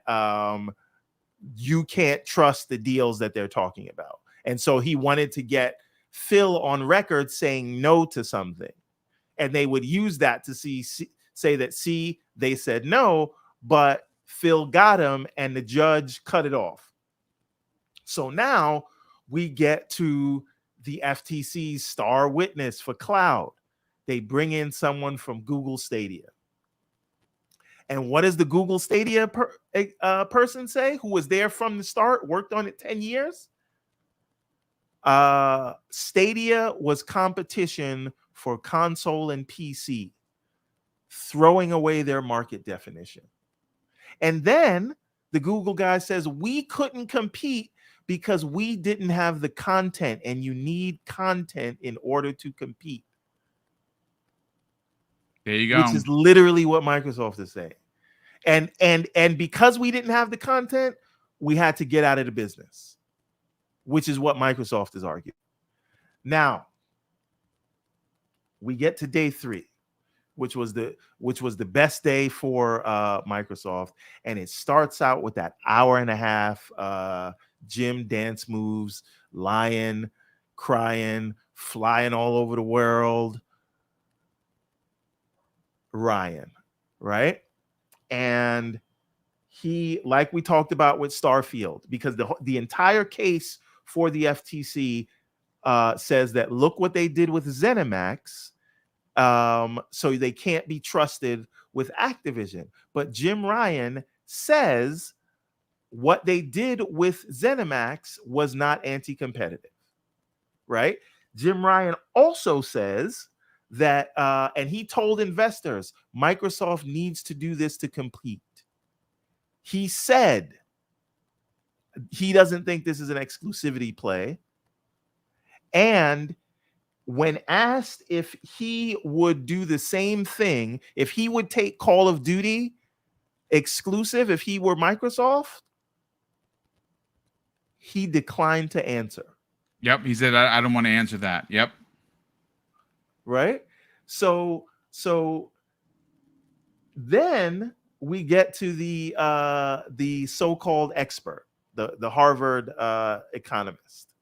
you can't trust the deals that they're talking about, and so he wanted to get Phil on record saying no to something. And they would use that to say that, they said no, but Phil got him, and the judge cut it off. So now we get to the FTC's star witness for cloud. They bring in someone from Google Stadia. And what does the Google Stadia person say, who was there from the start, worked on it 10 years? Stadia was competition for console and PC, throwing away their market definition. And then the Google guy says, we couldn't compete because we didn't have the content, and you need content in order to compete. There you go. Which is literally what Microsoft is saying. And because we didn't have the content, we had to get out of the business, which is what Microsoft is arguing. Now, we get to day 3, which was the best day for Microsoft, and it starts out with that hour and a half gym dance moves, lying, crying, flying all over the world. Ryan, right? And he, like we talked about with Starfield, because the entire case for the FTC says that, look what they did with ZeniMax, so they can't be trusted with Activision. But Jim Ryan says what they did with ZeniMax was not anti-competitive. right? Jim Ryan also says that, and he told investors, Microsoft needs to do this to compete. He said he doesn't think this is an exclusivity play. And when asked if he would do the same thing, if he would take Call of Duty exclusive if he were Microsoft, he declined to answer. Yep, he said, I don't want to answer that. Yep. Right? So then we get to the so-called expert, the Harvard economist,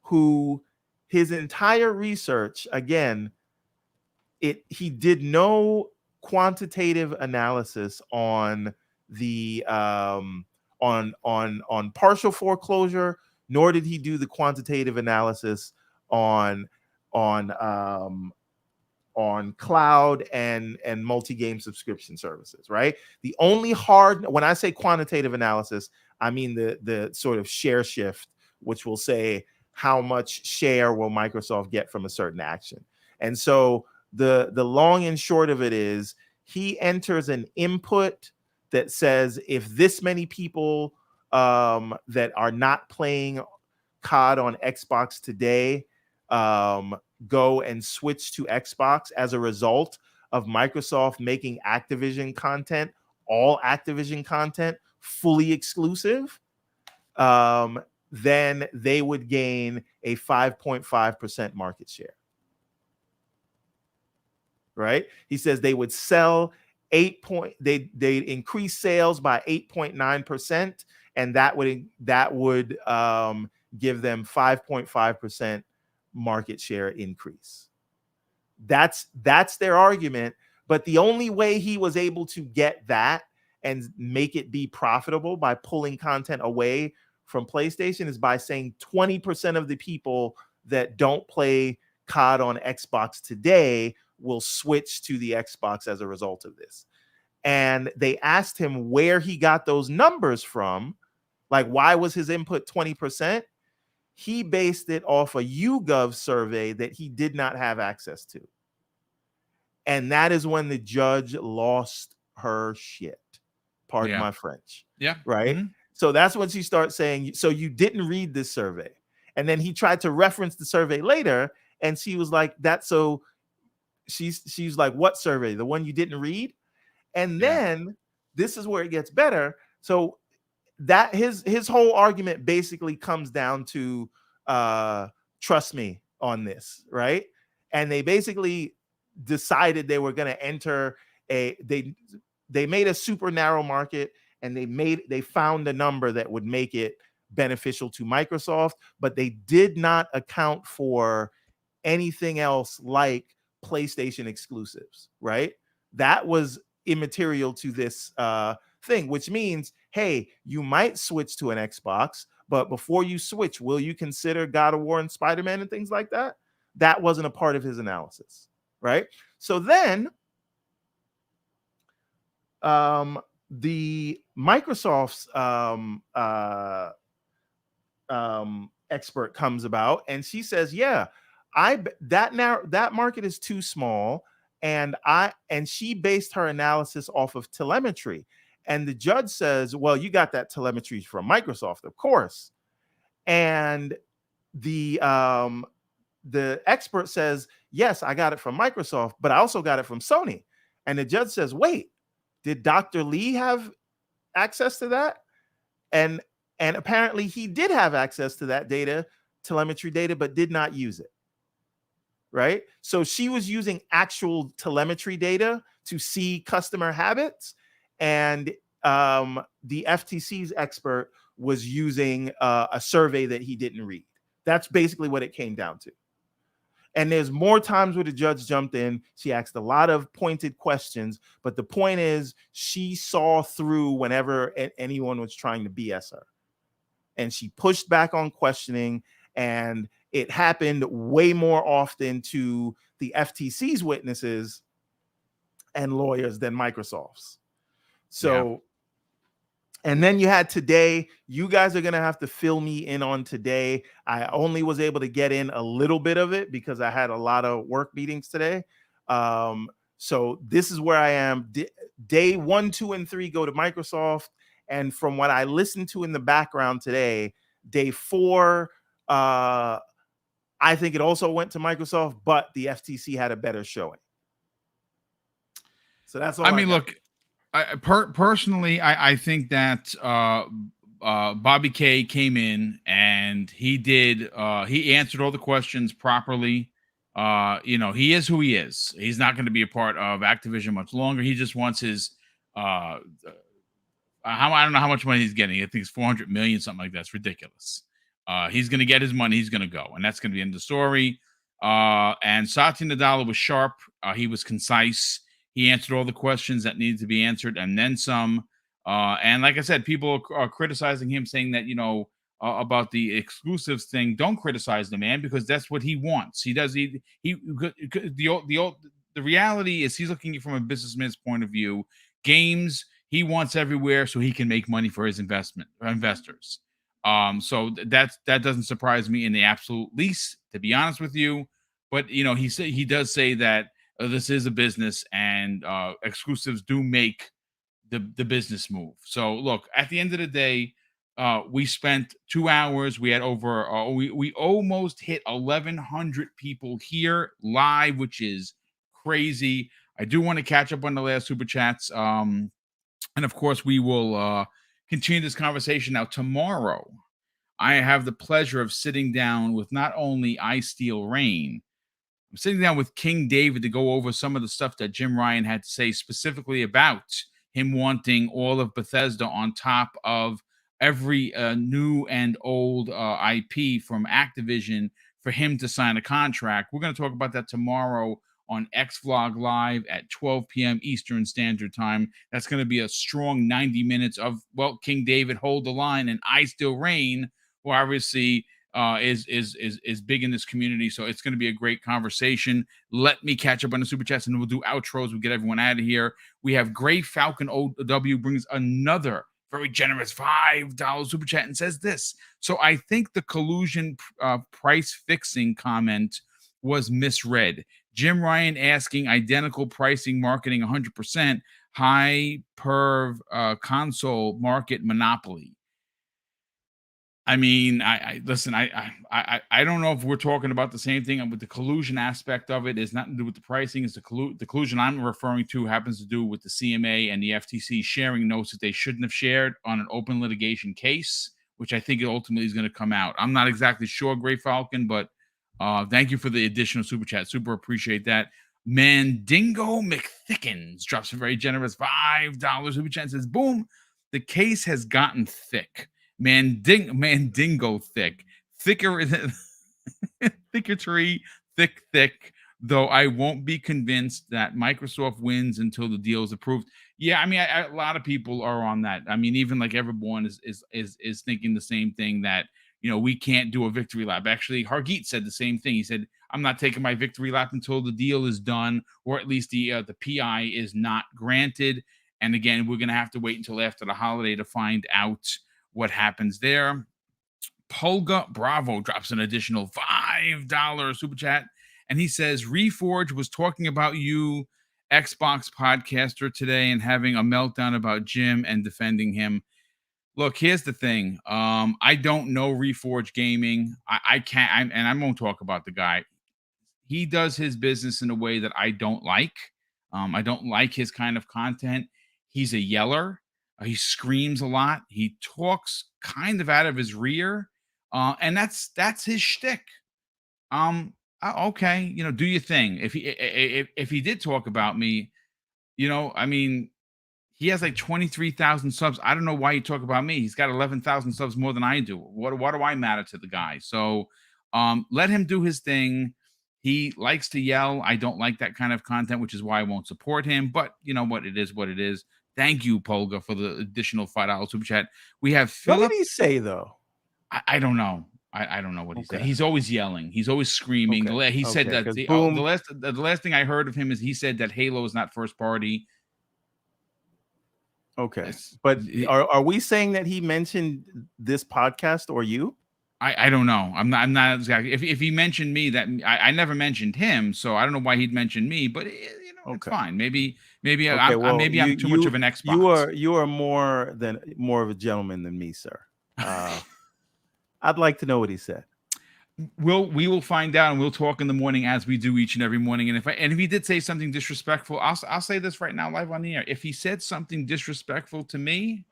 who his entire research, again, he did no quantitative analysis on the on partial foreclosure, nor did he do the quantitative analysis on cloud and multi-game subscription services, right? The only when I say quantitative analysis, I mean the sort of share shift, which will say how much share will Microsoft get from a certain action. And so the long and short of it is he enters an input that says if this many people that are not playing COD on Xbox today go and switch to Xbox as a result of Microsoft making Activision content, all Activision content, fully exclusive, then they would gain a 5.5% market share. Right? He says they would sell they'd increase sales by 8.9%, and that would give them 5.5% market share increase. That's their argument. But the only way he was able to get that and make it be profitable by pulling content away from PlayStation is by saying 20% of the people that don't play COD on Xbox today will switch to the Xbox as a result of this. And they asked him where he got those numbers from. Like, why was his input 20%? He based it off a YouGov survey that he did not have access to. And that is when the judge lost her shit. Pardon my French. Yeah. Right? Mm-hmm. So that's when she starts saying, so you didn't read this survey. And then he tried to reference the survey later, and she was like, that's so she's like, what survey? The one you didn't read? And then this is where it gets better. So that his whole argument basically comes down to trust me on this, right? And they basically decided they were going to enter they made a super narrow market, and they found a number that would make it beneficial to Microsoft, but they did not account for anything else like PlayStation exclusives, right? That was immaterial to this thing, which means, hey, you might switch to an Xbox, but before you switch, will you consider God of War and Spider-Man and things like that? That wasn't a part of his analysis, right? So then the Microsoft's expert comes about, and she says, yeah, that market is too small, and she based her analysis off of telemetry. And the judge says, well, you got that telemetry from Microsoft, of course. And the expert says, yes, I got it from Microsoft, but I also got it from Sony. And the judge says, wait, did Dr. Lee have access to that? And apparently he did have access to that telemetry data, but did not use it. Right? So she was using actual telemetry data to see customer habits, and the FTC's expert was using a survey that he didn't read. That's basically what it came down to. And there's more times where the judge jumped in. She asked a lot of pointed questions, but the point is she saw through whenever anyone was trying to BS her. And she pushed back on questioning, and it happened way more often to the FTC's witnesses and lawyers than Microsoft's. So And then you had today. You guys are going to have to fill me in on today. I only was able to get in a little bit of it because I had a lot of work meetings today. So this is where I am. Day 1, 2, and 3 go to Microsoft. And from what I listened to in the background today, day 4, I think it also went to Microsoft, but the FTC had a better showing. So that's all. I mean, look, personally, I think that Bobby K came in and he answered all the questions properly. He is who he is. He's not going to be a part of Activision much longer. He just wants his I don't know how much money he's getting. I think it's 400 million, something like that. It's ridiculous. He's going to get his money. He's going to go, and that's going to be the end of the story. And Satya Nadella was sharp. He was concise. He answered all the questions that needed to be answered, and then some. And like I said, people are criticizing him, saying that about the exclusives thing. Don't criticize the man because that's what he wants. He does. The reality is he's looking from a businessman's point of view. Games he wants everywhere so he can make money for his investors. So that doesn't surprise me in the absolute least, to be honest with you. But he does say that this is a business and exclusives do make the business move. So look, at the end of the day, we spent 2 hours. We had over we almost hit 1,100 people here live, which is crazy. I do want to catch up on the last super chats. And of course, we will continue this conversation. Now, tomorrow, I have the pleasure of sitting down with not only I Steel Rain, I'm sitting down with King David to go over some of the stuff that Jim Ryan had to say specifically about him wanting all of Bethesda on top of every new and old IP from Activision for him to sign a contract. We're going to talk about that tomorrow on XVlog Live at 12 p.m. Eastern Standard Time. That's going to be a strong 90 minutes of, King David, hold the line, and I Still Reign, who obviously is big in this community. So it's going to be a great conversation. Let me catch up on the super chats, and we'll do outros. We'll get everyone out of here. We have Gray Falcon OW brings another very generous $5 super chat and says this. So I think the collusion price fixing comment was misread. Jim Ryan asking identical pricing, marketing 100%, high perv console market monopoly. I mean, I listen. I don't know if we're talking about the same thing. With the collusion aspect of it, is nothing to do with the pricing. It's the collusion I'm referring to happens to do with the CMA and the FTC sharing notes that they shouldn't have shared on an open litigation case, which I think it ultimately is going to come out. I'm not exactly sure, Gray Falcon, but thank you for the additional super chat. Super appreciate that. Mandingo McThickens drops a very generous $5 super chat and says, boom, the case has gotten thick. Mandingo thick. Thicker than thicker tree, thick, though I won't be convinced that Microsoft wins until the deal is approved. Yeah, I mean, a lot of people are on that. I mean, even like everyone is thinking the same thing, that we can't do a victory lap. Actually, Hargeet said the same thing. He said, I'm not taking my victory lap until the deal is done, or at least the PI is not granted. And again, we're going to have to wait until after the holiday to find out what happens there. Polga Bravo drops an additional $5 super chat. And he says, Reforge was talking about you, Xbox podcaster, today and having a meltdown about Jim and defending him. Look, here's the thing. I don't know Reforge Gaming. I can't, and I won't talk about the guy. He does his business in a way that I don't like. I don't like his kind of content. He's a yeller. He screams a lot. He talks kind of out of his rear. And that's his shtick. Okay, do your thing. If he did talk about me, I mean, he has like 23,000 subs. I don't know why you talk about me. He's got 11,000 subs more than I do. What do I matter to the guy? So let him do his thing. He likes to yell. I don't like that kind of content, which is why I won't support him. But you know what? It is what it is. Thank you, Polga, for the additional $5 super chat. We have Philip. What did he say, though? I don't know. I don't know what he said. He's always yelling. He's always screaming. Okay. He said that the last thing I heard of him is he said that Halo is not first party. Okay, but are we saying that he mentioned this podcast or you? I don't know. I'm not exactly. If he mentioned me, that I never mentioned him, so I don't know why he'd mention me. But it's fine. Maybe I'm too much of an Xbox. You are more of a gentleman than me, sir. I'd like to know what he said. We will find out, and we'll talk in the morning as we do each and every morning. And if he did say something disrespectful, I'll say this right now live on the air. If he said something disrespectful to me,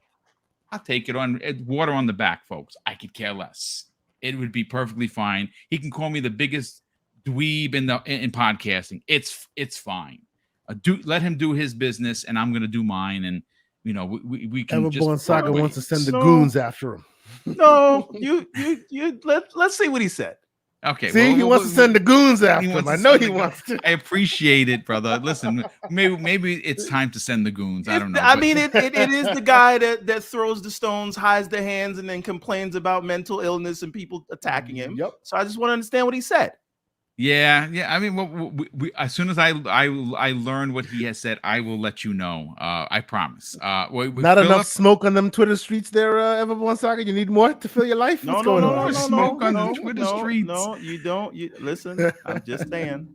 I'll take it on water on the back, folks. I could care less. It would be perfectly fine. He can call me the biggest dweeb in podcasting. It's fine. Let him do his business, and I'm going to do mine. And we can. Everborn Saga wants to send the goons after him. No, you let's see what he said. Okay. See, he wants to send the goons after him. I know he wants to. I appreciate it, brother. Listen, maybe it's time to send the goons. I don't know. I mean, it is the guy that throws the stones, hides the hands, and then complains about mental illness and people attacking him. Yep. So I just want to understand what he said. Yeah. I mean, we as soon as I learn what he has said, I will let you know. I promise. Not enough smoke on them Twitter streets there, Everborn Saga. You need more to fill your life. No, smoke on the Twitter streets. No, you don't. Listen, I'm just saying.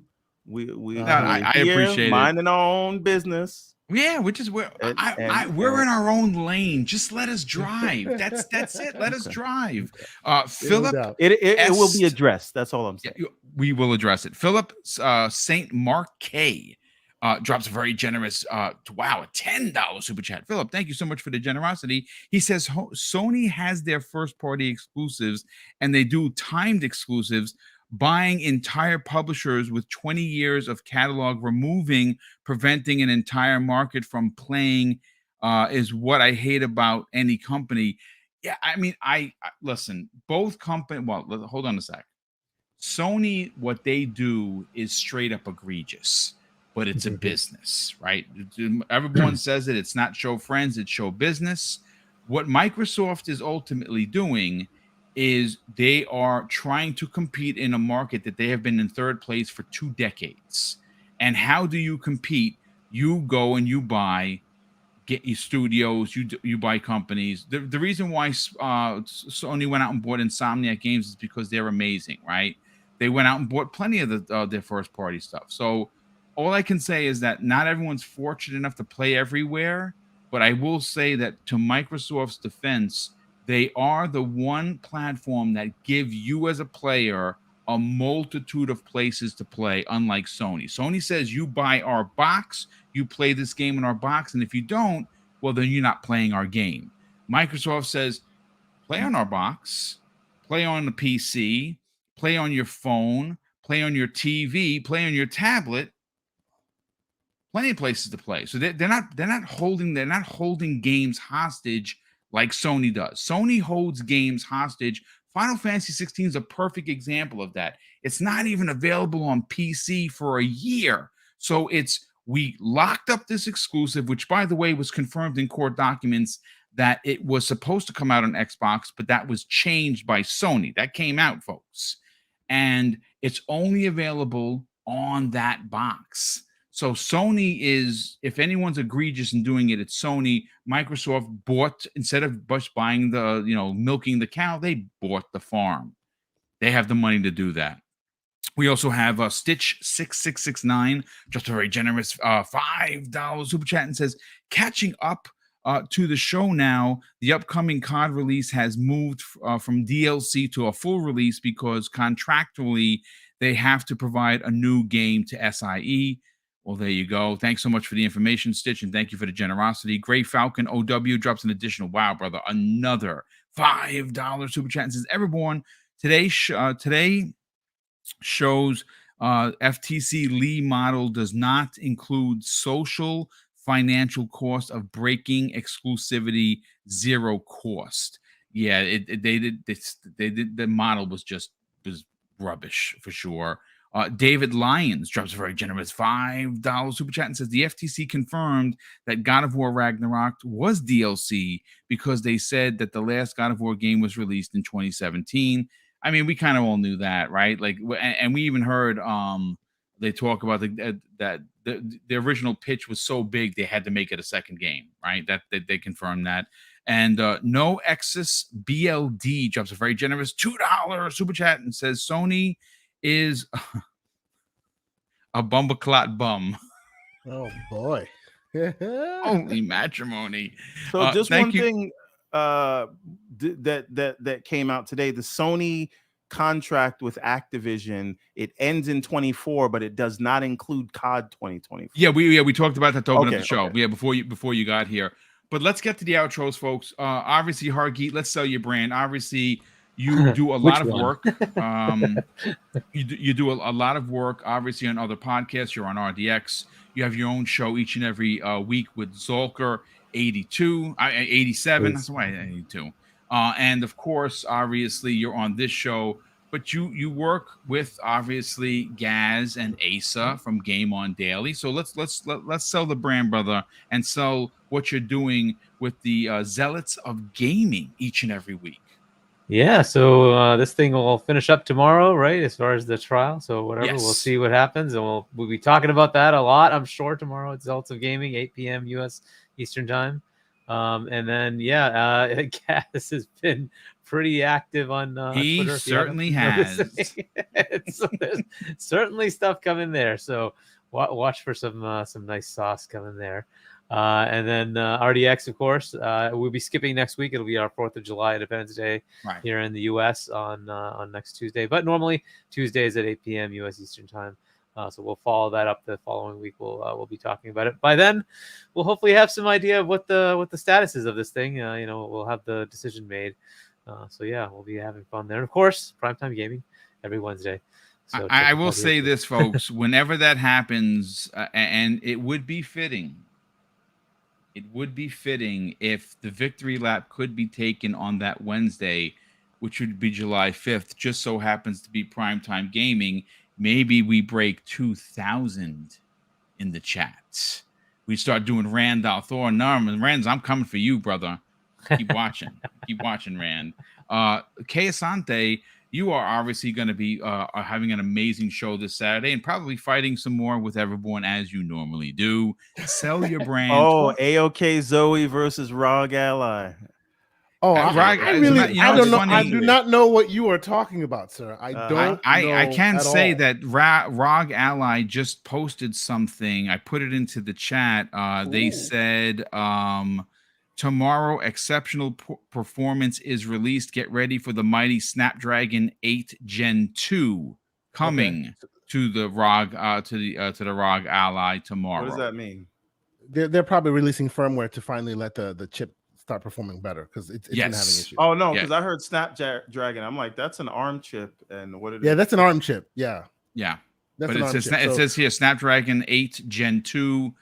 I appreciate minding our own business. Yeah, which is where we're in our own lane. Just let us drive. That's it. Let us drive. Philip, it will be addressed. That's all I'm saying. Yeah, we will address it. Philip Saint Mark K drops a very generous a $10 super chat. Philip, thank you so much for the generosity. He says Sony has their first party exclusives, and they do timed exclusives, buying entire publishers with 20 years of catalog, preventing an entire market from playing is what I hate about any company. Yeah, I mean, I listen, both companies. Well, hold on a sec. Sony, what they do is straight up egregious, but it's a business, right? Everyone says it. It's not show friends, it's show business. What Microsoft is ultimately doing is they are trying to compete in a market that they have been in third place for 2 decades. And how do you compete? You go and you get your studios, you buy companies. The reason why Sony went out and bought Insomniac Games is because they're amazing, right? They went out and bought plenty of their first party stuff. So all I can say is that not everyone's fortunate enough to play everywhere, but I will say that to Microsoft's defense, they are the one platform that give you as a player a multitude of places to play, unlike Sony. Sony says you buy our box, you play this game in our box, and if you don't, well, then you're not playing our game. Microsoft says play on our box, play on the PC, play on your phone, play on your TV, play on your tablet. Plenty of places to play. So they're not holding games hostage like Sony does. Sony holds games hostage. Final Fantasy 16 is a perfect example of that. It's not even available on PC for a year. So we locked up this exclusive, which, by the way, was confirmed in court documents that it was supposed to come out on Xbox, but that was changed by Sony. That came out, folks. And it's only available on that box. So Sony is, if anyone's egregious in doing it, it's Sony. Microsoft bought, instead of just buying milking the cow, they bought the farm. They have the money to do that. We also have Stitch 6669, just a very generous $5 super chat, and says, catching up to the show now, the upcoming COD release has moved from DLC to a full release because contractually they have to provide a new game to SIE. Well, there you go. Thanks so much for the information, Stitch, and thank you for the generosity. Gray Falcon OW drops an additional, wow, brother, another $5 super chat and says, Everborn, today shows FTC Lee model does not include social financial cost of breaking exclusivity, zero cost. Yeah, they did. The model was rubbish for sure. David Lyons drops a very generous $5 super chat and says the FTC confirmed that God of War Ragnarok was DLC because they said that the last God of War game was released in 2017. I mean, we kind of all knew that, right? Like, and we even heard they talk about that the original pitch was so big they had to make it a second game, right? That they confirmed that. And No Excess BLD drops a very generous $2 super chat and says Sony is a bumbleclot bum. Oh boy. Holy matrimony. So just thank one you. thing that came out today, the Sony contract with Activision, it ends in 24, but it does not include COD 2024. Yeah, we talked about that to open up Okay, the show. okay. Yeah, before you got here. But let's get to the outros, folks. Obviously, Hargeet, let's sell your brand. Obviously, you do a lot of work. You do a lot of work, obviously, on other podcasts. You're on RDX. You have your own show each and every week with Zolker 87. That's why 82. And of course, obviously, you're on this show. But you work with obviously Gaz and Asa from Game On Daily. So let's sell the brand, brother, and sell what you're doing with the Zealots of Gaming each and every week. Yeah, so this thing will finish up tomorrow, right? As far as the trial, so whatever, Yes. we'll see what happens, and we'll be talking about that a lot, I'm sure, tomorrow at Zealots of Gaming, 8 p.m. U.S. Eastern Time. And then, Gaz has been pretty active on He Twitter. certainly has. So there's certainly stuff coming there. So watch for some nice sauce coming there. And then RDX, of course, we'll be skipping next week. It'll be our 4th of July Independence Day here in the U.S. on next Tuesday. But normally Tuesdays at 8 p.m. U.S. Eastern Time. So we'll follow that up the following week. We'll be talking about it. By then, we'll hopefully have some idea of what the status is of this thing. We'll have the decision made. So yeah, we'll be having fun there. And of course, Primetime Gaming every Wednesday. So I will say this, folks. Whenever that happens, and it would be fitting. It would be fitting if the victory lap could be taken on that Wednesday, which would be July 5th. Just so happens to be Primetime Gaming. Maybe we break 2,000 in the chats. We start doing Randall Thor. Norman Rand, I'm coming for you, brother. Keep watching. Keep watching, Rand. Kay Asante, you are obviously going to be having an amazing show this Saturday and probably fighting some more with everyone as you normally do. Sell your brand. AOK Zoe versus ROG Ally. Oh, I don't know. I do not know what you are talking about, sir. I don't. I can say that ROG Ally just posted something. I put it into the chat. They said tomorrow exceptional performance is released. Get ready for the mighty Snapdragon 8 Gen 2 coming to the ROG to the ROG Ally tomorrow. What does that mean? They're probably releasing firmware to finally let the chip start performing better because it's been having issues. Oh no, because I heard Snapdragon. I'm like, that's an ARM chip, and what it is? Yeah, that's an ARM chip. Yeah. But it says here Snapdragon 8 Gen 2.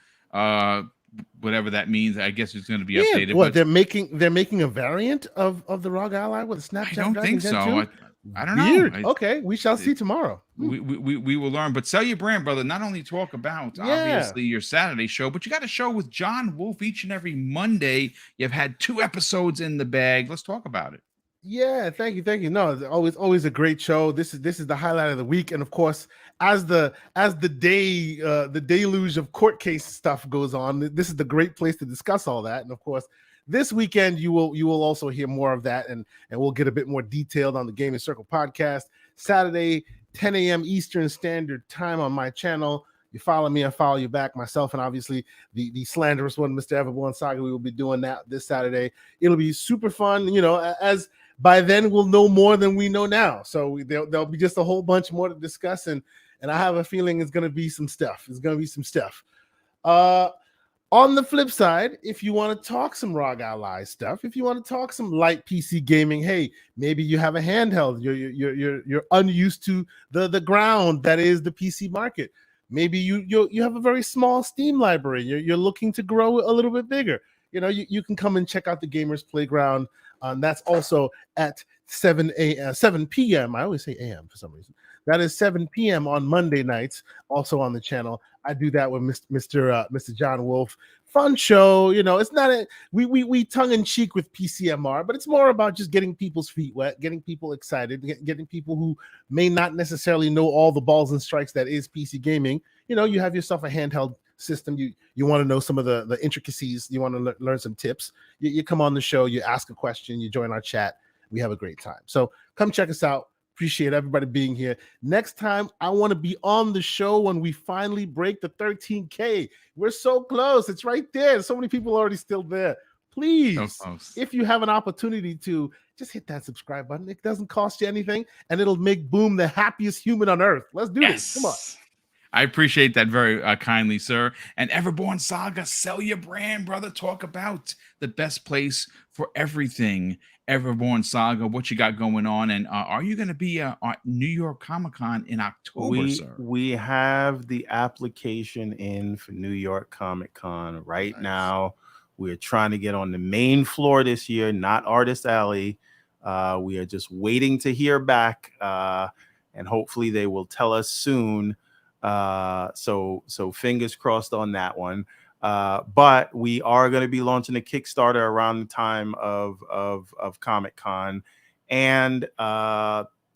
Whatever that means, I guess it's going to be updated. What they're making a variant of the ROG Ally with a Snapdragon. I don't think Gen so. 2? I don't know. Okay, we shall see tomorrow. We will learn. But sell your brand, brother. Not only talk about obviously your Saturday show, but you got a show with John Wolf each and every Monday. You've had 2 episodes in the bag. Let's talk about it. Yeah, thank you. No, it's always a great show. This is the highlight of the week, and of course, as the deluge of court case stuff goes on, this is the great place to discuss all that. And of course, this weekend you will also hear more of that, and we'll get a bit more detailed on the Gaming Circle podcast. Saturday, 10 a.m. Eastern Standard Time on my channel. You follow me, I follow you back. Myself and obviously the slanderous one, Mr. Everborn Saga. We will be doing that this Saturday. It'll be super fun. As by then we'll know more than we know now. So there'll be just a whole bunch more to discuss, and I have a feeling it's going to be some stuff. On the flip side, if you want to talk some ROG Ally stuff, if you want to talk some light PC gaming, hey, maybe you have a handheld, you're unused to the ground that is the PC market. Maybe you have a very small Steam library. You're looking to grow a little bit bigger. You can come and check out the Gamers Playground. That's also at 7 p.m. I always say a.m. for some reason. That is 7 p.m. on Monday nights, also on the channel. I do that with Mr. John Wolf. Fun show. It's not we tongue in cheek with PCMR, but it's more about just getting people's feet wet, getting people excited, getting people who may not necessarily know all the balls and strikes that is PC gaming. You have yourself a handheld system. You want to know some of the intricacies. You want to learn some tips. You come on the show, you ask a question, you join our chat. We have a great time. So come check us out. Appreciate everybody being here. Next time, I want to be on the show when we finally break the 13K. We're so close. It's right there. So many people already still there. Please, if you have an opportunity to, just hit that subscribe button. It doesn't cost you anything, and it'll make Boom the happiest human on earth. Let's do this. Come on. I appreciate that very kindly, sir. And Everborn Saga, sell your brand, brother. Talk about the best place for everything. Everborn Saga, what you got going on, and are you going to be at New York Comic-Con in October, sir? We have the application in for New York Comic-Con right now. We're trying to get on the main floor this year, not Artist Alley. We are just waiting to hear back, and hopefully they will tell us soon. So fingers crossed on that one. But we are going to be launching a Kickstarter around the time of Comic-Con, and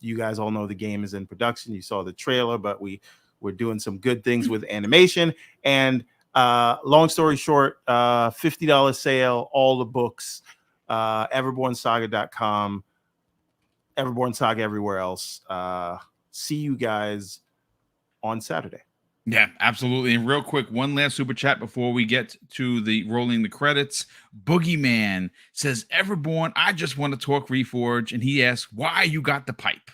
you guys all know the game is in production. You saw the trailer, but we're doing some good things with animation. And long story short, $50 sale, all the books, everbornsaga.com, Everborn Saga everywhere else. See you guys on Saturday. Yeah, absolutely. And real quick, one last super chat before we get to the rolling the credits. Boogeyman says, Everborn, I just want to talk Reforge. And he asks, why you got the pipe?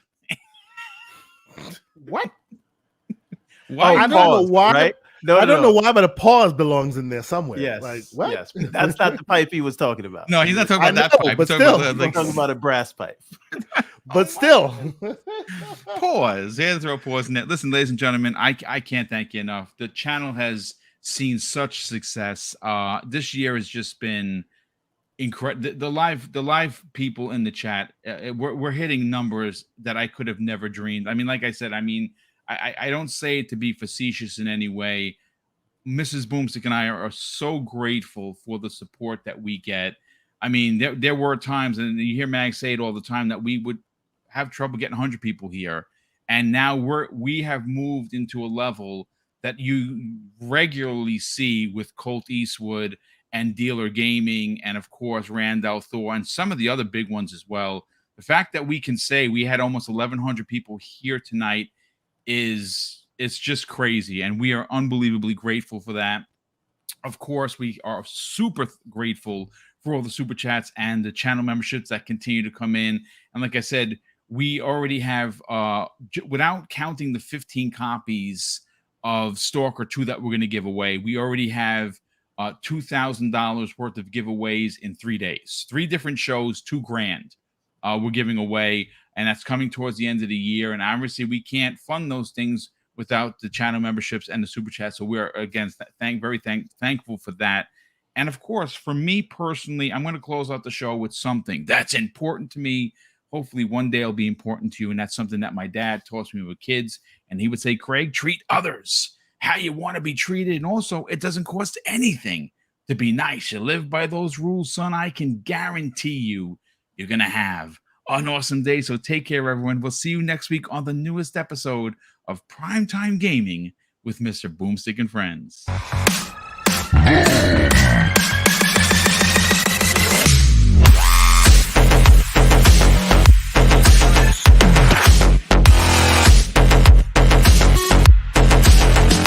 What? Why? I don't know why. Right? I don't know why, but a pause belongs in there somewhere. Yes. Like, what? Yes. That's not the pipe he was talking about. No, he's not talking about that pipe. But He's still, talking about a brass pipe. But still. Pause. Yeah, throw a pause in it. Listen, ladies and gentlemen, I can't thank you enough. The channel has seen such success. This year has just been incredible. The live people in the chat, we're hitting numbers that I could have never dreamed. I mean, like I said, I don't say it to be facetious in any way. Mrs. BoomStick and I are so grateful for the support that we get. I mean, there were times, and you hear Mag say it all the time, that we would have trouble getting 100 people here. And now we have moved into a level that you regularly see with Colt Eastwood and Dealer Gaming, and of course, Randall Thor, and some of the other big ones as well. The fact that we can say we had almost 1,100 people here tonight it's just crazy, and we are unbelievably grateful for that. Of course, we are super grateful for all the super chats and the channel memberships that continue to come in. And like I said, we already have, without counting the 15 copies of Stalker 2 that we're going to give away, we already have $2,000 worth of giveaways in 3 days. 3 different shows, $2,000 we're giving away. And that's coming towards the end of the year. And obviously, we can't fund those things without the channel memberships and the super chat. So we're, again, very thankful for that. And of course, for me personally, I'm going to close out the show with something that's important to me. Hopefully, one day it'll be important to you. And that's something that my dad taught me with kids. And he would say, Craig, treat others how you want to be treated. And also, it doesn't cost anything to be nice. You live by those rules, son. I can guarantee you're going to have an awesome day. So take care, everyone. We'll see you next week on the newest episode of Primetime Gaming with Mr. BoomStick and Friends.